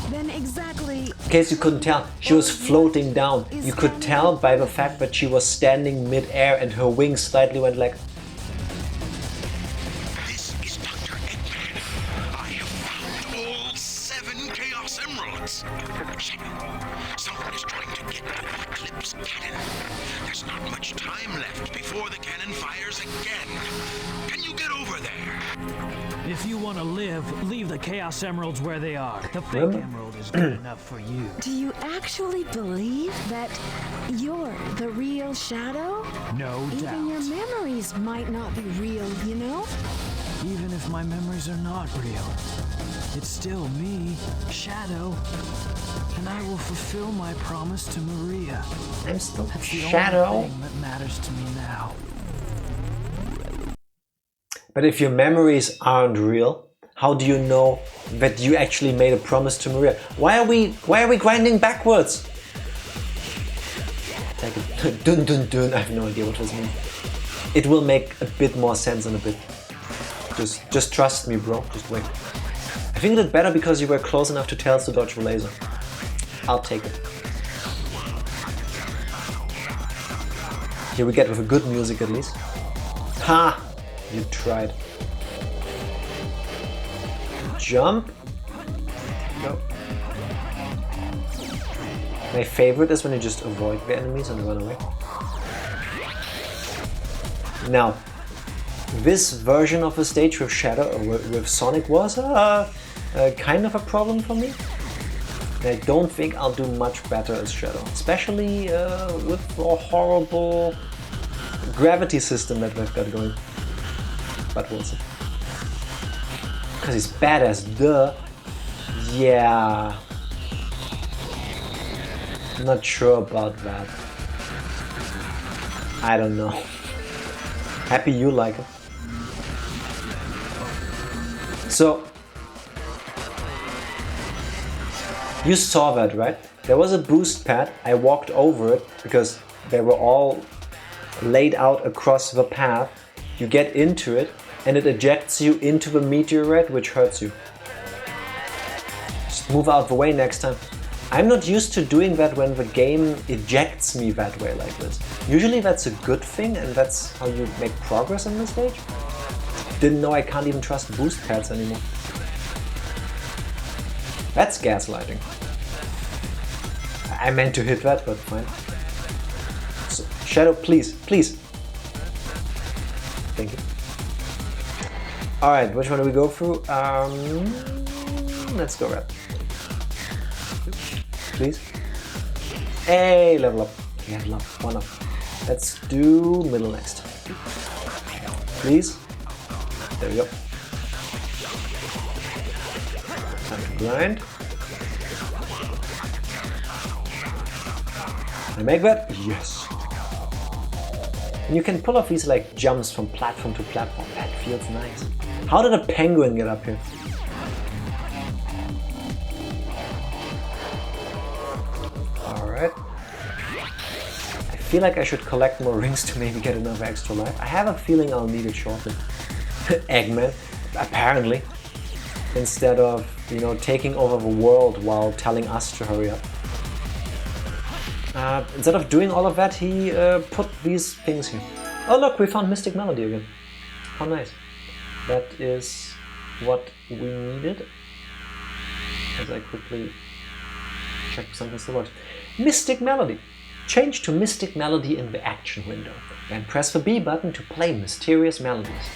then exactly... In case you couldn't tell, she was floating down. You could tell by the fact that she was standing mid-air and her wings slightly went like... This is Dr. Eggman. I have found all 7 Chaos Emeralds. Someone is trying to get to the Eclipse cannon. There's not much time left before the cannon fires again. Can you get over there? If you want to live, leave the Chaos Emeralds where they are. The fake emerald is good enough for you. Do you actually believe that you're the real Shadow? No doubt. Even your memories might not be real, you know? Even if my memories are not real, it's still me, Shadow. And I will fulfill my promise to Maria. I'm still That's the Shadow. only thing that matters to me now. But if your memories aren't real, how do you know that you actually made a promise to Maria? Why are we grinding backwards? Take it. Dun dun dun. I have no idea what this means. It will make a bit more sense in a bit. Just trust me, bro. Just wait. I think it did better because you were close enough to Tails to dodge the laser. I'll take it. Here we get with a good music at least. Ha! You tried. Jump. No. My favorite is when you just avoid the enemies and run away. Now, this version of the stage with Shadow, with Sonic was kind of a problem for me. I don't think I'll do much better as Shadow, especially with the horrible gravity system that they've got going. But we'll see. Because he's badass, duh. Yeah. I'm not sure about that. I don't know. Happy you like it. So, you saw that, right? There was a boost pad. I walked over it because they were all laid out across the path. You get into it and it ejects you into the meteorite, which hurts you. Just move out the way next time. I'm not used to doing that when the game ejects me that way like this. Usually that's a good thing and that's how you make progress in this stage. Didn't know I can't even trust boost pads anymore. That's gaslighting. I meant to hit that, but fine. So, Shadow, please, please. Thank you. Alright, which one do we go through? Let's go red. Please. Hey, level up. Level up, one up. Let's do middle next. Please. There we go. Time to grind. Can I make that? Yes. And you can pull off these like jumps from platform to platform. That feels nice. How did a penguin get up here? Alright. I feel like I should collect more rings to maybe get another extra life. I have a feeling I'll need it shortly. Eggman, apparently. instead of, you know, taking over the world while telling us to hurry up. Instead of doing all of that, he put these things here. Oh look, we found Mystic Melody again. How nice. That is what we needed. As I quickly check something still works. Mystic Melody. Change to Mystic Melody in the action window. Then press the B button to play mysterious melodies.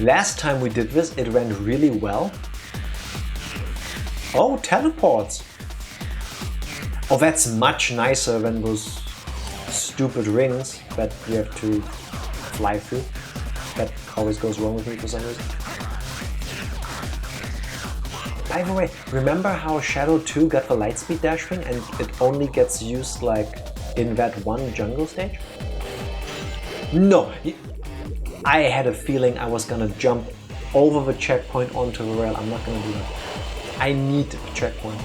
Last time we did this, it went really well. Oh, teleports! Oh, that's much nicer than those stupid rings that you have to fly through. That always goes wrong with me for some reason. By the way, remember how Shadow 2 got the lightspeed dash thing and it only gets used like in that one jungle stage? No! I had a feeling I was gonna jump over the checkpoint onto the rail. I'm not gonna do that. I need the checkpoint.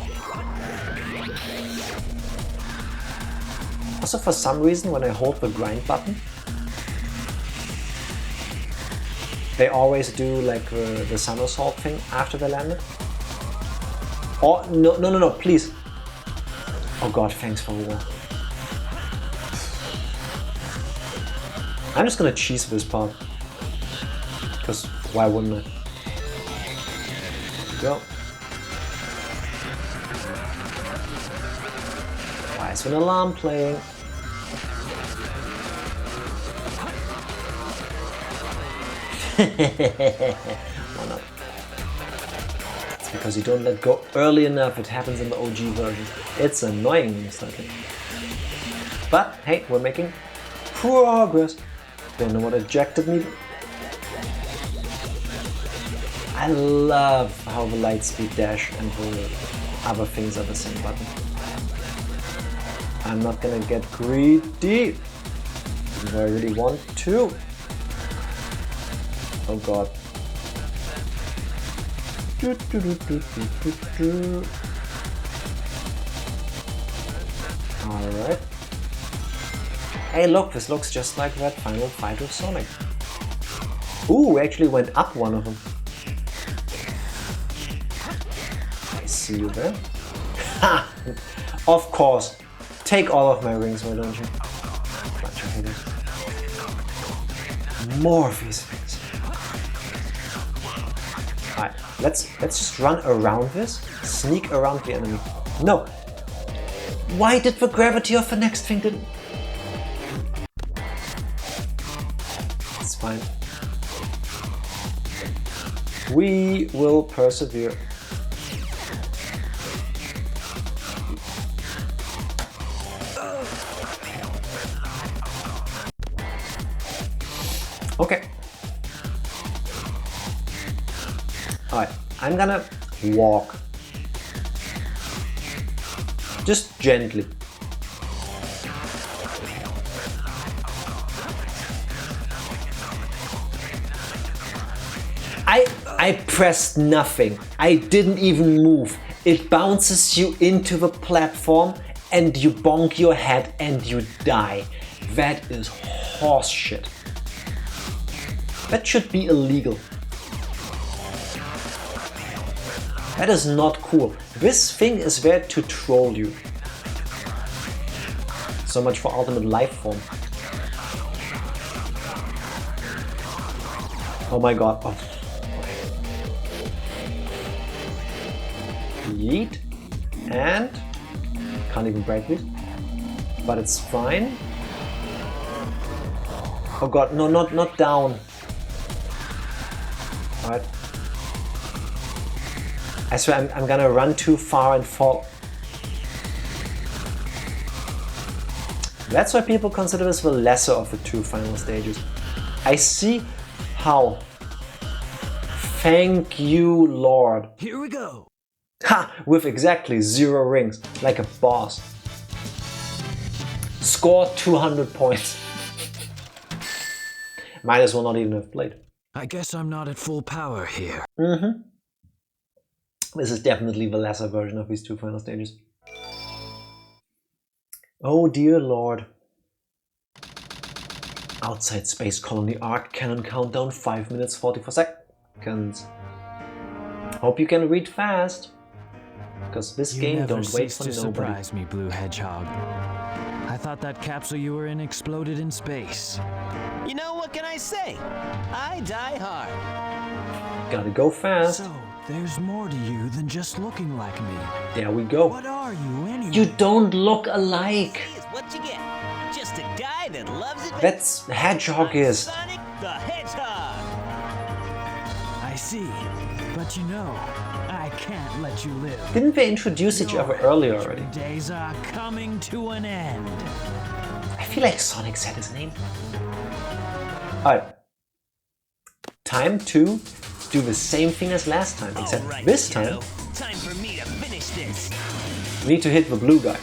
Also, for some reason, when I hold the grind button, they always do like the somersault thing after they landed. Oh, no, please. Oh god, thanks for the wall. I'm just gonna cheese this part. Because why wouldn't I? Go. Why is an alarm playing? Why not? It's because you don't let go early enough. It happens in the OG version. It's annoying slightly. But hey, we're making progress. Don't know what ejected me. I love how the lightspeed dash and the other things are the same button. I'm not gonna get greedy. Do I really want to? Oh god. Alright. Hey look, this looks just like that final fight with Sonic. Ooh, we actually went up one of them. I see you there. Ha! Of course. Take all of my rings, why don't you? Bunch of haters. More of these things. Alright, let's just run around this. Sneak around the enemy. No! Why did the gravity of the next thing didn't? It's fine. We will persevere. Okay. Alright, I'm gonna walk. Just gently. I pressed nothing. I didn't even move. It bounces you into the platform and you bonk your head and you die. That is horse shit. That should be illegal. That is not cool. This thing is there to troll you. So much for ultimate life form. Oh my god. Oh. Yeet. And can't even break this. But it's fine. Oh god, no, not down. Alright. I swear I'm gonna run too far and fall. That's why people consider this the lesser of the two final stages. I see how. Thank you, Lord. Here we go. Ha! With exactly 0 rings, like a boss. Score 200 points. Might as well not even have played. I guess I'm not at full power here. This is definitely the lesser version of these two final stages. Oh dear Lord. Outside Space Colony Arc Cannon countdown 5 minutes 44 seconds. seconds. Hope you can read fast. Because this game don't wait for nobody. Surprise me, Blue Hedgehog. I thought that capsule you were in exploded in space. You know, what can I say? I die hard. Gotta go fast. So, there's more to you than just looking like me. There we go. What are you anyway? You don't look alike. Here's what you get. Just a guy that loves it. That's Hedgehog is. Sonic the Hedgehog. I see. But you know, I can't let you live. Didn't they introduce each other earlier already? Days are coming to an end. I feel like Sonic said his name. Alright. Time to do the same thing as last time, except Right, this time time for me to finish this. we need to hit the blue guy.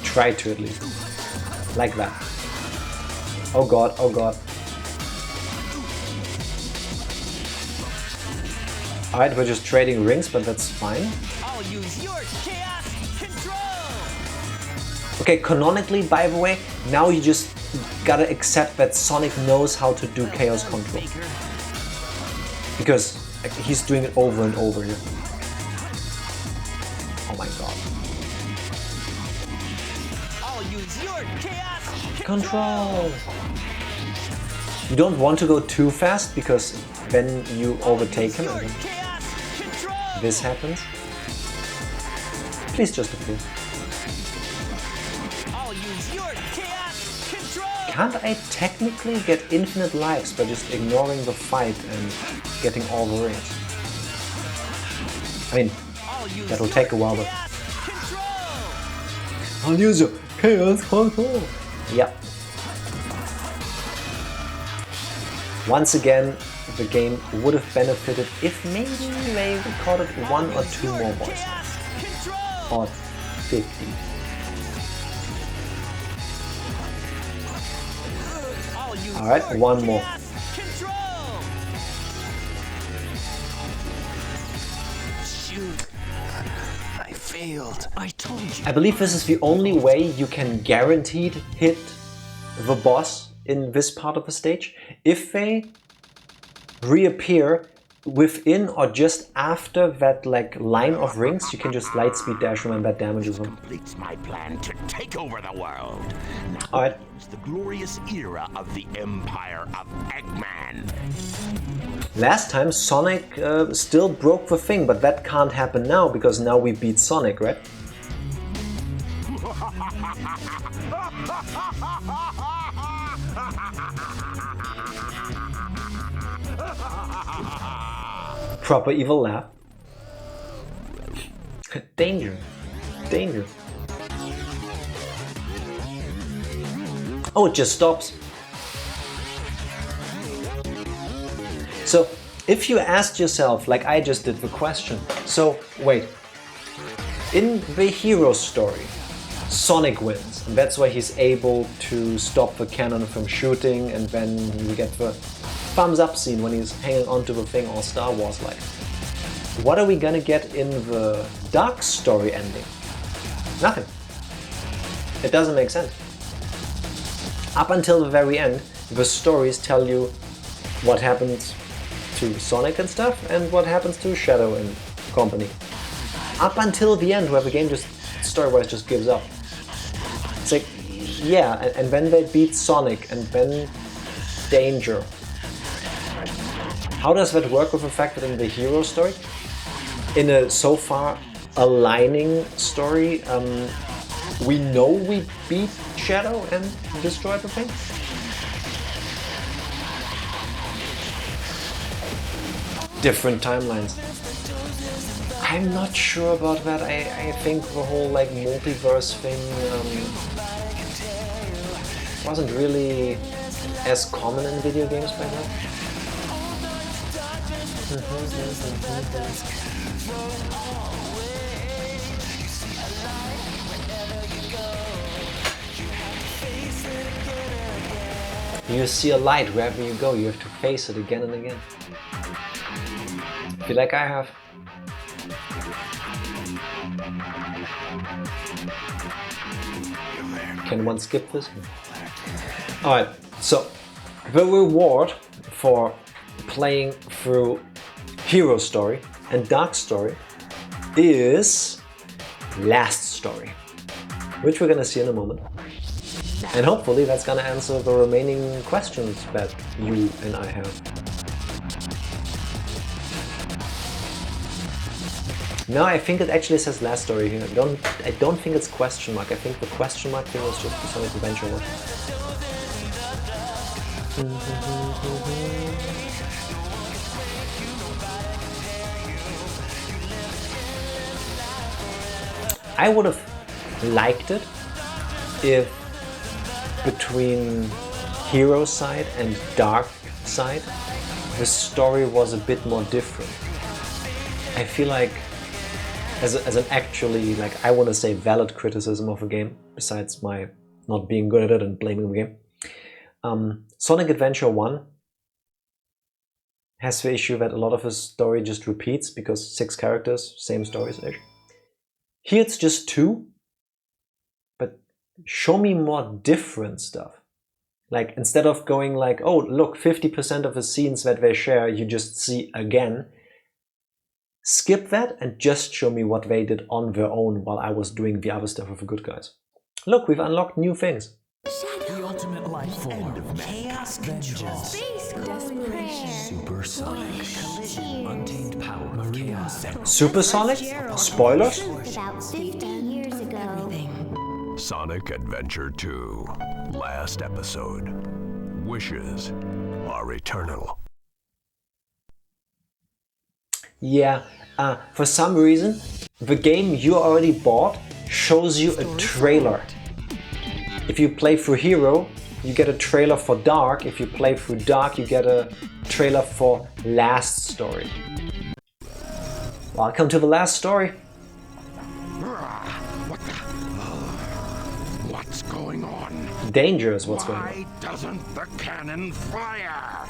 Try to at least. Like that. Oh god, oh god. Alright, we're just trading rings, but that's fine. I'll use your chaos control. Okay, canonically, by the way, now you just gotta accept that Sonic knows how to do chaos control. Because he's doing it over and over here. Oh my god. I'll use your chaos Control! You don't want to go too fast because then you overtake him and then this happens. Please just appear. I'll use your chaos control. Can't I technically get infinite lives by just ignoring the fight and getting all the rings? I mean, that'll take a while, but... I'll use your chaos control! Yeah. Once again, the game would have benefited if maybe they recorded 1 or 2 more voices. Or 50. Alright, 1 more. Shoot. I failed. I told you. I believe this is the only way you can guaranteed hit the boss in this part of the stage. If they reappear within or just after that like line of rings, you can just lightspeed dash them and that damages them. Completes my plan to take over the world. Now Alright. begins the glorious era of the Empire of Eggman. Last time Sonic still broke the thing, but that can't happen now because now we beat Sonic, right? Proper evil laugh. Danger. Danger. Oh, it just stops. So, if you asked yourself, like I just did, the question, so wait, in the hero story, Sonic wins, and that's why he's able to stop the cannon from shooting, and then you get the thumbs up scene when he's hanging onto the thing, all Star Wars like. What are we gonna get in the Dark story ending? Nothing. It doesn't make sense. Up until the very end, the stories tell you what happens to Sonic and stuff, and what happens to Shadow and company. Up until the end, where the game just, story-wise, just gives up. It's like, yeah, and then they beat Sonic, and then Danger. How does that work with the fact that in the hero story, in a so far aligning story, we know we beat Shadow and destroyed the thing? Different timelines. I'm not sure about that. I think the whole like multiverse thing wasn't really as common in video games by now. You see a light wherever you go, you have to face it again and again. Feel like I have. Can one skip this? Alright, so the reward for playing through Hero Story and Dark Story is Last Story, which we're gonna see in a moment. And hopefully that's gonna answer the remaining questions that you and I have. No, I think it actually says Last Story here. I don't think it's question mark. I think the question mark thing was just the Sonic Adventure one. I would have liked it if between Hero side and Dark side the story was a bit more different. I feel like as an actually, like, I want to say valid criticism of a game, besides my not being good at it and blaming the game, Sonic Adventure 1 has the issue that a lot of his story just repeats because 6 characters, same stories. Here it's just 2, but show me more different stuff. Like, instead of going like, oh look, 50% of the scenes that they share you just see again, skip that and just show me what they did on their own while I was doing the other stuff with the good guys. Look, we've unlocked new things. The ultimate life form. Chaos control. Space desperation. Supersonic. Collision. Untamed power. Maria. Supersonic? Spoilers? About 50 years ago. Sonic Adventure 2. Last episode. Wishes are eternal. Yeah, for some reason, the game you already bought shows you a trailer. If you play through Hero, you get a trailer for Dark. If you play through Dark, you get a trailer for Last Story. Welcome to the Last Story. What's going on? Danger is what's going on. Why doesn't the cannon fire?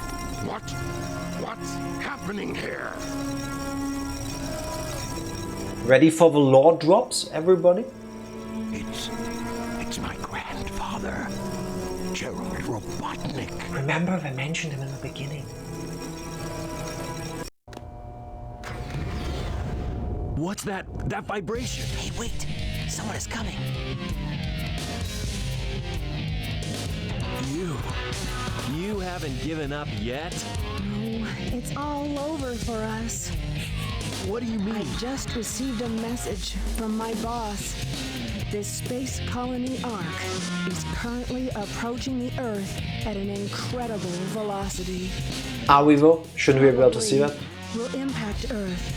What's happening here? Ready for the lore drops, everybody? It's my grandfather, Gerald Robotnik. Remember, they mentioned him in the beginning. What's that vibration? Hey, wait! Someone is coming. You haven't given up yet? No, it's all over for us. What do you mean? I just received a message from my boss. This space colony Ark is currently approaching the Earth at an incredible velocity. Are we though? Shouldn't we be able to see that? Will impact Earth.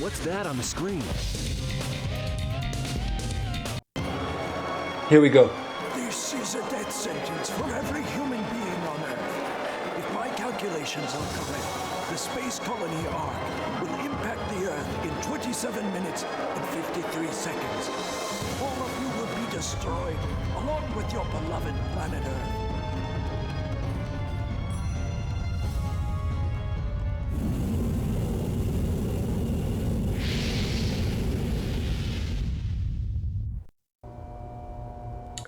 What's that on the screen? Here we go. This is a death sentence for every human being on Earth. If my calculations are correct, the space colony Ark will impact the Earth in 27 minutes and 53 seconds. All of you will be destroyed, along with your beloved planet Earth.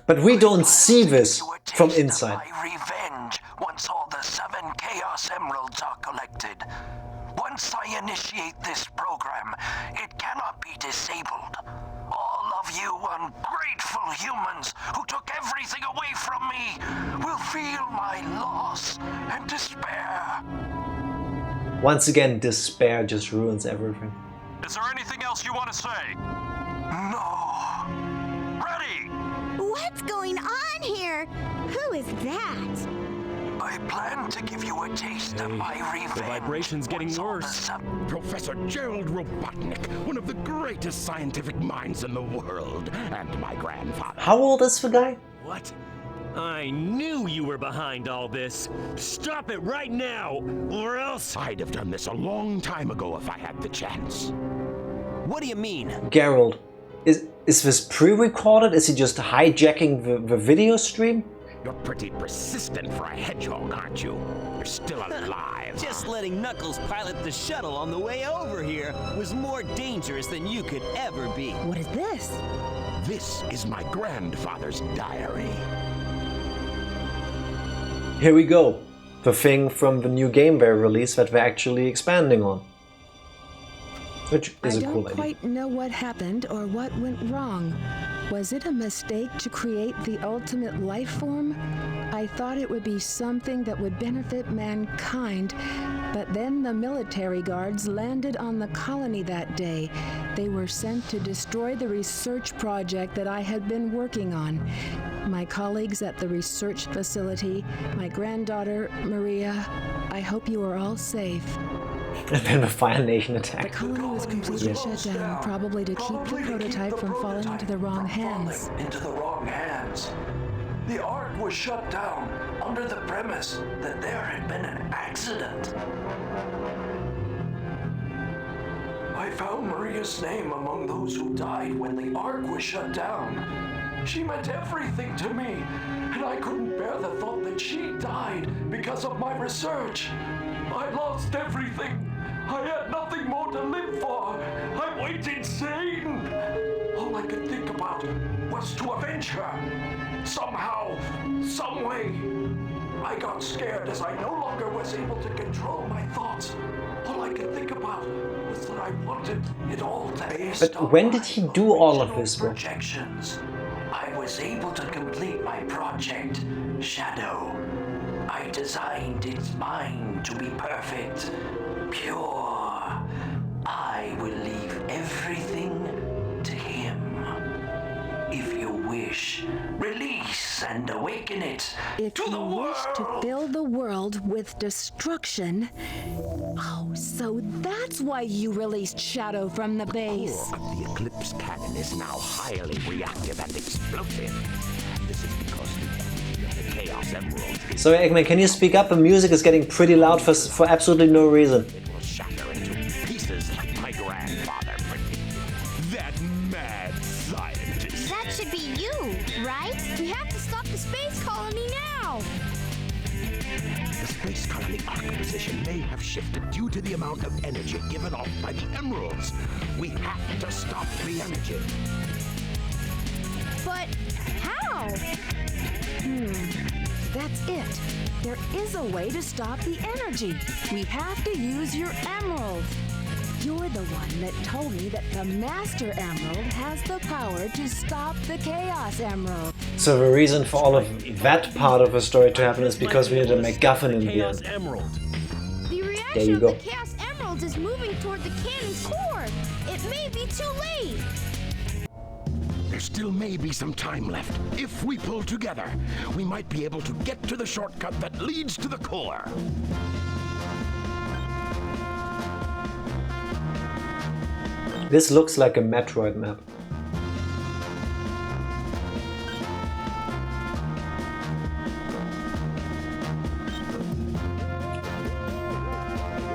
But we don't see this from inside. My revenge once all the 7 Chaos Emeralds are collected. Once I initiate this program, it cannot be disabled. All of you ungrateful humans who took everything away from me will feel my loss and despair. Once again, despair just ruins everything. Is there anything else you want to say? No. Ready! What's going on here? Who is that? I plan to give you a taste of my revenge. The vibration's getting worse. Professor Gerald Robotnik, one of the greatest scientific minds in the world, and my grandfather. How old is the guy? What? I knew you were behind all this. Stop it right now, or else... I'd have done this a long time ago if I had the chance. What do you mean? Gerald, is this pre-recorded? Is he just hijacking the video stream? You're pretty persistent for a hedgehog, aren't you? You're still alive. Just letting Knuckles pilot the shuttle on the way over here was more dangerous than you could ever be. What is this? This is my grandfather's diary. Here we go. The thing from the new game they released that they're actually expanding on. Which is a cool idea. I don't quite know what happened or what went wrong. Was it a mistake to create the ultimate life form? I thought it would be something that would benefit mankind, but then the military guards landed on the colony that day. They were sent to destroy the research project that I had been working on. My colleagues at the research facility, my granddaughter, Maria, I hope you are all safe. And then the Fire Nation attack. The colony was completely shut down, probably to keep the prototype from falling into the wrong hands. The Ark was shut down under the premise that there had been an accident. I found Maria's name among those who died when the Ark was shut down. She meant everything to me, and I couldn't bear the thought that she died because of my research. I lost everything. I had nothing more to live for. I went insane. All I could think about was to avenge her. Somehow, some way. I got scared as I no longer was able to control my thoughts. All I could think about was that I wanted it all to be. But when did he do all of this work? Projections. I was able to complete my project, Shadow. I designed its mind to be perfect, pure. I will leave everything to him. If you wish, release and awaken it if to the world. If you wish to fill the world with destruction... Oh, so that's why you released Shadow from the base. The core of the Eclipse cannon is now highly reactive and explosive. This is because the Chaos Emerald is... Sorry, Eggman, can you speak up? The music is getting pretty loud for absolutely no reason. It will shatter into pieces like my grandfather predicted. That mad scientist. That should be you, right? We have to stop the space colony now! The space colony arc position may have shifted due to the amount of energy given off by the emeralds. We have to stop the energy. But how? That's it. There is a way to stop the energy. We have to use your emerald. You're the one that told me that the Master Emerald has the power to stop the Chaos Emerald. So the reason for all of that part of the story to happen is because we need a MacGuffin in the end. The There reaction you of go. the Chaos Emeralds is moving toward the cannon's core. It may be too late. There still may be some time left. If we pull together, we might be able to get to the shortcut that leads to the core. This looks like a Metroid map.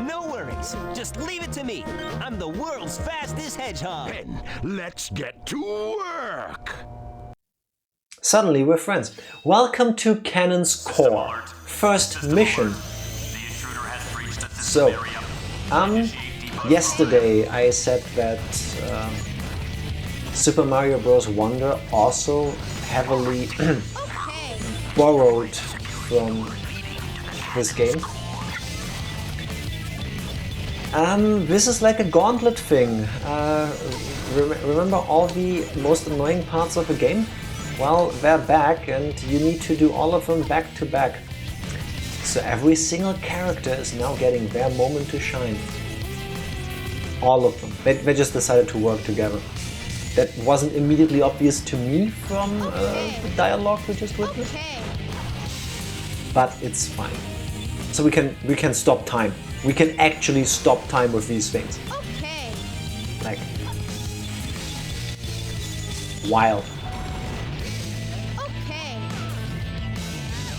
No worries. Just leave it to me. I'm the world's fastest hedgehog. Then let's get to work. Suddenly we're friends. Welcome to Cannon's Core. First mission. So, yesterday I said that Super Mario Bros. Wonder also heavily borrowed from this game. This is like a gauntlet thing. Remember all the most annoying parts of the game? Well, they're back and you need to do all of them back to back. So every single character is now getting their moment to shine. All of them. They just decided to work together. That wasn't immediately obvious to me from the dialogue we just witnessed. But it's fine. So we can stop time. We can actually stop time with these things. Okay. Like wild. Okay.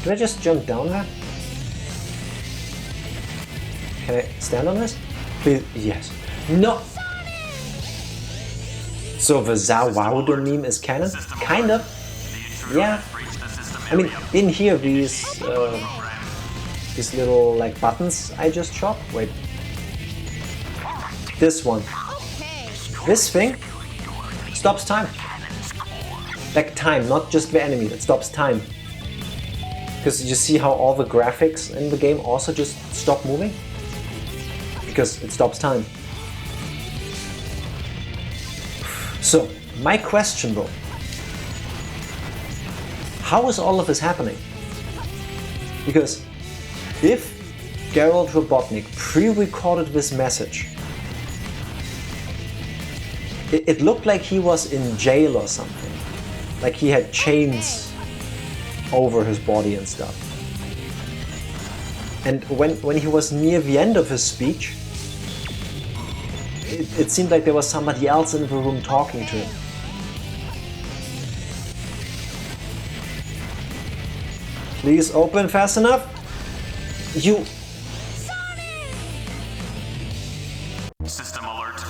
Can I just jump down there? Can I stand on this? Please, yes. No! So the Zawaudo meme is canon? Kind of. Yeah. I mean, in here these little like buttons I just chopped. Wait. This one. This thing stops time. Like time, not just the enemy, it stops time. Because you see how all the graphics in the game also just stop moving? Because it stops time. So, my question though. How is all of this happening? Because if Geralt Robotnik pre-recorded this message, it looked like he was in jail or something. Like he had chains over his body and stuff. And when he was near the end of his speech, it seemed like there was somebody else in the room talking to him. Please open fast enough. You... System alert.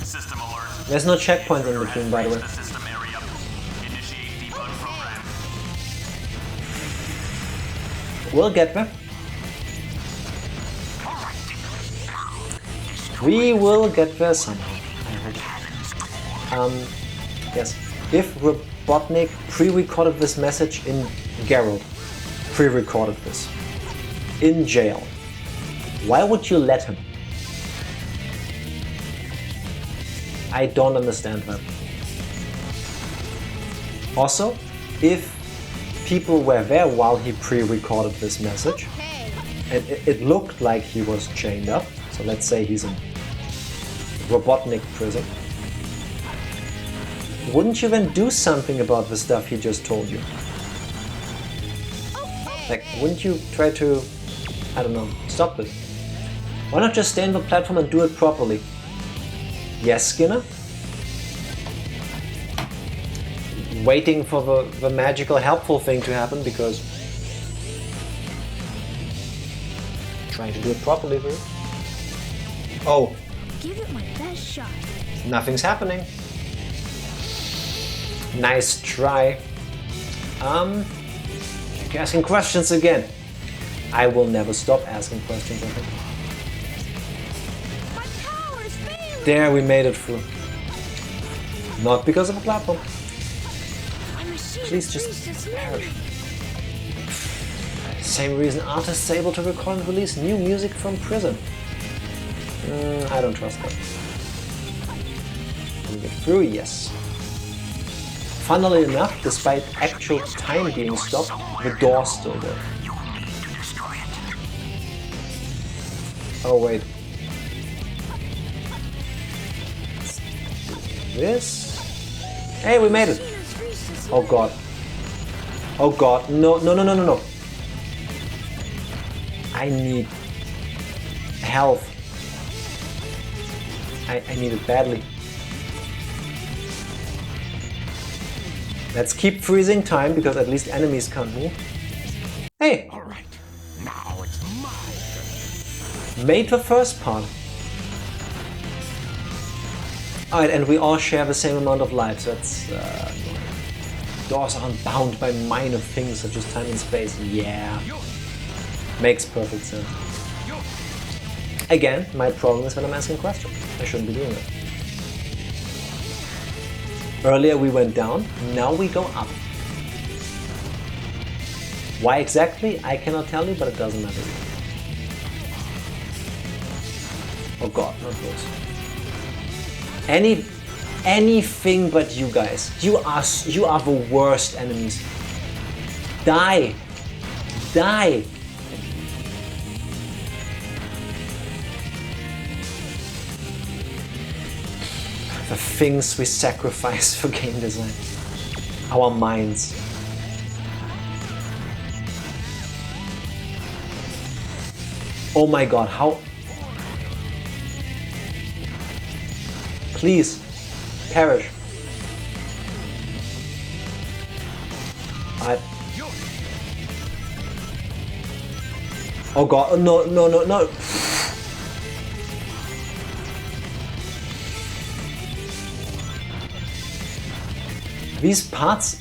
System alert. There's no checkpoints in between, by the way. System area. Initiate debug program. We'll get there. We will get there somehow. Yes. If Robotnik pre-recorded this message in Geralt, pre-recorded this in jail, why would you let him? I don't understand that. Also, if people were there while he pre-recorded this message, and it looked like he was chained up, so let's say he's in Robotnik prison, wouldn't you then do something about the stuff he just told you? Like, wouldn't you try to, I don't know, stop this? Why not just stay on the platform and do it properly? Yes, Skinner? Waiting for the magical helpful thing to happen because trying to do it properly for you. Oh. Give it my best shot. Nothing's happening. Nice try. You're asking questions again. I will never stop asking questions, I think. My power's failing. There, we made it through. Not because of a platform. Please just perish. Same reason artists are able to record and release new music from prison. I don't trust that. Can we get through? Yes. Funnily enough, despite actual time being stopped, the door's still there. Oh wait. This? Hey, we made it! Oh god. Oh god. No, no, no, no, no, no. I need health. I need it badly. Let's keep freezing time because at least enemies can't move. Hey! Alright, now it's my turn. Made the first part. Alright, and we all share the same amount of lives. That's doors aren't bound by minor things such as time and space. Yeah. Makes perfect sense. Again, my problem is when I'm asking questions. I shouldn't be doing that. Earlier we went down, now we go up. Why exactly? I cannot tell you, but it doesn't matter. Oh god, not those. Anything but you guys. You are the worst enemies. Die! Die! The things we sacrifice for game design. Our minds. Oh my god, how... Please, perish. Oh god, no, no, no, no. These parts...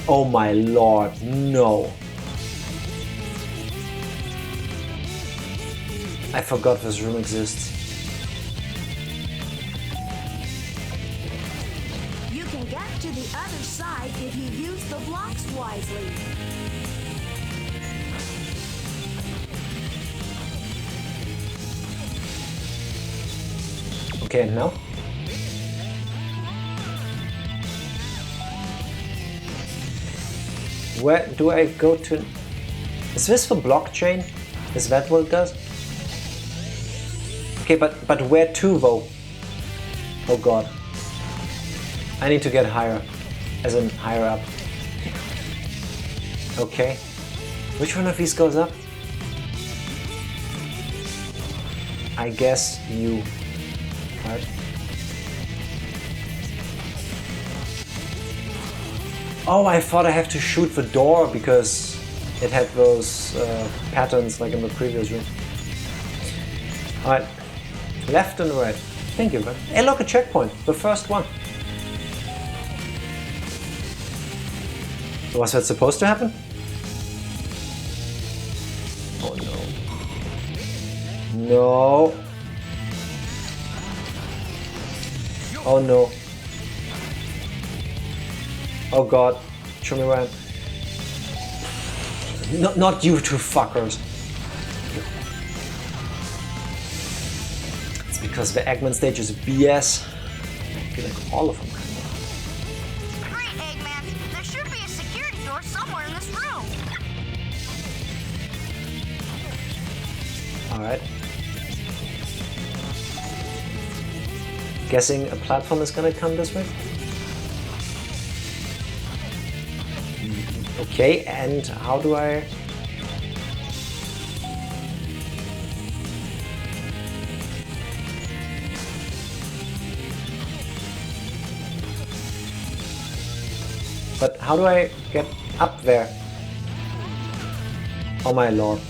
Oh my lord, no. I forgot this room exists. You can get to the other side if you use the blocks wisely. Okay, and now? Where do I go to? Is this for blockchain? Is that what it does? Okay, but where to though? Oh god. I need to get higher. As in higher up. Okay. Which one of these goes up? I guess you. Right. Oh, I thought I have to shoot the door because it had those patterns like in the previous room. Alright. Left and right. Thank you. Hey, look, a checkpoint. The first one. Was that supposed to happen? Oh no. No. Oh no. Oh god. Show me where I am. Not you two fuckers. It's because the Eggman stage is BS. I feel like all of them. Great, Eggman. There should be a security door somewhere in this room. Alright. Guessing a platform is gonna come this way? Okay, and how do I... But how do I get up there? Oh my lord.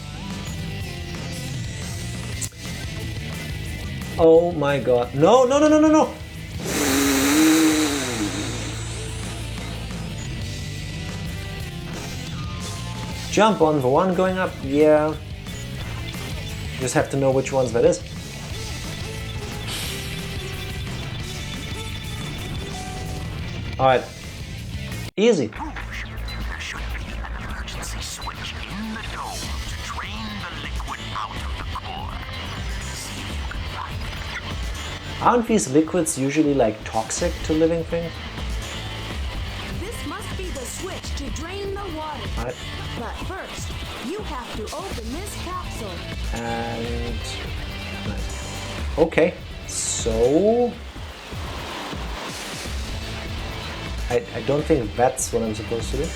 Oh my god. No, no, no, no, no, no! Jump on the one going up, yeah. Just have to know which ones that is. Alright. Easy. There should be an emergency switch in the dome to drain the liquid out of the core. See if you can find it. Aren't these liquids usually like toxic to living things? This must be the switch to drain the water. Right. But first, you have to open this capsule. And... nice. Okay, so... I don't think that's what I'm supposed to do.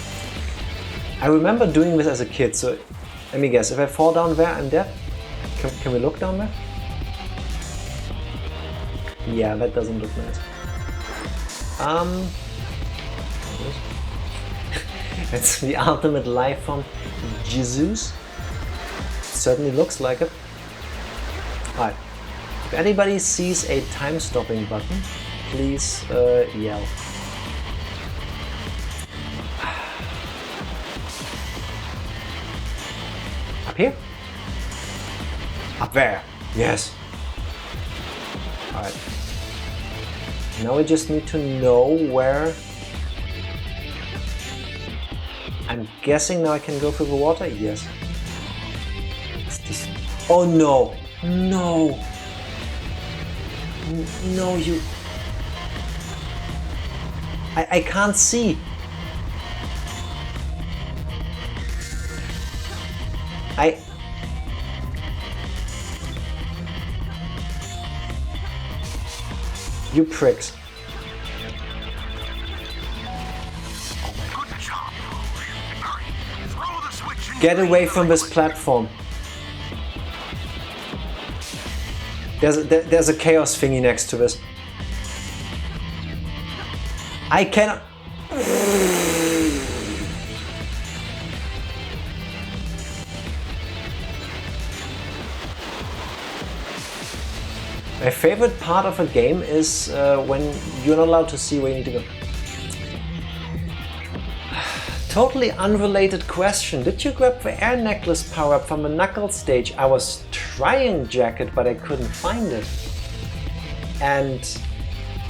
I remember doing this as a kid, so let me guess. If I fall down there, I'm dead? Can we look down there? Yeah, that doesn't look nice. It's the ultimate life form, Jesus. Certainly looks like it. Alright. If anybody sees a time-stopping button, please yell. Up here? Up there! Yes! Alright. Now we just need to know where... I'm guessing now I can go through the water? Yes. Oh no! No! No, you... I can't see! You pricks. Get away from this platform. There's a chaos thingy next to this. I cannot... My favorite part of a game is when you're not allowed to see where you need to go. Totally unrelated question. Did you grab the air necklace power-up from the Knuckles stage? I was trying Jacket, but I couldn't find it. And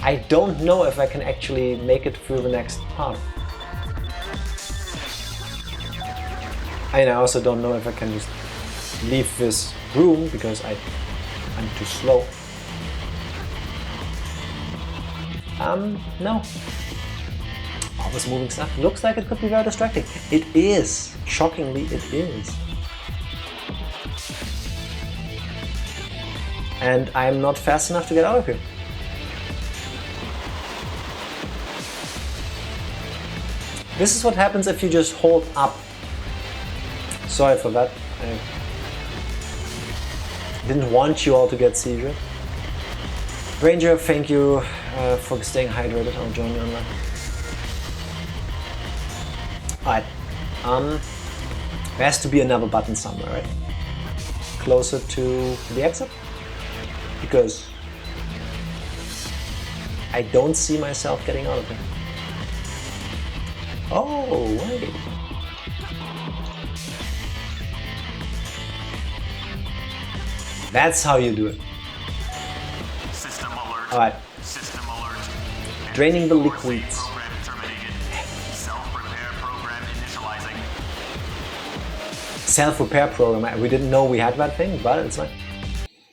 I don't know if I can actually make it through the next part. And I also don't know if I can just leave this room because I'm too slow. No. All this moving stuff looks like it could be very distracting. It is. Shockingly, it is. And I'm not fast enough to get out of here. This is what happens if you just hold up. Sorry for that. I didn't want you all to get seizure. Ranger, thank you for staying hydrated. I'll join you on that. Alright. There has to be another button somewhere, right? Closer to the exit? Because I don't see myself getting out of here. Oh, wait. That's how you do it. System alert. Alright. System alert. Draining the liquids. Program terminated. Self-repair program initializing. Self-repair program. We didn't know we had that thing, but it's fine.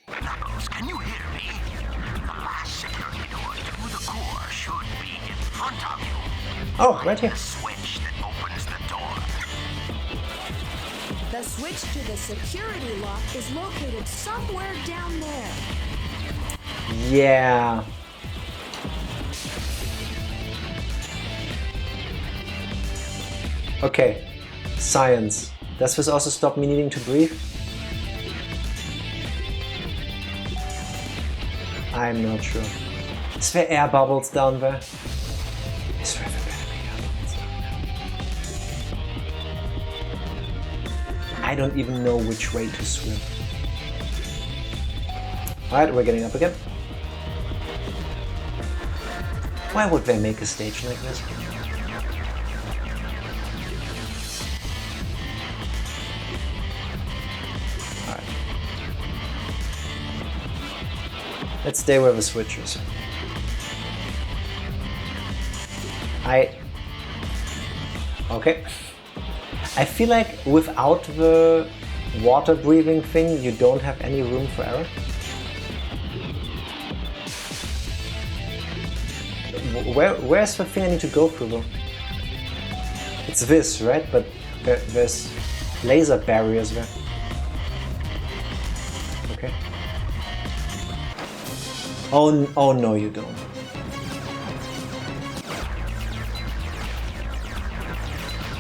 Knuckles, can you hear me? The last security door to the core should be in front of you. Oh, right here. The switch that opens the door. The switch to the security lock is located somewhere down there. Yeah. Okay. Science. Does this also stop me needing to breathe? I'm not sure. Is there air bubbles down there? Is there ever gonna be air bubbles down there? I don't even know which way to swim. Alright, we're getting up again. Why would they make a stage like this? Alright. Let's stay where the switch is. Okay. I feel like without the water breathing thing, you don't have any room for error. Where's the thing I need to go through though? It's this, right? But there's laser barriers there. Okay. Oh no, you don't.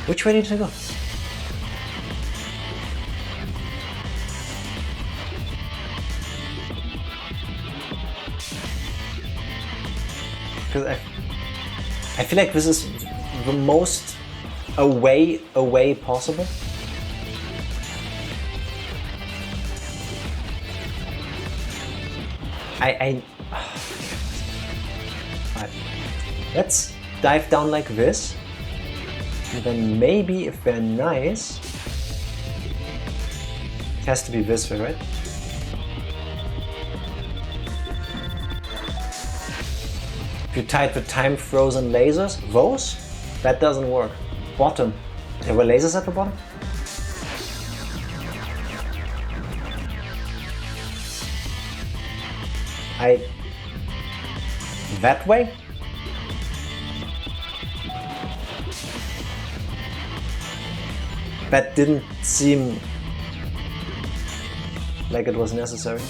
Which way did you go? Because I feel like this is the most away possible. Alright. Let's dive down like this. And then maybe if we're nice, it has to be this way, right? If you tied the time frozen lasers, those? That doesn't work. Bottom. There were lasers at the bottom? That way? That didn't seem like it was necessary.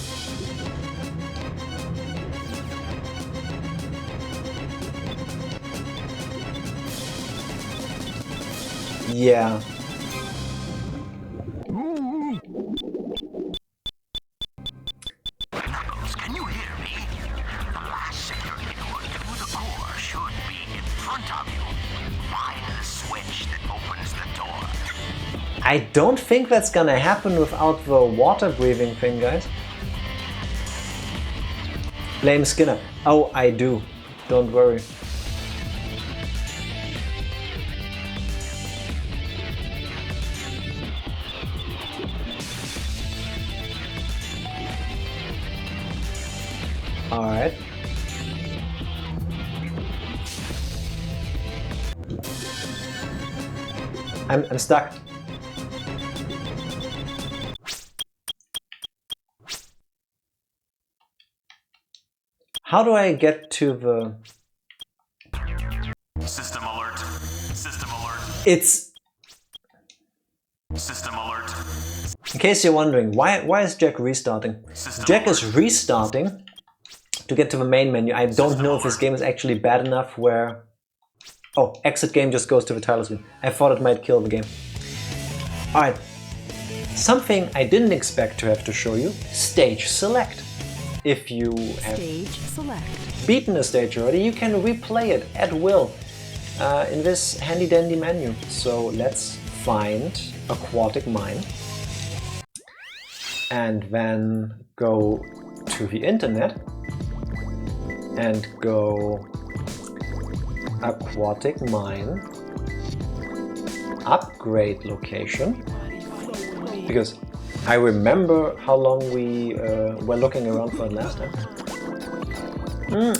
Yeah. Knuckles, can you hear me? The last security door to the core should be in front of you. Find the switch that opens the door. I don't think that's gonna happen without the water breathing thing, guys. Blame Skinner. Oh, I do. Don't worry. Alright. I'm stuck. How do I get to the It's... System alert. In case you're wondering, why is Jack restarting? Jack is restarting to get to the main menu. I don't know if this game is actually bad enough where... Oh, exit game just goes to the title screen. I thought it might kill the game. Alright. Something I didn't expect to have to show you. Stage select. If you have beaten a stage already, you can replay it at will in this handy dandy menu. So let's find Aquatic Mine. And then go to the internet and go Aquatic Mine, upgrade location, because I remember how long we were looking around for it last time.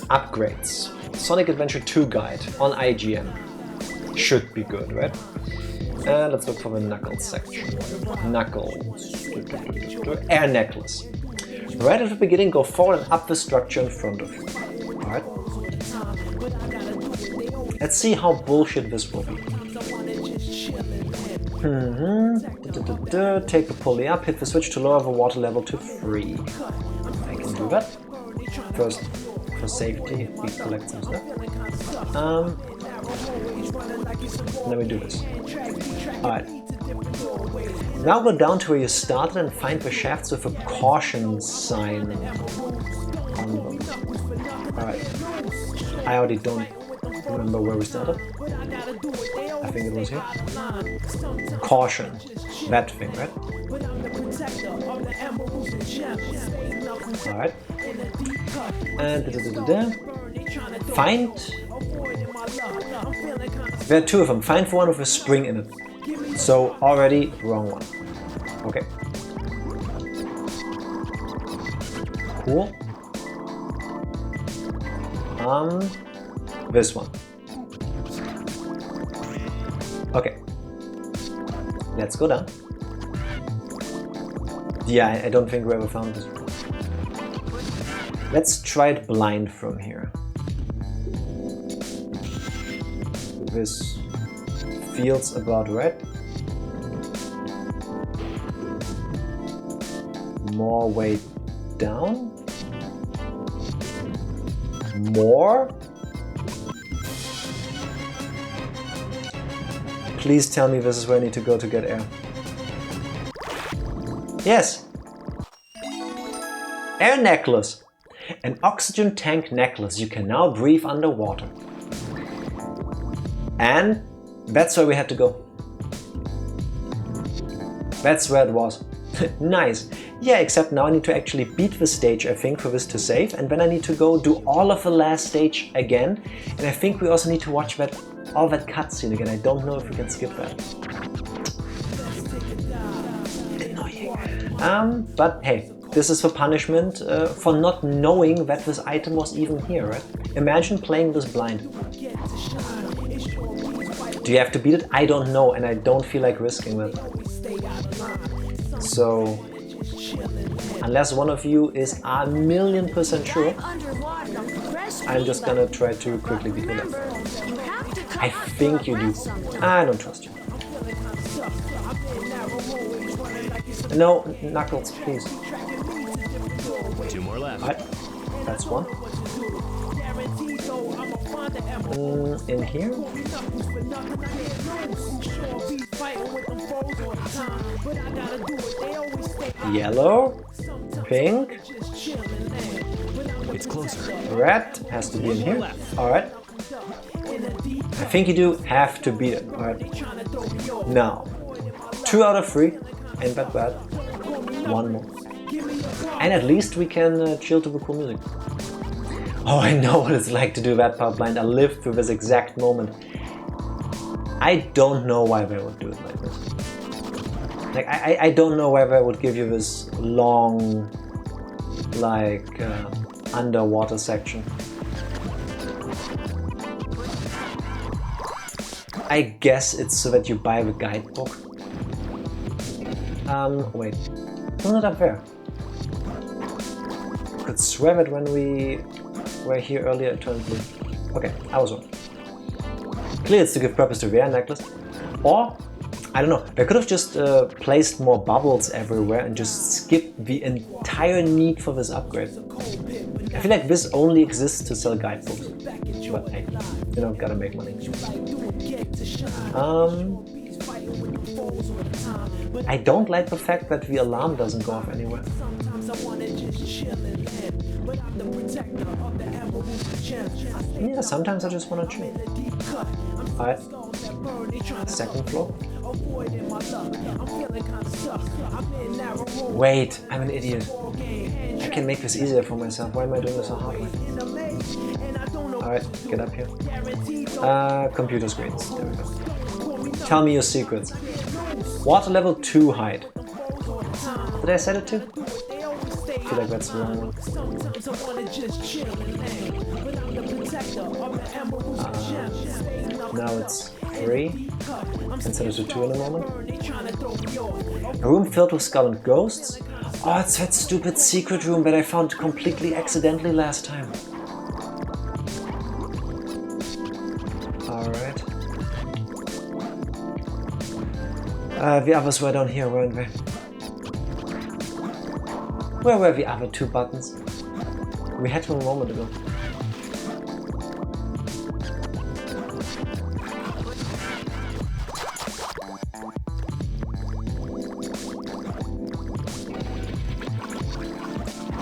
Upgrades. Sonic Adventure 2 guide on IGN. Should be good, right? Let's look for the Knuckles section. Knuckles. Air necklace. Right at the beginning, go forward and up the structure in front of you. Alright. Let's see how bullshit this will be. Take the pulley up, hit the switch to lower the water level to 3. I can do that. First, for safety, we collect some stuff. Let me do this. Alright. Now go down to where you started and find the shafts with a caution sign on them. Alright. I already don't remember where we started. I think it was here. Caution. That thing, right? Alright. And find... There are 2 of them. Find the one with a spring in it. So already wrong one. Okay. Cool. This one. Okay. Let's go down. Yeah, I don't think we ever found this. Let's try it blind from here. This feels about right. More way down. More. Please tell me this is where I need to go to get air. Yes! Air necklace! An oxygen tank necklace. You can now breathe underwater. And that's where we had to go. That's where it was. Nice. Yeah, except now I need to actually beat the stage, I think, for this to save. And then I need to go do all of the last stage again. And I think we also need to watch all that cutscene again. I don't know if we can skip that. Annoying. But hey, this is the punishment for not knowing that this item was even here, right? Imagine playing this blind. Do you have to beat it? I don't know, and I don't feel like risking that. So, unless one of you is 1,000,000% sure, I'm just gonna try to quickly beat it up. I think you do. I don't trust you. No, Knuckles, please. 2 more left. Right. That's one. In here? Yellow, pink. It's closer. Red has to be in here. Alright. I think you do have to beat it. Alright. Now, 2 out of 3. Ain't that bad. 1 more. And at least we can chill to the cool music. Oh, I know what it's like to do that part blind. I lived through this exact moment. I don't know why they would do it like this. Like, I don't know why they would give you this long, like, underwater section. I guess it's so that you buy the guidebook. Wait. It's not up there. I could swear that when we were here earlier it turned blue. Okay, I was wrong. Clearly it's to give purpose to the air necklace. Or, I don't know, they could have just placed more bubbles everywhere and just skipped the entire need for this upgrade. I feel like this only exists to sell guidebooks. But hey, you know, gotta make money. I don't like the fact that the alarm doesn't go off anywhere. Yeah, sometimes I just want to chill. Alright, second floor. Wait, I'm an idiot. I can make this easier for myself. Why am I doing this so hard way? Alright, get up here. Computer screens. There we go. Tell me your secrets. Water level 2 height. Did I set it to? I feel like that's the wrong one. Now it's 3. Can set it to 2 in a moment. A room filled with skull and ghosts. Oh, it's that stupid secret room that I found completely accidentally last time. Alright. The others were down here, weren't they? Where were the other 2 buttons? We had them a moment ago.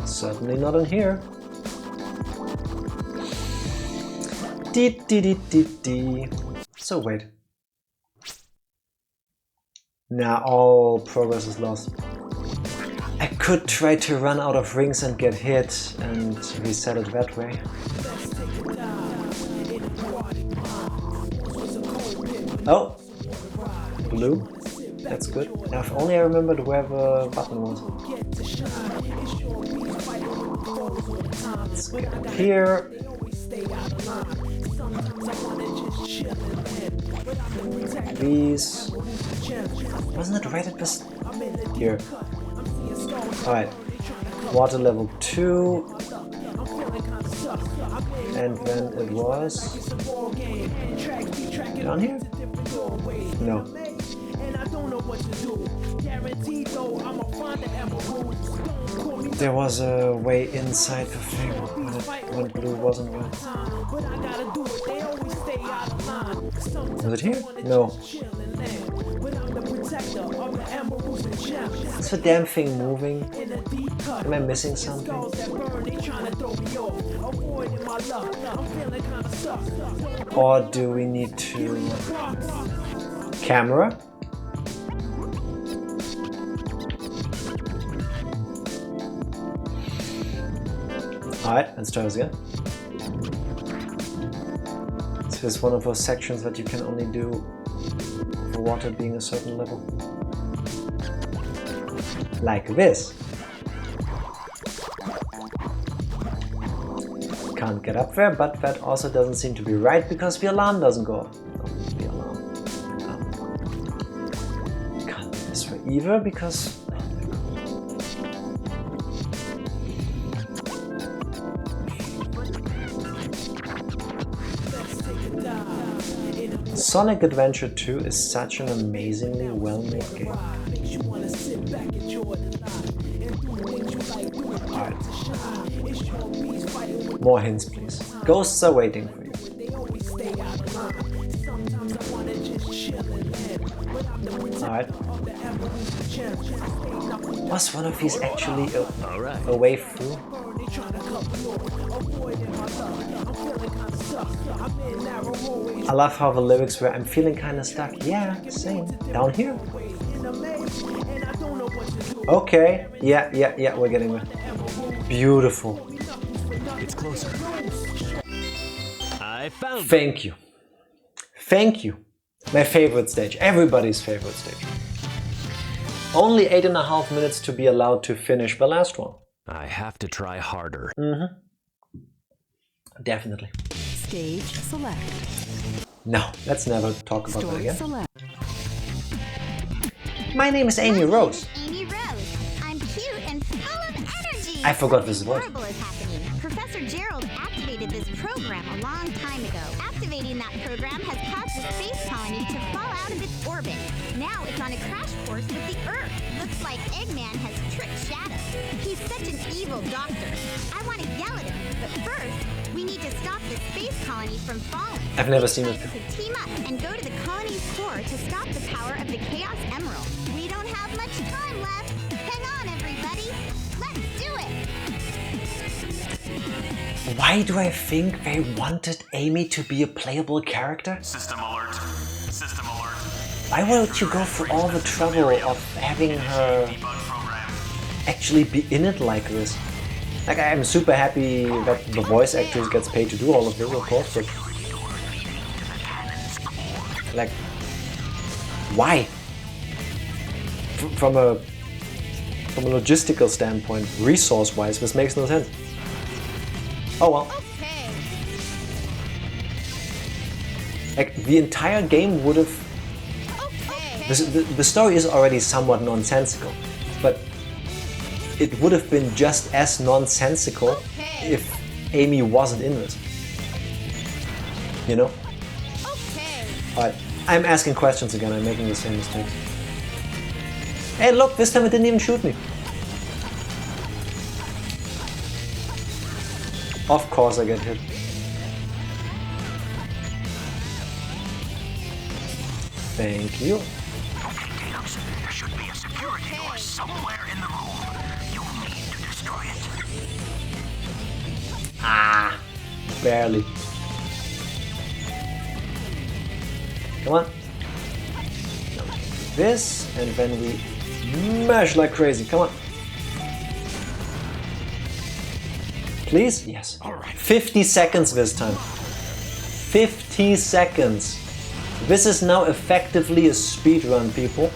Certainly not in here. So wait. Nah, all progress is lost. I could try to run out of rings and get hit and reset it that way. Oh! Blue. That's good. Now if only I remembered where the button was. Let's get up here. These. Wasn't it right at this? Here. Alright. Water level 2. And then it was. Down here? No. There was a way inside the thing when blue wasn't right. Was it here? No. Is the damn thing moving? Am I missing something? Or do we need to... Camera? Alright, let's try this again. This is one of those sections that you can only do for water being a certain level. Like this. Can't get up there, but that also doesn't seem to be right because the alarm doesn't go off. Oh, the alarm. Can't do this for either because... Sonic Adventure 2 is such an amazingly well-made game. Alright. More hints, please. Ghosts are waiting for you. Alright. Was one of these actually a way through? I love how the lyrics were, I'm feeling kinda stuck. Yeah, same. Down here? Okay. Yeah, we're getting there. Beautiful. It's closer. I found it. Thank you. Thank you. My favorite stage. Everybody's favorite stage. Only 8.5 minutes to be allowed to finish the last one. I have to try harder. Definitely. Stage select. No, let's never talk about that Story again. select. My name is Amy Rose. Amy Rose. I'm cute and full of energy. I forgot this voice. Horrible is happening. Professor Gerald activated this program a long time ago. Activating that program has caused the space colony to fall out of its Now it's on a crash course with the Earth. Looks like Eggman has tricked Shadow. He's such an evil doctor. I want to yell at him, but first, we need to stop the space colony from falling. I've never seen it. To team up and go to the colony's core to stop the power of the Chaos Emerald. We don't have much time left. Hang on, everybody. Let's do it. Why do I think they wanted Amy to be a playable character? System alert. System alert. Why would you go through all the trouble of having her actually be in it like this? Like, I'm super happy that the voice actress gets paid to do all of this, of course, but... like... why? From a logistical standpoint, resource-wise, this makes no sense. Oh well. Okay. Like, the entire game would have... The story is already somewhat nonsensical, but it would have been just as nonsensical if Amy wasn't in this. You know? Alright, I'm asking questions again, I'm making the same mistakes. Hey look, this time it didn't even shoot me. Of course I get hit. Thank you. There should be a security door somewhere in the room. You need to destroy it. Ah, barely. Come on. This, and then we mash like crazy. Come on. Please? Yes. All right. 50 seconds this time. 50 seconds. This is now effectively a speedrun, people.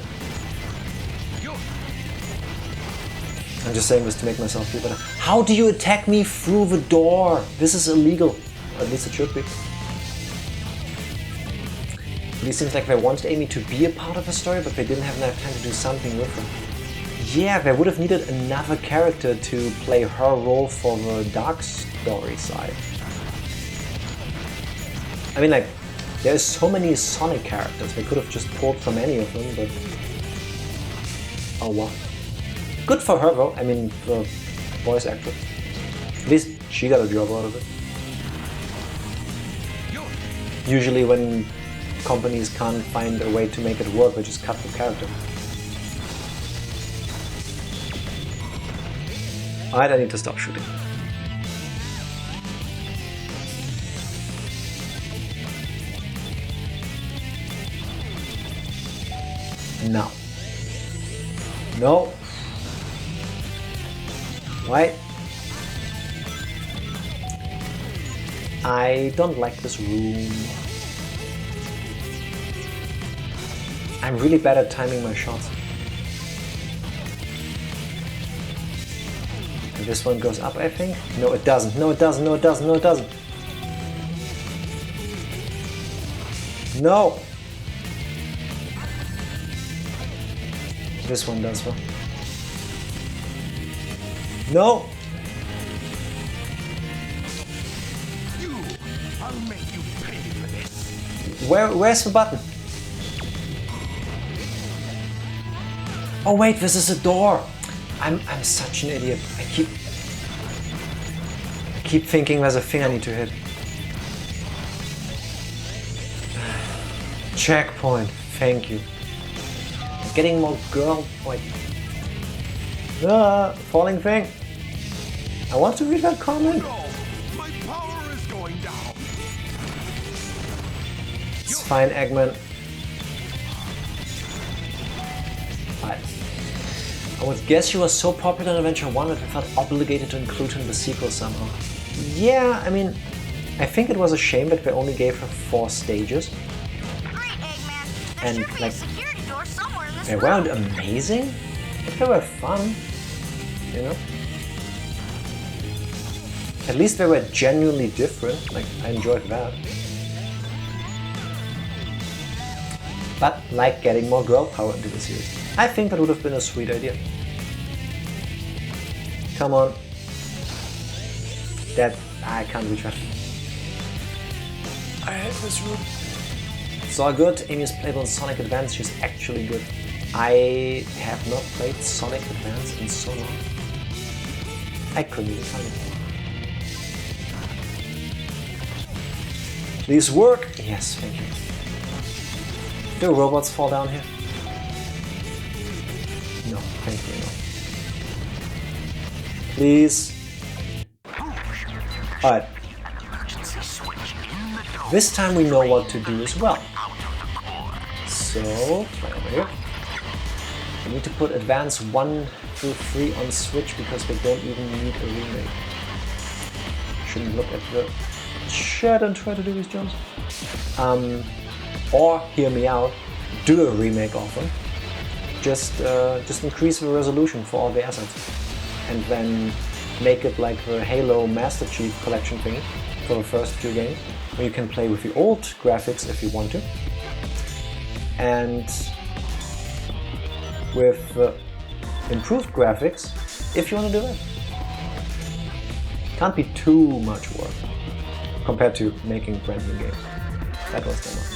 I'm just saying this to make myself feel better. How do you attack me through the door? This is illegal. Or at least it should be. It seems like they wanted Amy to be a part of the story, but they didn't have enough time to do something with her. Yeah, they would have needed another character to play her role for the dark story side. I mean, like, there's so many Sonic characters, they could have just pulled from any of them, but... oh well. Good for her though, I mean, the voice actress. At least she got a job out of it. Usually when companies can't find a way to make it work, they just cut the character. Alright, I need to stop shooting. No. No. Why? I don't like this room. I'm really bad at timing my shots. And this one goes up, I think? No, it doesn't. No, it doesn't. No, it doesn't. No, it doesn't. No! This one does well. No! I'll make you pay for this. Where's the button? Oh wait, this is a door. I'm such an idiot. I keep thinking there's a thing I need to hit. Checkpoint. Thank you. Getting more girl point. Falling thing. I want to read that comment. No, my power is going down. It's fine, Eggman. I would guess you were so popular in Adventure 1 that I felt obligated to include him in the sequel somehow. Yeah, I mean, I think it was a shame that they only gave her 4 stages. Great, Eggman. There And, should be like, a security door somewhere in this they room. weren't amazing, but they were fun, you know? At least they were genuinely different, like, I enjoyed that. But, like getting more girl power into the series. I think that would have been a sweet idea. Come on. That... I can't reach that. I hate this room. It's all good. Amy is playable in Sonic Advance. She's actually good. I have not played Sonic Advance in so long. I couldn't even find it. Please work! Yes, thank you. Do robots fall down here? No, thankfully not. Please. Alright. This time we know what to do as well. So, right over here. We need to put Advance 1 through 3 on Switch because we don't even need a remake. Shouldn't look at the chat and try to do these jumps. Or, hear me out, do a remake of them. Just increase the resolution for all the assets. And then make it like the Halo Master Chief Collection thingy for the first few games, where you can play with the old graphics if you want to. And with improved graphics if you want to do it. Can't be too much work compared to making brand new games. That was the one.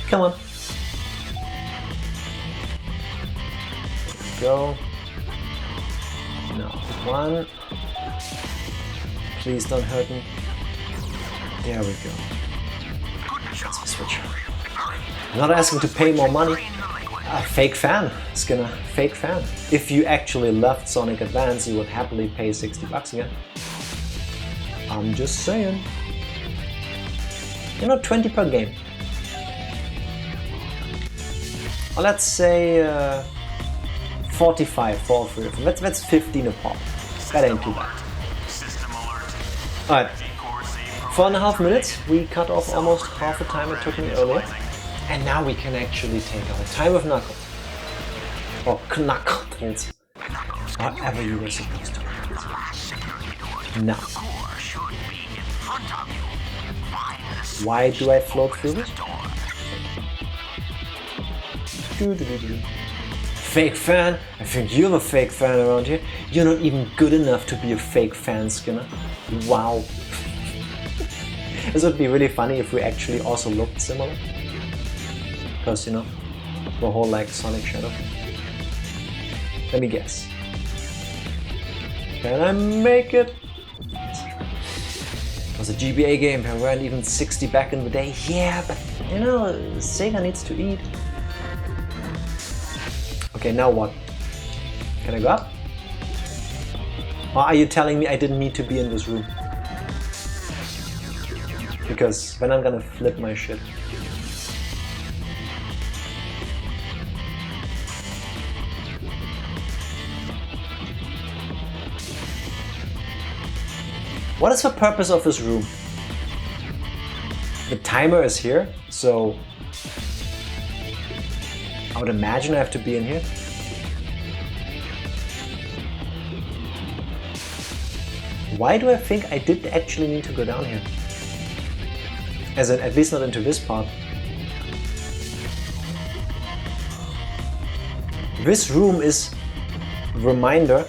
Come on. Go. No. 1. Please don't hurt me. There we go. Let's switch. I'm not asking to pay more money. A fake fan, Skinner. Fake fan. If you actually loved Sonic Advance, you would happily pay $60 again. I'm just saying. You know, 20 per game. Or let's say 45 for all three of them. That's 15 a pop. That ain't too bad. Alright. 4.5 minutes. We cut off almost half the time it took me earlier. And now we can actually take our time with Knuckles. Or Knuckles. However you were supposed to. Now. Why do I float through this? Fake fan? I think you're the fake fan around here. You're not even good enough to be a fake fan, Skinner. Wow. This would be really funny if we actually also looked similar. Because, you know, the whole like Sonic Shadow. Let me guess. Can I make it? It was a GBA game, there weren't even 60 back in the day. Yeah, but you know, Sega needs to eat. Okay, now what? Can I go up? Or are you telling me I didn't need to be in this room? Because then I'm gonna flip my shit. What is the purpose of this room? The timer is here, so I would imagine I have to be in here. Why do I think I did actually need to go down here? As in, at least not into this part. This room is reminder,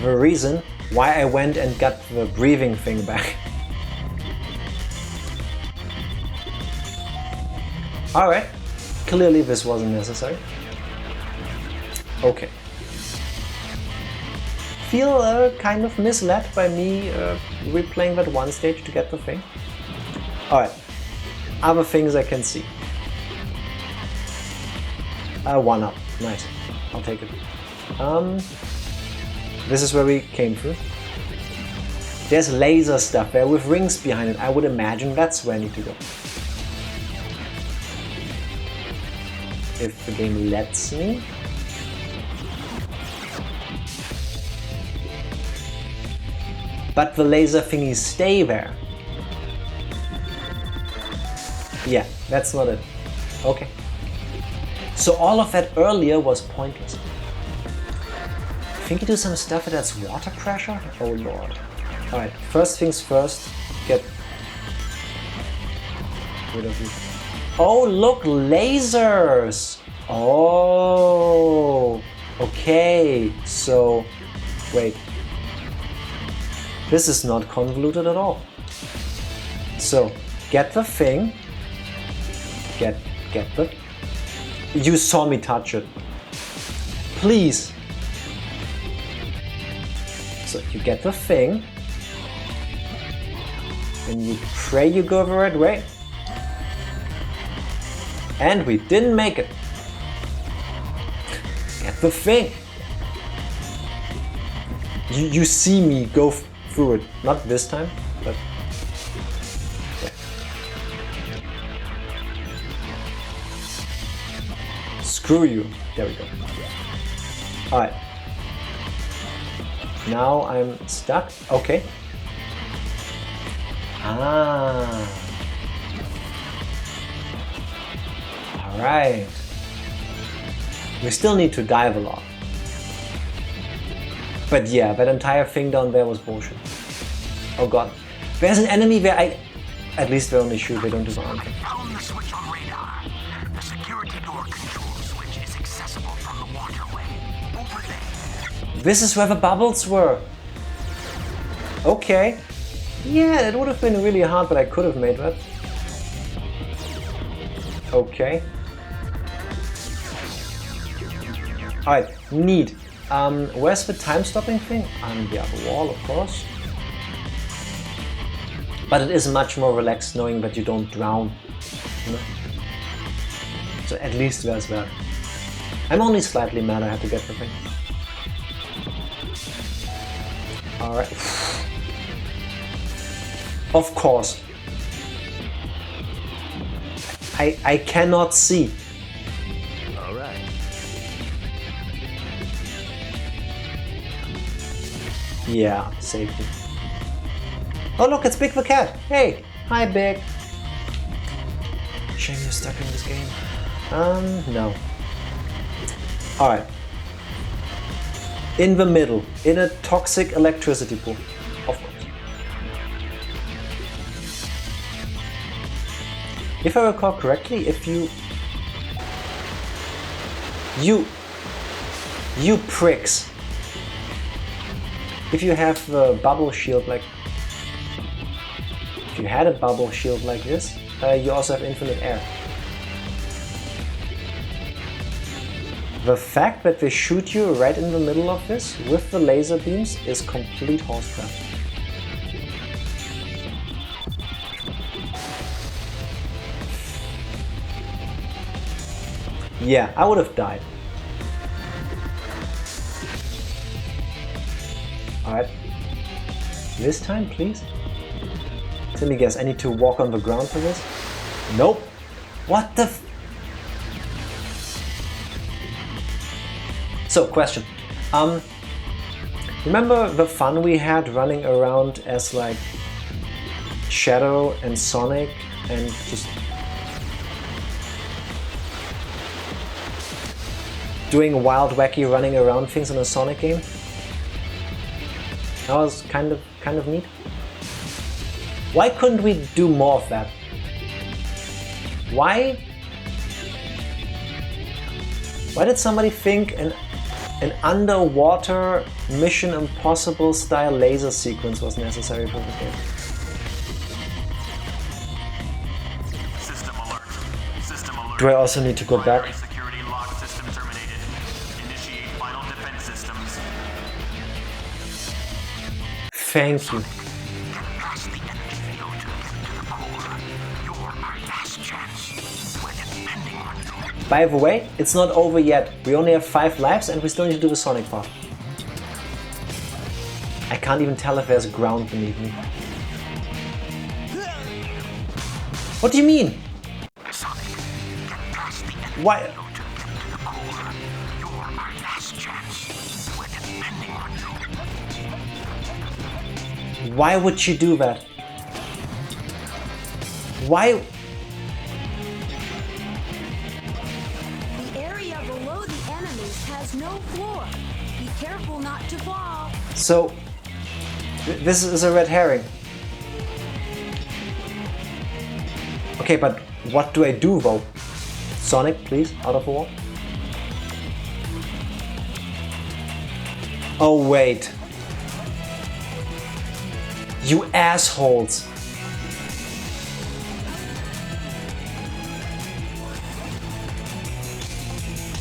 the reason why I went and got the breathing thing back. Alright, clearly this wasn't necessary. Okay. Feel kind of misled by me replaying that one stage to get the thing. Alright, other things I can see. 1 up, nice, I'll take it. This is where we came through. There's laser stuff there with rings behind it. I would imagine that's where I need to go. If the game lets me. But the laser thingies stay there. Yeah, that's not it. Okay. So all of that earlier was pointless. I think you do some stuff that's water pressure? Oh lord. Alright, first things first, get rid of you. Oh look, lasers! Oh, okay, so, wait. This is not convoluted at all. So, Get the thing. Get the... You saw me touch it. Please. So you get the thing. And you pray you go the right way. And we didn't make it. Get the thing. You see me go through it. Not this time, but... Yeah. Screw you. There we go. Alright. Now I'm stuck. Okay. Ah. Alright. We still need to dive a lot. But yeah, that entire thing down there was bullshit. Oh god. There's an enemy where I... At least they only shoot, they don't do the arm thing. Found the switch on radar. The security door control switch is accessible from the waterway. Over there. This is where the bubbles were. Okay. Yeah, it would have been really hard, but I could have made that. Okay. Alright, neat. Where's the time-stopping thing? On the other wall, of course. But it is much more relaxed knowing that you don't drown. You know? So at least there's that. I'm only slightly mad I had to get the thing. Alright. Of course. I cannot see. Alright. Yeah, safety. Oh look, it's Big the cat! Hey! Hi Big! Shame you're stuck in this game. No. Alright. In the middle, in a toxic electricity pool. Of course. If I recall correctly, if you pricks. If you have a bubble shield like... If you had a bubble shield like this, you also have infinite air. The fact that they shoot you right in the middle of this with the laser beams is complete horsecrap. Yeah, I would have died. Alright. This time, please? Let me guess, I need to walk on the ground for this? Nope. What the f... So, question. Remember the fun we had running around as like Shadow and Sonic and just doing wild, wacky, running around things in a Sonic game? That was kind of neat. Why couldn't we do more of that? Why did somebody think an underwater Mission Impossible style laser sequence was necessary for this game? System alert. System alert. Do I also need to go back? Security lock system terminated. Initiate final defense systems. Thank you. By the way, it's not over yet. We only have 5 lives and we still need to do the Sonic part. I can't even tell if there's ground beneath me. What do you mean? Why? Why would you do that? Why? The area below the enemies has no floor. Be careful not to fall. So, this is a red herring. Okay, but what do I do though? Sonic, please, out of the wall. Oh wait. You assholes.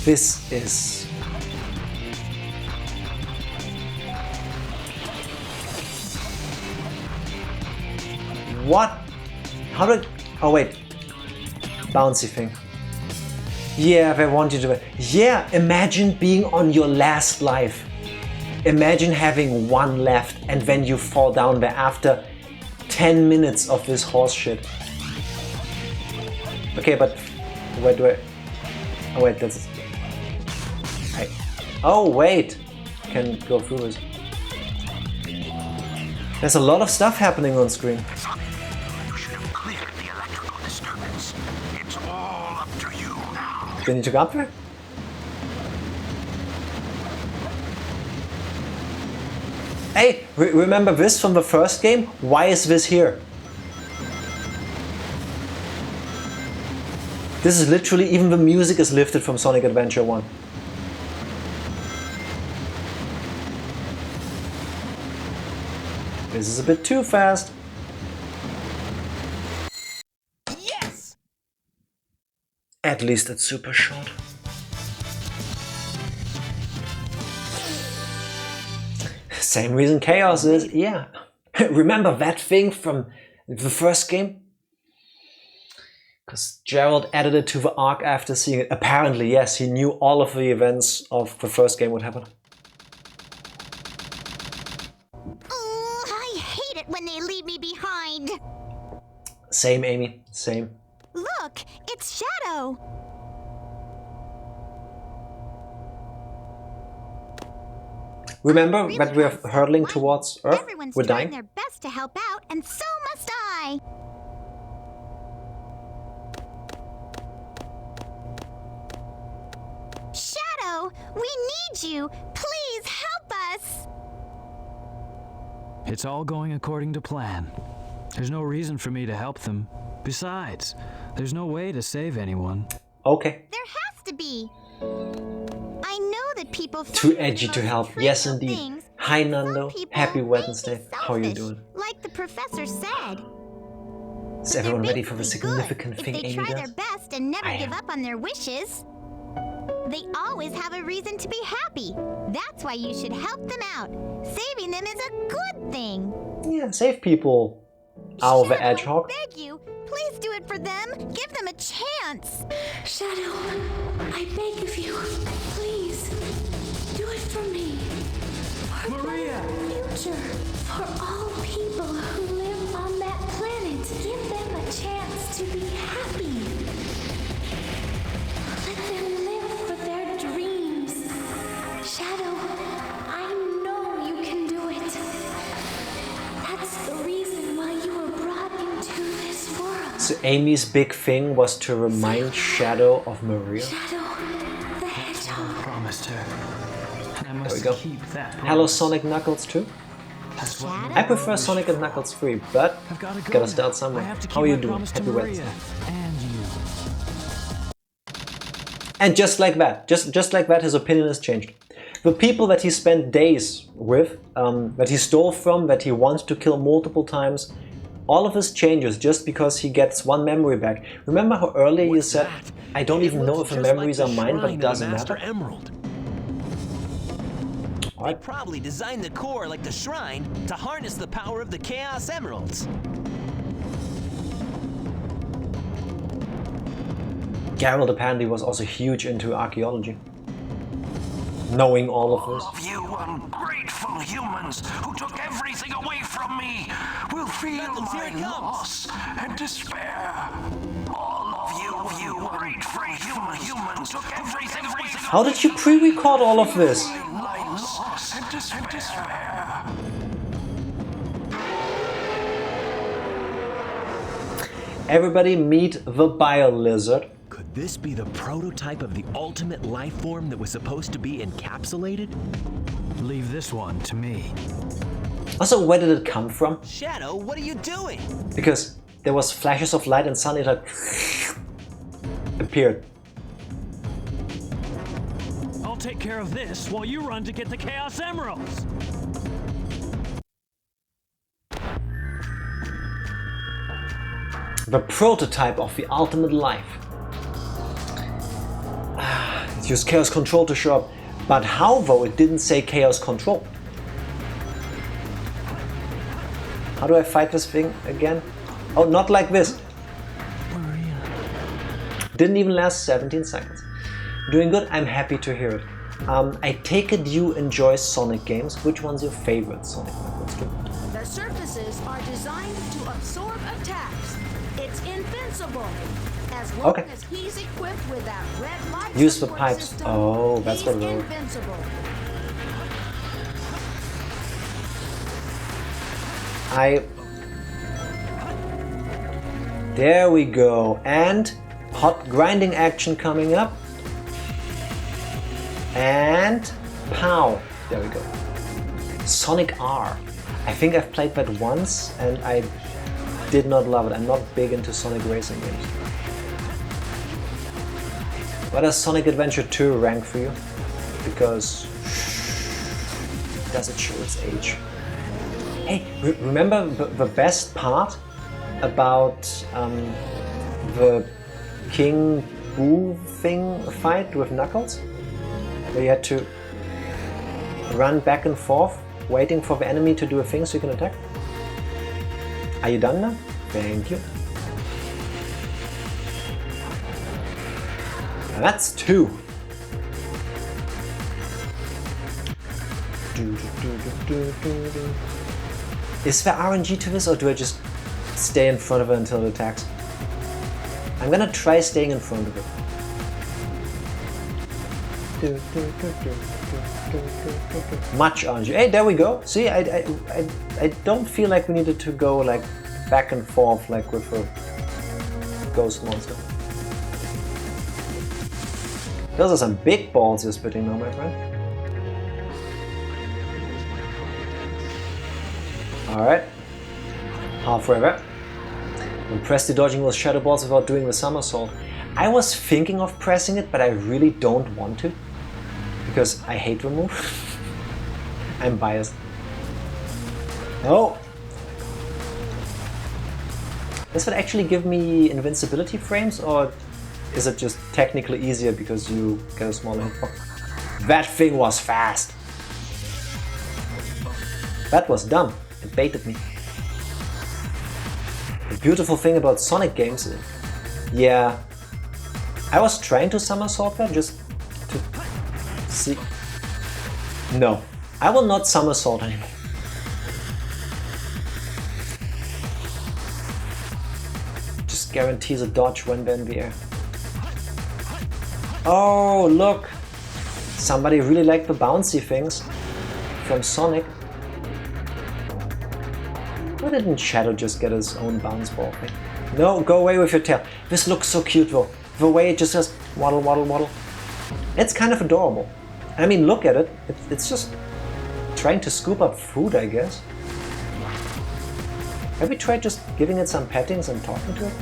This is... What? How did... Oh wait. Bouncy thing. Yeah, they want you to... Yeah, imagine being on your last life. Imagine having one left and then you fall down there after 10 minutes of this horse shit. Okay, but... Wait, wait. Oh wait, that's... Oh wait! Can go through this. There's a lot of stuff happening on screen. You should have cleared the electrical disturbance. It's all up to you now. Then you took up there? Hey, remember this from the first game? Why is this here? This is literally, even the music is lifted from Sonic Adventure 1. This is a bit too fast. Yes! At least it's super short. Same reason Chaos is, yeah. Remember that thing from the first game? Because Gerald added it to the arc after seeing it. Apparently, yes, he knew all of the events of the first game would happen. I hate it when they leave me behind. Same, Amy, same. Look, it's Shadow. Remember that we're hurtling towards Earth? Everyone's We're trying dying? their best to help out, and so must I. Shadow, we need you. Please help us. It's all going according to plan. There's no reason for me to help them. Besides, there's no way to save anyone. Okay. There has to be. I know that people Too edgy to help. Yes, indeed. Hi, Nando. Happy Wednesday. How are you doing? Like the professor said. Is everyone ready for the significant thing If they Amy try does? their best and never I give am. up on their wishes, they always have a reason to be happy. That's why you should help them out. Saving them is a good thing. Yeah, save people. Ow, the Edgehog. Beg you, please do it for them. Give them a chance. Shadow, I beg of you, please, do it for me. For Maria! a better future. For all people who live on that planet. Give them a chance to be happy. Let them live for their dreams. Shadow, I know you can do it. That's the reason why you were brought into this world. So Amy's big thing was to remind Shadow of Maria. Shadow, the hedgehog. I promised her. And I There we must go. keep that Hello, promise. Sonic Knuckles too. That's what I prefer Sonic and Knuckles 3, but I've gotta go gotta now. start I somewhere. have to keep How are you my doing? promise to Happy Maria Wednesday. and you. And just like that, just like that, his opinion has changed. The people that he spent days with, that he stole from, that he wants to kill multiple times, all of this changes just because he gets one memory back. Remember how earlier you said, I don't even know if the memories are mine, but it doesn't matter? Emerald. They probably designed the core like the shrine to harness the power of the Chaos Emeralds. Gerald apparently was also huge into archaeology. Knowing all of this. Of you ungrateful humans who took everything away from me will feel my loss and despair. All of you ungrateful humans who took everything away from me. How did you pre-record all of this? My loss and despair. Everybody meet the Bio Lizard. Could this be the prototype of the ultimate life form that was supposed to be encapsulated? Leave this one to me. Also, where did it come from? Shadow, what are you doing? Because there was flashes of light and suddenly it like appeared. I'll take care of this while you run to get the Chaos Emeralds. The prototype of the ultimate life. Use Chaos Control to show up. But how though? It didn't say Chaos Control. How do I fight this thing again? Oh, not like this. Didn't even last 17 seconds. Doing good, I'm happy to hear it. I take it you enjoy Sonic games. Which one's your favorite Sonic? Let's do it. The surfaces are designed to absorb attacks. It's invincible. As long as he's equipped with that red light Use the support pipes. system, Oh, that's he's what it was. invincible. There we go. And hot grinding action coming up. And pow. There we go. Sonic R. I think I've played that once and I did not love it. I'm not big into Sonic racing games. What does Sonic Adventure 2 rank for you? Because does it show its age? Hey, remember the best part about the King Boo thing fight with Knuckles? Where you had to run back and forth, waiting for the enemy to do a thing so you can attack? Are you done now? Thank you. That's 2. Is there RNG to this or do I just stay in front of it until it attacks? I'm gonna try staying in front of it. Much RNG. Hey, there we go. See, I don't feel like we needed to go like back and forth like with a ghost monster. Those are some big balls you're spitting now, my friend. Alright. Halfway there. And press the dodging those shadow balls without doing the somersault. I was thinking of pressing it, but I really don't want to. Because I hate the move. I'm biased. Oh! This would actually give me invincibility frames, or is it just technically easier because you get a smaller hitbox? That thing was fast! That was dumb. It baited me. The beautiful thing about Sonic games is, yeah, I was trying to somersault there just to see. No, I will not somersault anymore. Just guarantees a dodge when they're in the air. Oh, look! Somebody really liked the bouncy things from Sonic. Why didn't Shadow just get his own bounce ball thing? No, go away with your tail. This looks so cute though. The way it just says waddle, waddle, waddle. It's kind of adorable. I mean, look at it. It's just trying to scoop up food, I guess. Have we tried just giving it some pettings and talking to it?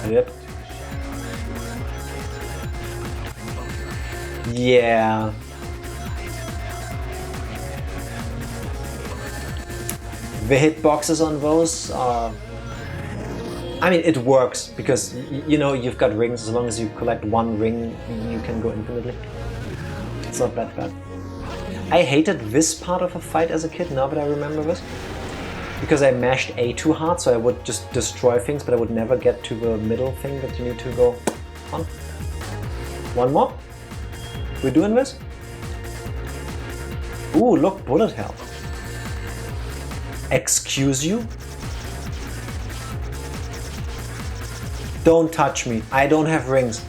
Yep. Yeah. The hitboxes on those are... I mean, it works, because, you know, you've got rings. As long as you collect one ring, you can go infinitely. It's not that bad. I hated this part of a fight as a kid, now that I remember this. Because I mashed A too hard, so I would just destroy things, but I would never get to the middle thing that you need to go on. One more? We're doing this? Ooh, look, bullet hell. Excuse you? Don't touch me. I don't have rings.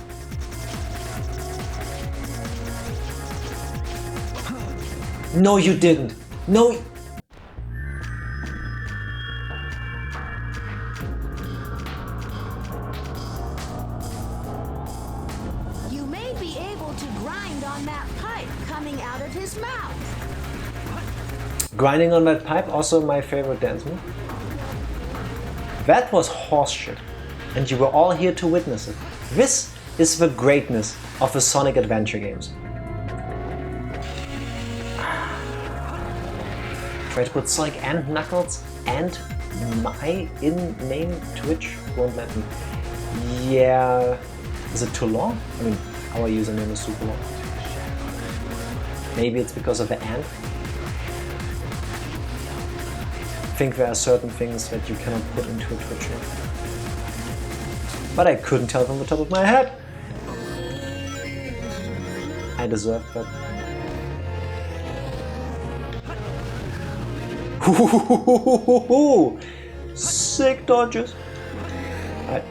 No, you didn't. No. You may be able to grind on that pipe coming out of his mouth. Grinding on that pipe, also my favorite dance move. That was horseshit, and you were all here to witness it. This is the greatness of the Sonic Adventure games. Try to put Sonic and Knuckles and my in-name Twitch won't let me. Yeah. Is it too long? I mean, our username is super long. Maybe it's because of the ant. I think there are certain things that you cannot put into a Twitch name. But I couldn't tell from the top of my head. I deserve that. Sick dodges. Right.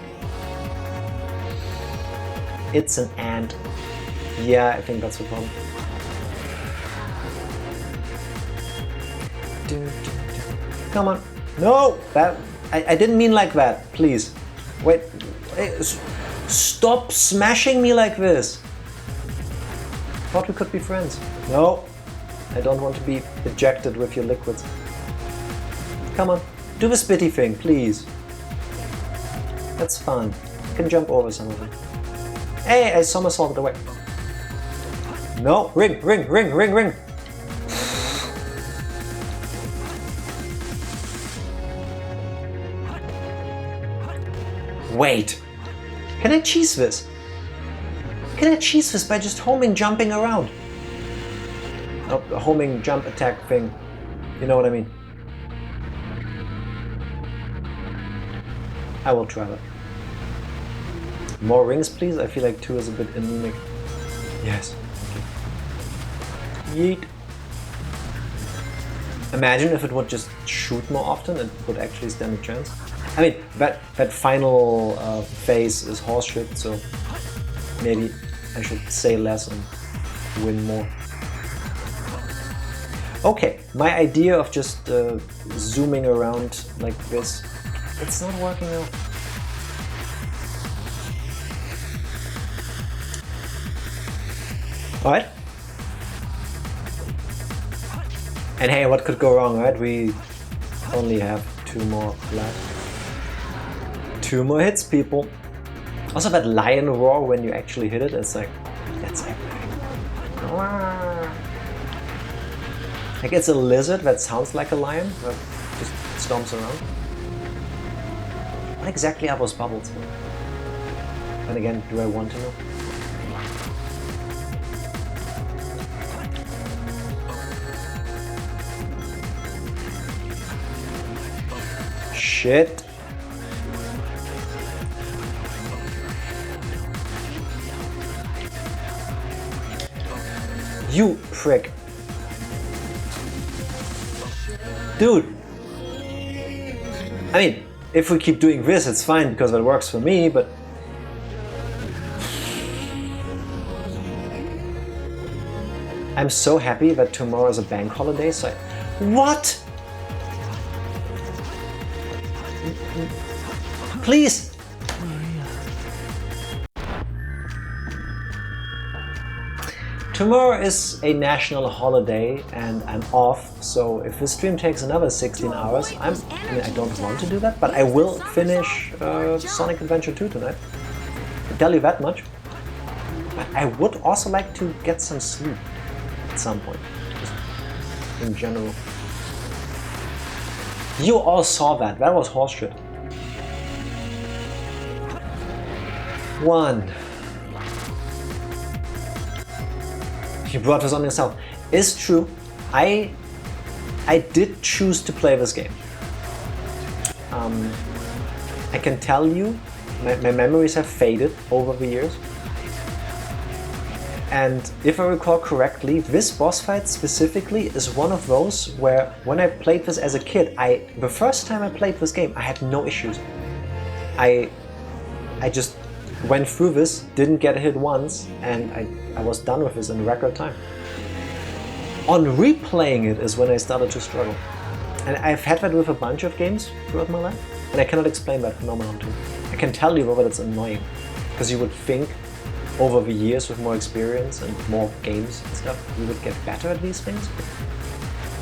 It's an ant. Yeah, I think that's the problem. Come on. No! That I didn't mean like that. Please. Wait. Stop smashing me like this. Thought we could be friends. No. I don't want to be ejected with your liquids. Come on. Do the spitty thing, please. That's fun. I can jump over some of them. Hey, I somersaulted away. No. Ring, ring, ring, ring, ring. Wait, can I cheese this? Can I cheese this by just homing jumping around? Oh, the homing jump attack thing. You know what I mean? I will try that. More rings, please? I feel like 2 is a bit anemic. Yes. Yeet. Imagine if it would just shoot more often, it would actually stand a chance. I mean, that final phase is horseshit, so maybe I should say less and win more. Okay, my idea of just zooming around like this, it's not working out. Alright. And hey, what could go wrong, right? We only have 2 more left. 2 more hits, people. Also that lion roar when you actually hit it, it's like, that's epic. Like it's a lizard that sounds like a lion, but just stomps around. What exactly are those bubbles? And again, do I want to know? Shit. You prick. Dude. I mean, if we keep doing this, it's fine because it works for me, but... I'm so happy that tomorrow is a bank holiday, so What? Please! Tomorrow is a national holiday and I'm off, so if the stream takes another 16 hours, I don't want to do that, but I will finish Sonic Adventure 2 tonight. I'll tell you that much. But I would also like to get some sleep at some point, just in general. You all saw that, that was horseshit. 1. You brought this on yourself. It's true. I did choose to play this game. I can tell you, my memories have faded over the years. And if I recall correctly, this boss fight specifically is one of those where when I played this as a kid, the first time I played this game, I had no issues. I just went through this, didn't get hit once, and I was done with this in record time. On replaying it is when I started to struggle. And I've had that with a bunch of games throughout my life, and I cannot explain that phenomenon to you. I can tell you that it's annoying, because you would think over the years with more experience and more games and stuff, you would get better at these things, but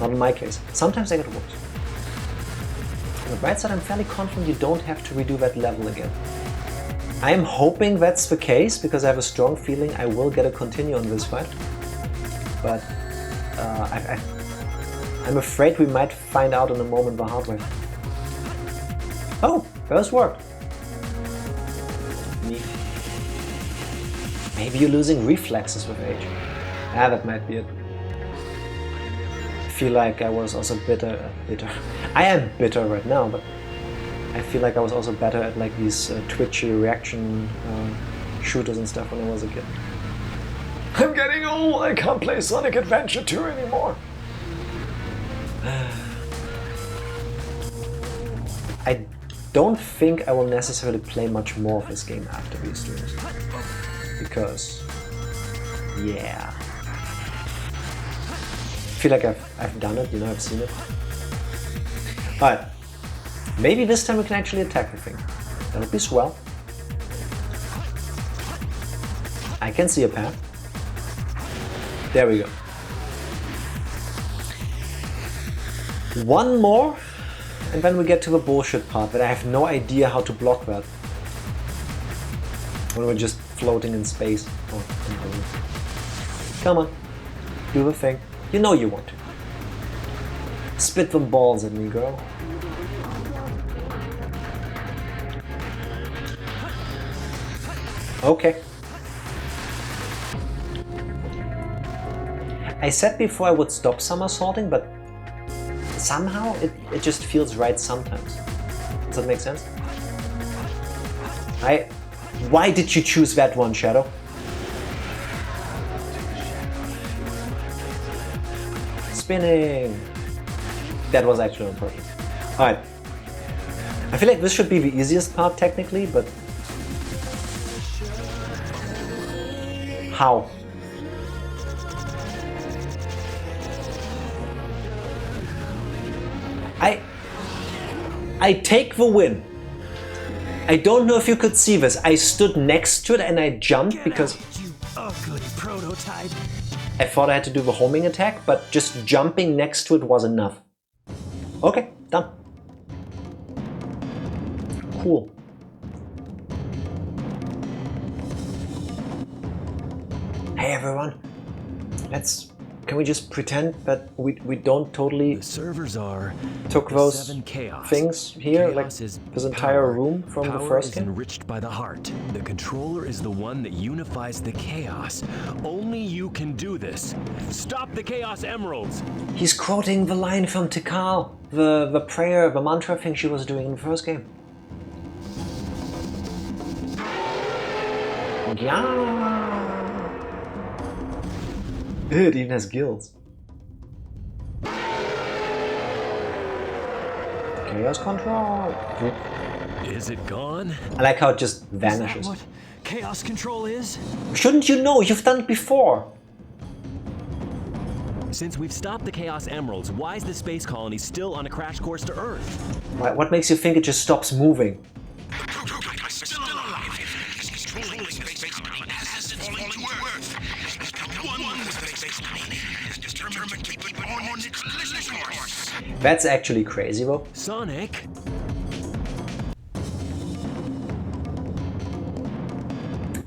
not in my case. Sometimes I get worse. On the bright side, I'm fairly confident you don't have to redo that level again. I am hoping that's the case, because I have a strong feeling I will get a continue on this fight. But I'm afraid we might find out in a moment the hard way. Oh, first worked. Maybe you're losing reflexes with age. Ah, that might be it. I feel like I was also bitter. I am bitter right now, but I feel like I was also better at like these twitchy reaction shooters and stuff when I was a kid. I'm getting old, I can't play Sonic Adventure 2 anymore. I don't think I will necessarily play much more of this game after these streams. Because, yeah. I feel like I've done it, you know, I've seen it. Alright. Maybe this time we can actually attack the thing. That would be swell. I can see a path. There we go. One more, and then we get to the bullshit part, but I have no idea how to block that. When we're just floating in space. Oh, come on, do the thing. You know you want to. Spit them balls at me, girl. Okay. I said before I would stop somersaulting, but somehow it just feels right sometimes. Does that make sense? Why did you choose that one, Shadow? Spinning! That was actually on purpose. Alright. I feel like this should be the easiest part technically, but... How? I take the win. I don't know if you could see this. I stood next to it and I jumped because you ugly prototype. I thought I had to do the homing attack, but just jumping next to it was enough. Okay, done. Cool. Hey everyone, can we just pretend that we don't totally the servers are took those things here, chaos like is this entire power. room from Power the first is game? enriched by the heart. The controller is the one that unifies the chaos. Only you can do this. Stop the Chaos Emeralds! He's quoting the line from Tikal, the prayer, the mantra thing she was doing in the first game. Yeah. It even has gills. Chaos control. Is it gone? I like how it just vanishes. Is that what chaos control is? Shouldn't you know? You've done it before. Since we've stopped the Chaos Emeralds, why is the space colony still on a crash course to Earth? What makes you think it just stops moving? Prototype is still alive. He's controlling the space colony as it's falling to Earth. He's become one with the space colony and is determined to keep it on its collision course. That's actually crazy, though. Sonic?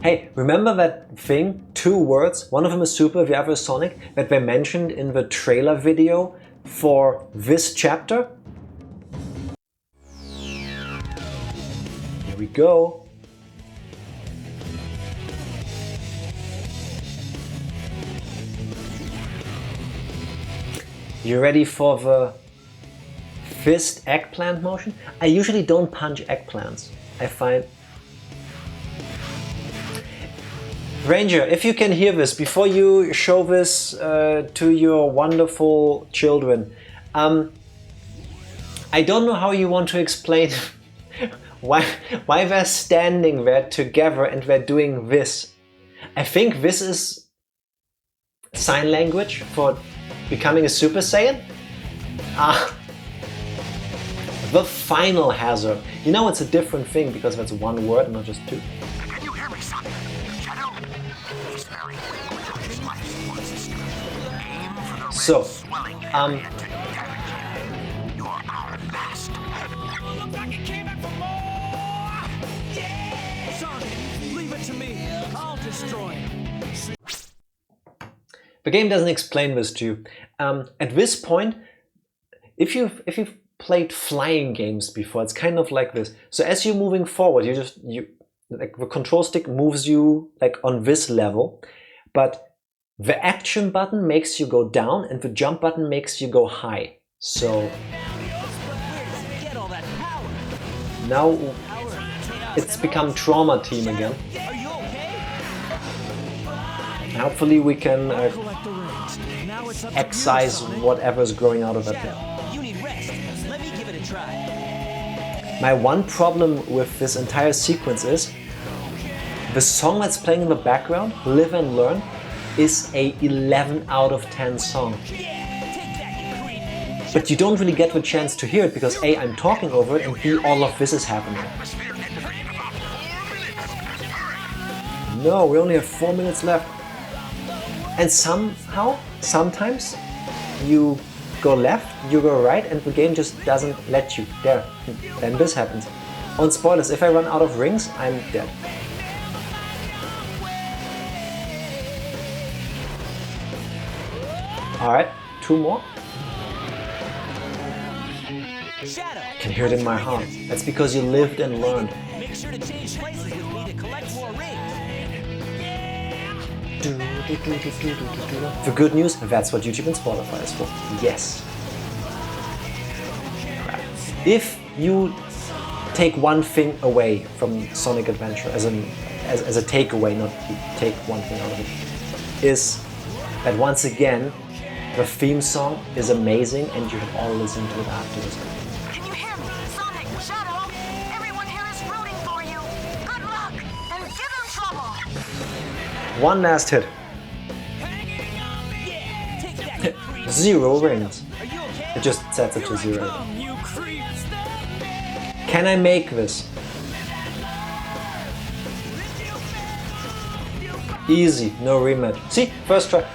Hey, remember that thing? 2 words, one of them is Super, the other is Sonic, that they mentioned in the trailer video for this chapter? Here we go. You ready for the fist eggplant motion? I usually don't punch eggplants. I find... Ranger, if you can hear this, before you show this to your wonderful children, I don't know how you want to explain why they're standing there together and they're doing this. I think this is sign language for becoming a Super Saiyan. The final hazard. You know it's a different thing because that's 1 word, not just 2. Can you hear me, son? Shadow? He's very weak without his life support system. Aim for the red swelling area to damage it. You're our last hope. Looks like it came back for more! Yeah! Sonic, leave it to me. I'll destroy him. The game doesn't explain this to you. At this point, if you've played flying games before, it's kind of like this. So as you're moving forward, like the control stick moves you like on this level, but the action button makes you go down and the jump button makes you go high. So now it's become Trauma Team again. Hopefully we can excise whatever's growing out of that pit. My one problem with this entire sequence is the song that's playing in the background, Live and Learn, is a 11 out of 10 song. But you don't really get the chance to hear it because A, I'm talking over it, and B, all of this is happening. No, we only have 4 minutes left. And somehow, sometimes, you go left, you go right, and the game just doesn't let you. There, then this happens. On spoilers, if I run out of rings, I'm dead. Alright, 2 more. I can hear it in my heart. That's because you lived and learned. Make sure to change places with me to collect more rings. The good news, that's what YouTube and Spotify is for. Yes. If you take one thing away from Sonic Adventure, as a takeaway, not take one thing out of it, is that once again, the theme song is amazing and you should all listen to it after this. Can you hear me? Sonic, Shadow, everyone here is rooting for you. Good luck and give them trouble. One last hit. 0 rings. It just sets it to 0. Can I make this? Easy, no rematch. See, first try.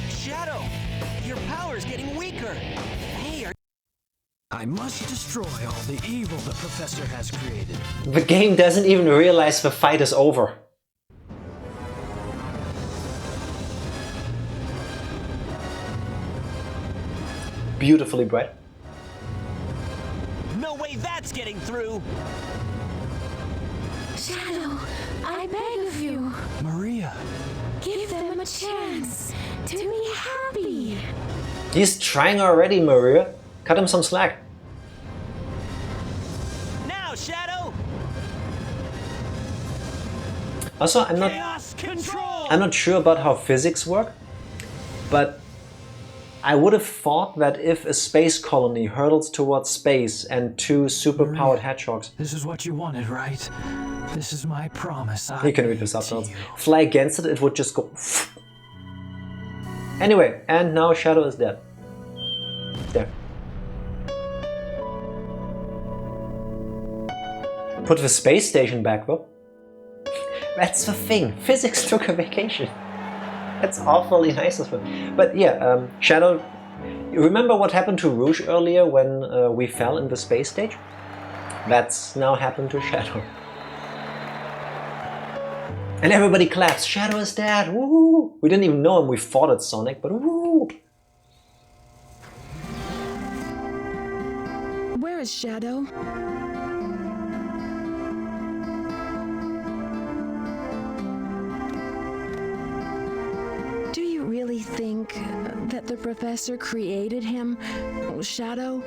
Shadow, your power's getting weaker. Hey, I must destroy all the evil the Professor has created. The game doesn't even realize the fight is over. Beautifully bright. No way that's getting through. Shadow, I beg of you. Maria. Give them a chance to be happy. He's trying already, Maria. Cut him some slack. Now, Shadow. Also, I'm not sure about how physics work, but I would have thought that if a space colony hurtles towards space and 2 superpowered hedgehogs... This is what you wanted, right? This is my promise. You can read the subtitles. Fly against it, it would just go... Anyway, and now Shadow is dead. There. Put the space station back, though. That's the thing. Physics took a vacation. That's awfully nice of him. But yeah, Shadow... You remember what happened to Rouge earlier when we fell in the space stage? That's now happened to Shadow. And everybody claps. Shadow is dead. Woohoo! We didn't even know him. We fought at Sonic, but woohoo! Where is Shadow? Do you really think that the Professor created him, Shadow,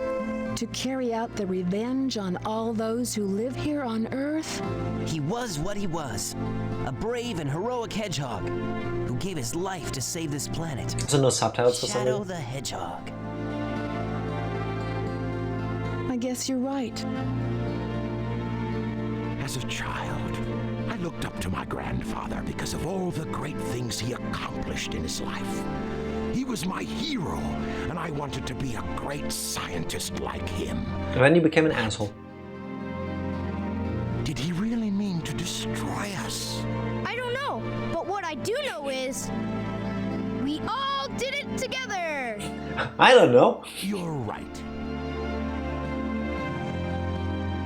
to carry out the revenge on all those who live here on Earth? He was what he was. A brave and heroic hedgehog who gave his life to save this planet. So no subtitles for Shadow something? the Hedgehog. I guess you're right. As a child, I looked up to my grandfather because of all the great things he accomplished in his life. He was my hero, and I wanted to be a great scientist like him. And then he became an asshole. Did he really mean to destroy us? I don't know, but what I do know is we all did it together. I don't know. You're right.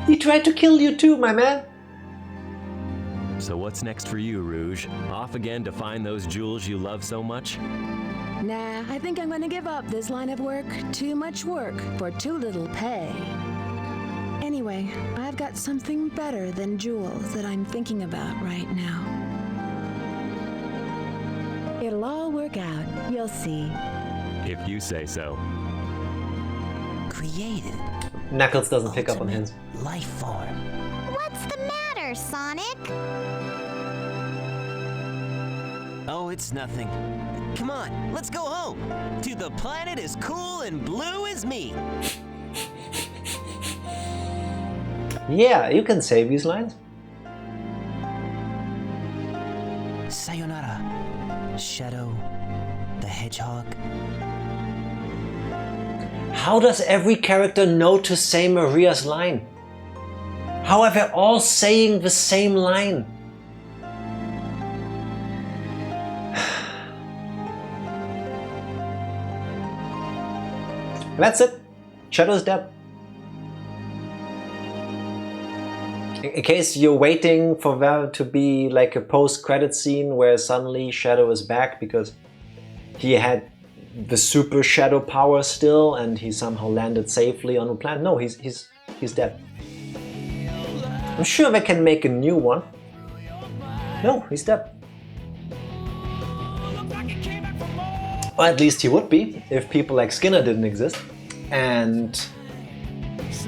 He tried to kill you too, my man. So what's next for you, Rouge? Off again to find those jewels you love so much? Nah, I think I'm gonna give up this line of work. Too much work for too little pay. Anyway, I've got something better than jewels that I'm thinking about right now. It'll all work out, you'll see. If you say so. Created. Knuckles doesn't pick up on hints. Life form. What's the matter, Sonic? Oh, it's nothing. Come on, let's go home. To the planet as cool and blue as me. Yeah, you can say these lines. Sayonara, Shadow, the Hedgehog. How does every character know to say Maria's line? How are they all saying the same line? That's it. Shadow's dead. In case you're waiting for there to be like a post-credit scene where suddenly Shadow is back because he had the super shadow power still and he somehow landed safely on the planet. No, he's dead. I'm sure they can make a new one. No, he's dead. Or at least he would be if people like Skinner didn't exist and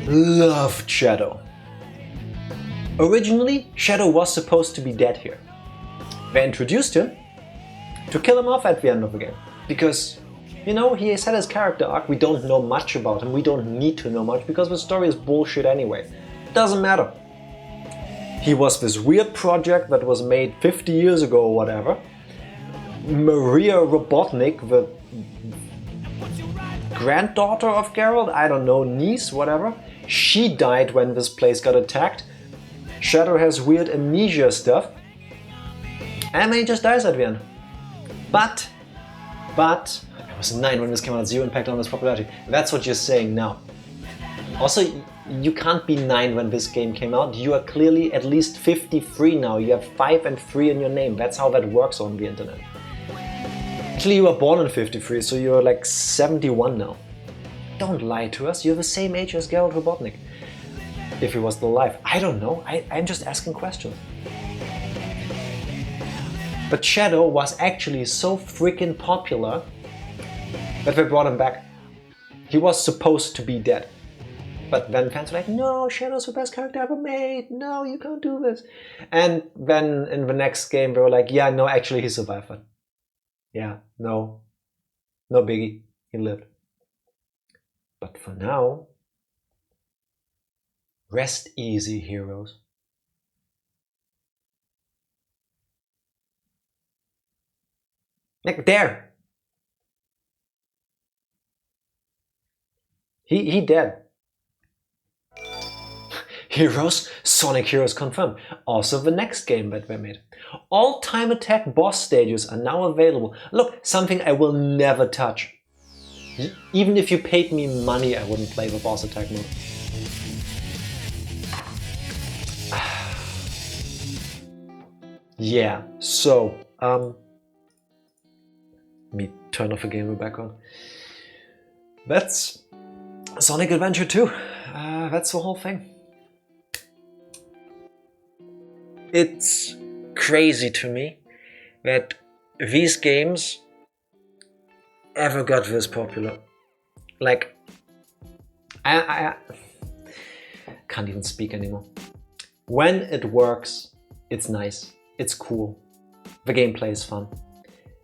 loved Shadow. Originally, Shadow was supposed to be dead here. They introduced him to kill him off at the end of the game. Because, you know, he has had his character arc, we don't know much about him, we don't need to know much because the story is bullshit anyway. Doesn't matter. He was this weird project that was made 50 years ago or whatever. Maria Robotnik, the granddaughter of Geralt, I don't know, niece, whatever. She died when this place got attacked. Shadow has weird amnesia stuff. And then he just dies at the end. But, it was 9 when this came out, 0 impact on his popularity. That's what you're saying now. Also, you can't be 9 when this game came out. You are clearly at least 53 now. You have 5 and 3 in your name. That's how that works on the internet. Actually, you were born in 53, so you're like 71 now. Don't lie to us. You're the same age as Geralt Robotnik. If he was still alive. I don't know. I'm just asking questions. But Shadow was actually so freaking popular that they brought him back. He was supposed to be dead. But then fans were like, no, Shadow's the best character ever made. No, you can't do this. And then in the next game they were like, yeah, no, actually he survived it. Yeah, no biggie. He lived. But for now, rest easy, heroes. Like there. He dead. Heroes, Sonic Heroes confirmed. Also the next game that they made. All time attack boss stages are now available. Look, something I will never touch. Even if you paid me money, I wouldn't play the boss attack mode. Yeah, so, let me turn off the game in the background. That's Sonic Adventure 2. That's the whole thing. It's crazy to me that these games ever got this popular. Like, I can't even speak anymore. When it works, it's nice, it's cool, the gameplay is fun,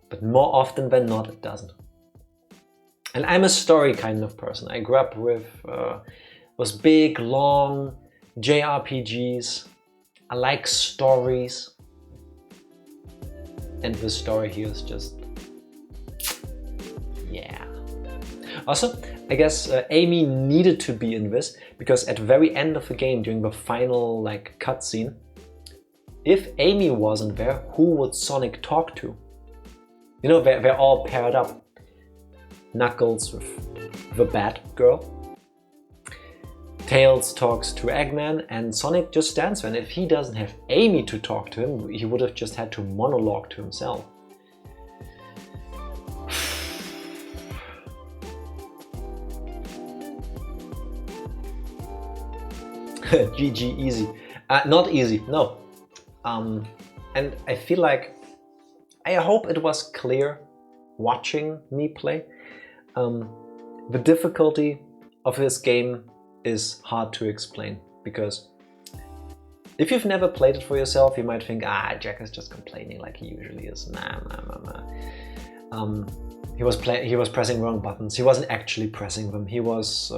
but more often than not, it doesn't. And I'm a story kind of person. I grew up with those big, long JRPGs. I like stories. And this story here is just... yeah. Also, I guess Amy needed to be in this, because at the very end of the game, during the final like cutscene, if Amy wasn't there, who would Sonic talk to? You know, they're all paired up. Knuckles with the Bat Girl, Tails talks to Eggman and Sonic just stands there. And if he doesn't have Amy to talk to him, he would have just had to monologue to himself. GG, easy. Not easy, no. And I feel like, I hope it was clear watching me play. The difficulty of this game is hard to explain, because if you've never played it for yourself, you might think, Jack is just complaining like he usually is. Nah. He was pressing wrong buttons. He wasn't actually pressing them. He was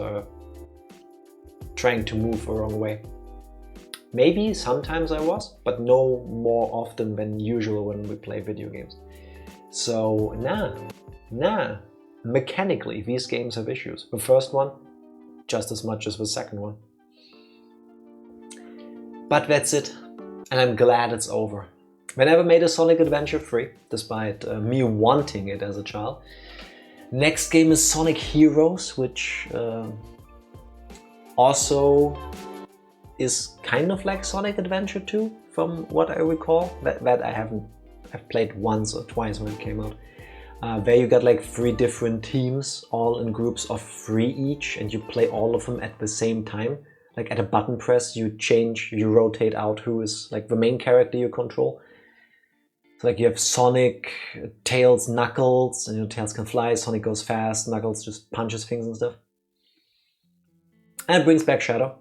trying to move the wrong way. Maybe sometimes I was, but no more often than usual when we play video games. So nah. Mechanically, these games have issues. The first one, just as much as the second one. But that's it, and I'm glad it's over. I never made a Sonic Adventure 3, despite me wanting it as a child. Next game is Sonic Heroes, which also is kind of like Sonic Adventure 2, from what I recall. That I've played once or twice when it came out. There you got like 3 different teams, all in groups of 3 each, and you play all of them at the same time. Like at a button press, you rotate out who is like the main character you control. So like you have Sonic, Tails, Knuckles, and Tails can fly, Sonic goes fast, Knuckles just punches things and stuff. And it brings back Shadow.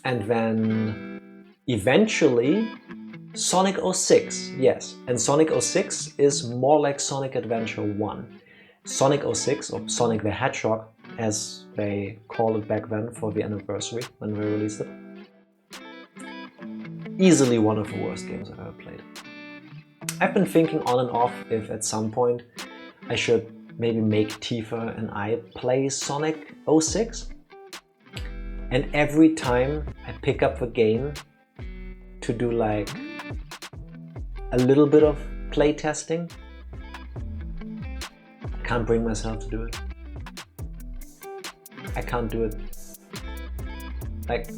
And then eventually Sonic 06, yes. And Sonic 06 is more like Sonic Adventure 1. Sonic 06, or Sonic the Hedgehog, as they called it back then for the anniversary when they released it. Easily one of the worst games I've ever played. I've been thinking on and off if at some point I should maybe make Tifa and I play Sonic 06. And every time I pick up the game to do like a little bit of play testing, I can't bring myself to do it. I can't do it. Like,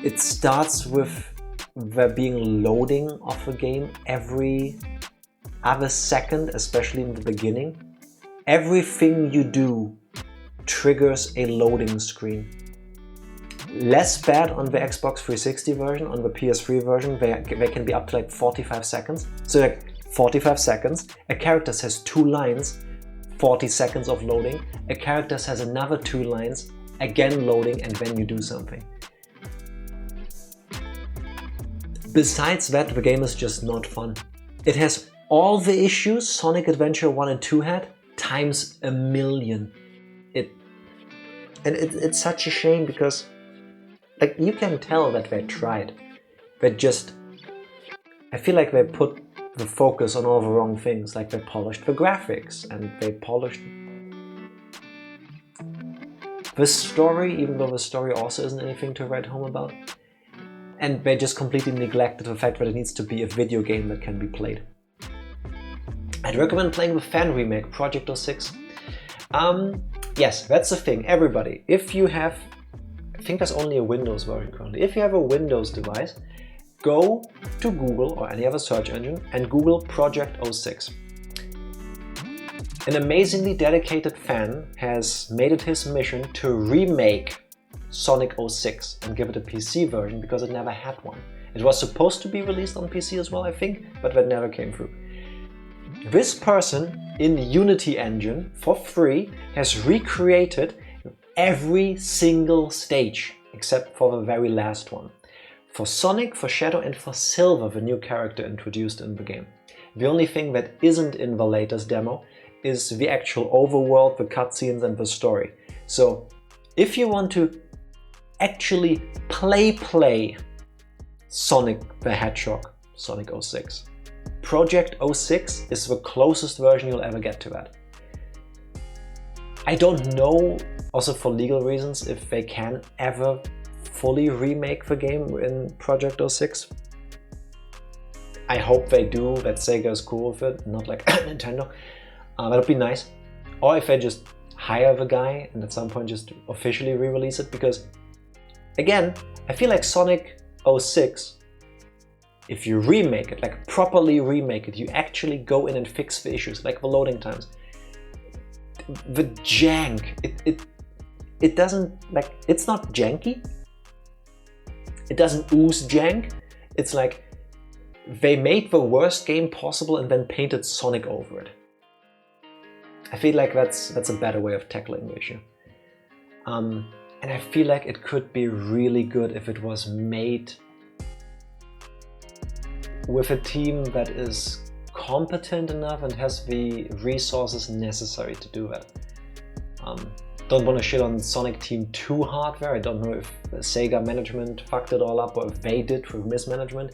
it starts with there being loading of the game every other second, especially in the beginning. Everything you do triggers a loading screen. Less bad on the Xbox 360 version. On the PS3 version, they can be up to like 45 seconds. So like 45 seconds, a character says 2 lines, 40 seconds of loading. A character says another 2 lines, again loading, and then you do something. Besides that, the game is just not fun. It has all the issues Sonic Adventure 1 and 2 had, times a million. It's such a shame, because like you can tell that they tried. I feel like they put the focus on all the wrong things. Like they polished the graphics and they polished the story, even though the story also isn't anything to write home about. And they just completely neglected the fact that it needs to be a video game that can be played. I'd recommend playing the fan remake, Project 06. Yes, that's the thing, everybody. If you have, I think there's only a Windows version currently. If you have a Windows device, go to Google or any other search engine and Google Project 06. An amazingly dedicated fan has made it his mission to remake Sonic 06 and give it a PC version because it never had one. It was supposed to be released on PC as well, I think, but that never came through. This person in Unity engine for free has recreated every single stage except for the very last one. For Sonic, for Shadow and for Silver, the new character introduced in the game. The only thing that isn't in the latest demo is the actual overworld, the cutscenes and the story. So if you want to actually play Sonic the Hedgehog, Sonic 06, Project 06 is the closest version you'll ever get to that. I don't know, also for legal reasons, if they can ever fully remake the game in Project 06. I hope they do, that Sega is cool with it, not like Nintendo. That would be nice. Or if they just hire the guy and at some point just officially re-release it, because again, I feel like Sonic 06, if you remake it, like properly remake it, you actually go in and fix the issues, like the loading times, the jank, it doesn't, like, it's not janky, it doesn't ooze jank, it's like they made the worst game possible and then painted Sonic over it. I feel like that's a better way of tackling the issue. And I feel like it could be really good if it was made with a team that is competent enough and has the resources necessary to do that. Don't want to shit on Sonic Team too hard there. I don't know if the Sega management fucked it all up or if they did through mismanagement,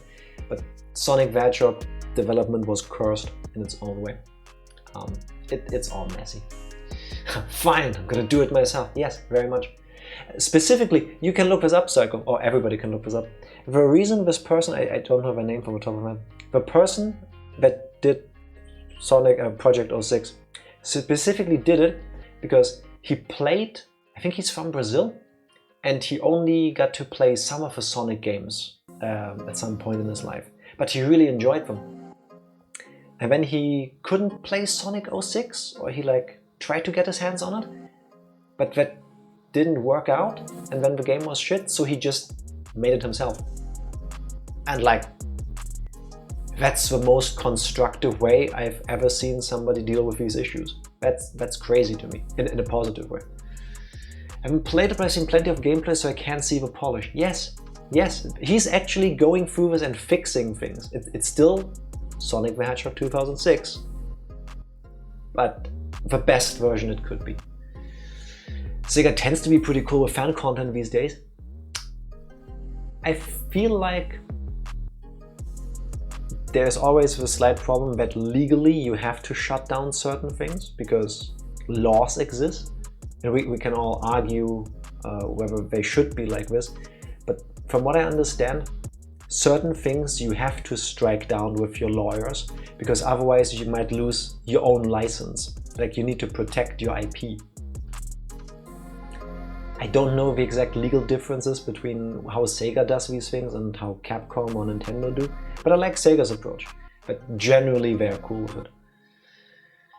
but Sonic the Hedgehog development was cursed in its own way. It's all messy. Fine, I'm gonna do it myself. Yes, very much. Specifically, you can look this up, Psycho, or everybody can look this up. The reason this person, I don't know the name from the top of my head, the person that did Sonic Project 06 specifically did it because he played, I think he's from Brazil, and he only got to play some of the Sonic games at some point in his life, but he really enjoyed them. And then he couldn't play Sonic 06, or he like tried to get his hands on it, but that didn't work out, and then the game was shit, so he just made it himself. And like, that's the most constructive way I've ever seen somebody deal with these issues. That's crazy to me, in a positive way. I haven't played it, but I've seen plenty of gameplay, so I can't see the polish. Yes, he's actually going through this and fixing things. It's still Sonic the Hedgehog 2006, but the best version it could be. Sega tends to be pretty cool with fan content these days. I feel like there's always the slight problem that legally you have to shut down certain things because laws exist. And we can all argue whether they should be like this. But from what I understand, certain things you have to strike down with your lawyers because otherwise you might lose your own license. Like, you need to protect your IP. I don't know the exact legal differences between how Sega does these things and how Capcom or Nintendo do, but I like Sega's approach. But generally they're cool with it.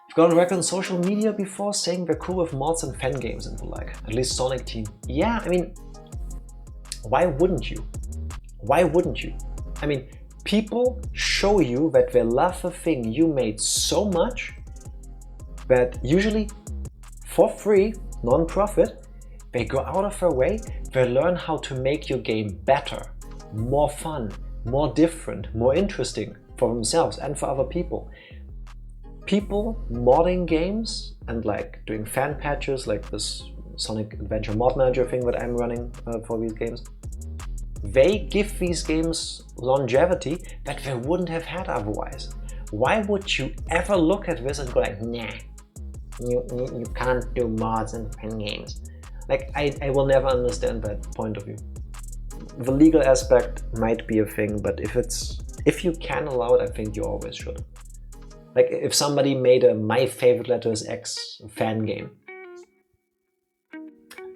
You've gone on record on social media before saying they're cool with mods and fan games and the like, at least Sonic Team. Yeah, I mean, why wouldn't you? Why wouldn't you? I mean, people show you that they love a thing you made so much that usually for free, non-profit, they go out of their way, they learn how to make your game better, more fun, more different, more interesting for themselves and for other people. People modding games and like doing fan patches like this Sonic Adventure Mod Manager thing that I'm running for these games, they give these games longevity that they wouldn't have had otherwise. Why would you ever look at this and go like, nah, you can't do mods and fan games? Like, I will never understand that point of view. The legal aspect might be a thing, but if you can allow it, I think you always should. Like, if somebody made a My Favorite Letter is X fan game,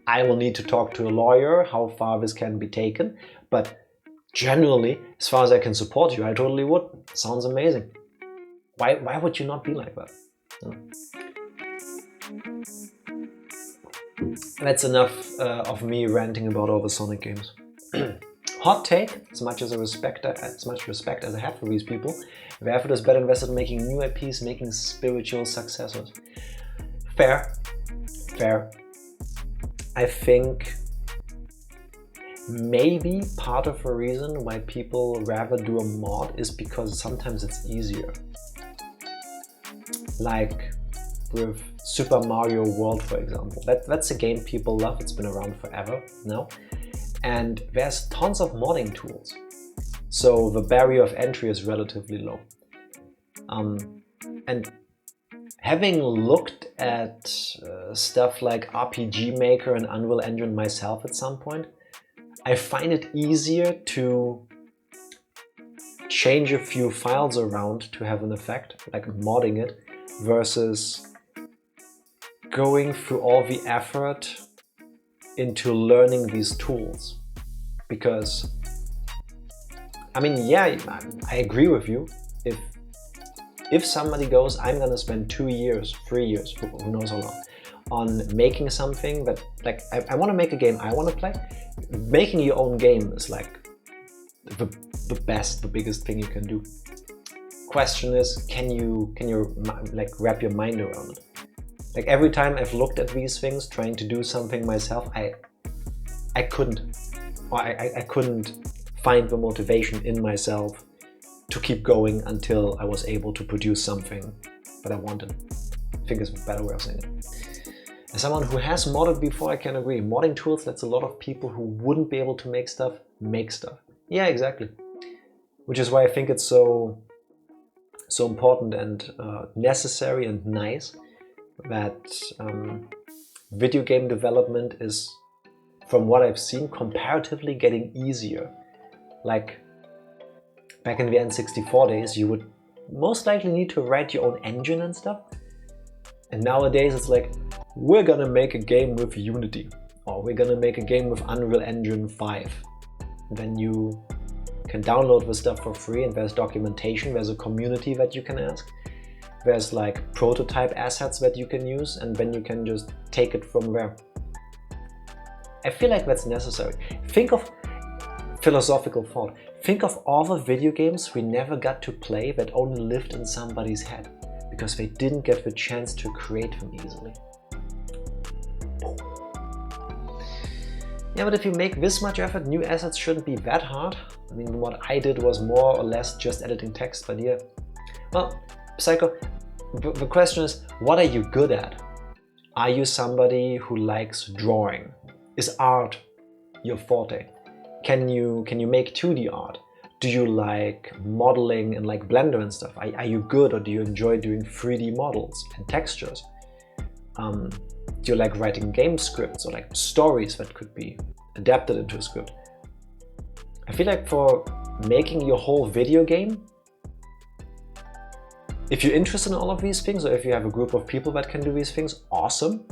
I will need to talk to a lawyer how far this can be taken, but generally, as far as I can support you, I totally would. Sounds amazing. Why would you not be like that? No. That's enough of me ranting about all the Sonic games. Hot take, as much respect as I have for these people, the effort is better invested in making new IPs, making spiritual successors. Fair. I think maybe part of the reason why people rather do a mod is because sometimes it's easier. Like with Super Mario World, for example. That's a game people love, it's been around forever now. And there's tons of modding tools. So the barrier of entry is relatively low. And having looked at stuff like RPG Maker and Unreal Engine myself at some point, I find it easier to change a few files around to have an effect, like modding it, versus going through all the effort into learning these tools. Because, I mean, yeah, I agree with you. If somebody goes, I'm gonna spend 2 years, 3 years, who knows how long, on making something that, like, I wanna make a game I wanna play, making your own game is like the best, the biggest thing you can do. Question is, can you like wrap your mind around it? Like every time I've looked at these things, trying to do something myself, I couldn't, or I couldn't find the motivation in myself to keep going until I was able to produce something that I wanted. I think is a better way of saying it. As someone who has modded before, I can agree. Modding tools lets a lot of people who wouldn't be able to make stuff. Yeah, exactly. Which is why I think it's so important and necessary and nice that video game development is, from what I've seen, comparatively getting easier. Like back in the N64 days, you would most likely need to write your own engine and stuff. And nowadays it's like, we're gonna make a game with Unity, or we're gonna make a game with Unreal Engine 5. Then you can download the stuff for free, and there's documentation, there's a community that you can ask. There's like prototype assets that you can use, and then you can just take it from there. I feel like that's necessary. Think of philosophical thought. Think of all the video games we never got to play that only lived in somebody's head because they didn't get the chance to create them easily. Yeah, but if you make this much effort, new assets shouldn't be that hard. I mean, what I did was more or less just editing text, but yeah. Well, Psycho, the question is, what are you good at? Are you somebody who likes drawing? Is art your forte? Can you make 2D art? Do you like modeling in like Blender and stuff? Are you good, or do you enjoy doing 3D models and textures? Do you like writing game scripts or like stories that could be adapted into a script? I feel like for making your whole video game, if you're interested in all of these things, or if you have a group of people that can do these things, awesome.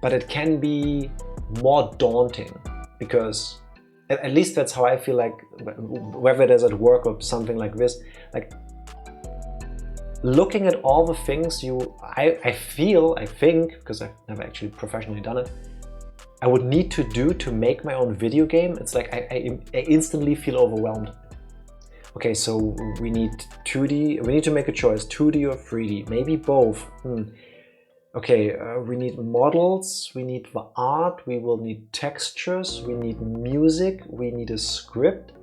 But it can be more daunting because, at least that's how I feel like, whether it is at work or something like this, like looking at all the things I think, because I've never actually professionally done it, I would need to do to make my own video game. It's like I instantly feel overwhelmed. Okay, so we need 2D, we need to make a choice, 2D or 3D, maybe both. Okay, we need models, we need the art, we will need textures, we need music, we need a script,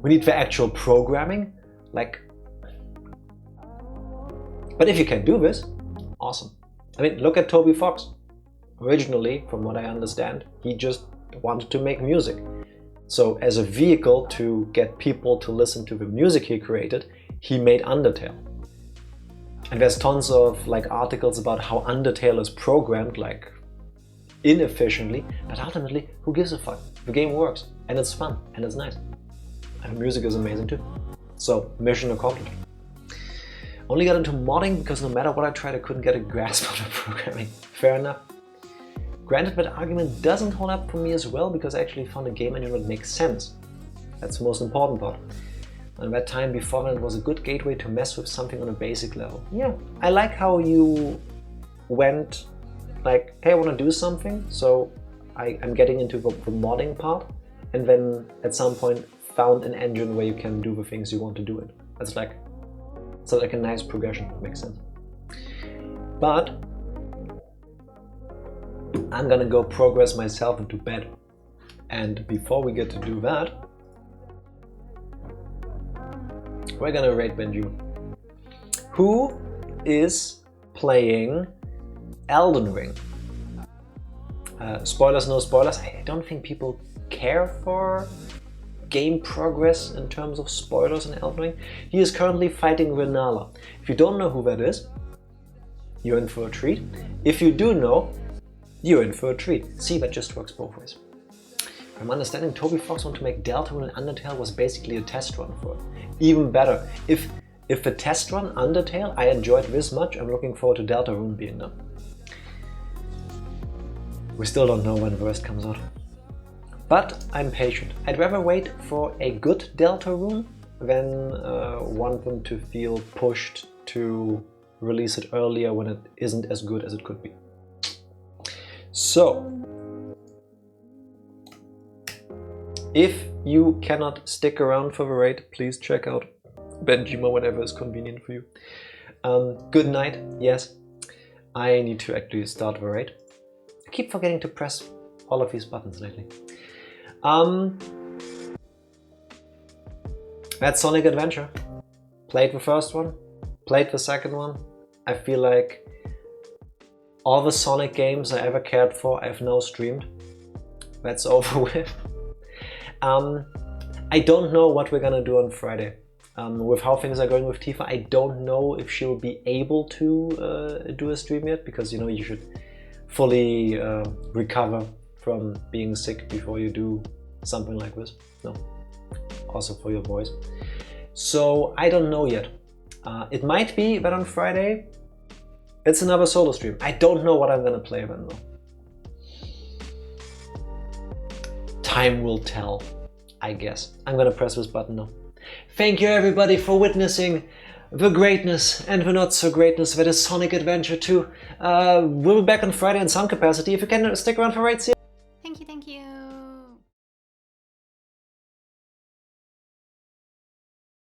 we need the actual programming. Like, but if you can do this, awesome. I mean, look at Toby Fox. Originally, from what I understand, he just wanted to make music. So as a vehicle to get people to listen to the music he created, he made Undertale. And there's tons of like articles about how Undertale is programmed like inefficiently, but ultimately, who gives a fuck? The game works, and it's fun, and it's nice. And the music is amazing too. So, mission accomplished. Only got into modding because no matter what I tried, I couldn't get a grasp of the programming. Fair enough. Granted, that argument doesn't hold up for me as well, because I actually found a game engine that makes sense. That's the most important part. And that time before that, it was a good gateway to mess with something on a basic level. Yeah, I like how you went like, hey, I want to do something, so I'm getting into the modding part, and then at some point found an engine where you can do the things you want to do it. That's like, it's like a nice progression, that makes sense. But I'm gonna go progress myself into bed. And before we get to do that, we're gonna rate Benju. Who is playing Elden Ring? Spoilers, no spoilers. I don't think people care for game progress in terms of spoilers in Elden Ring. He is currently fighting Renala. If you don't know who that is, you're in for a treat. If you do know, you're in for a treat. See, that just works both ways. From understanding, Toby Fox wanted to make Deltarune and Undertale was basically a test run for it. Even better, if the test run Undertale I enjoyed this much, I'm looking forward to Deltarune being done. We still don't know when the rest comes out. But I'm patient. I'd rather wait for a good Delta rune than want them to feel pushed to release it earlier when it isn't as good as it could be. So, if you cannot stick around for the raid, please check out Benjima whenever is convenient for you. Good night, yes. I need to actually start the raid. I keep forgetting to press all of these buttons lately. That's Sonic Adventure. Played the first one, played the second one. I feel like all the Sonic games I ever cared for I've now streamed. That's over with. I don't know what we're gonna do on Friday. With how things are going with Tifa, I don't know if she'll be able to do a stream yet, because you know you should fully recover from being sick before you do something like this. No, also for your voice. So I don't know yet. It might be that on Friday it's another solo stream. I don't know what I'm gonna play then though. Time will tell, I guess. I'm gonna press this button now. Thank you everybody for witnessing the greatness and the not so greatness that is Sonic Adventure 2. We'll be back on Friday in some capacity. If you can stick around for raids here. Thank you, thank you.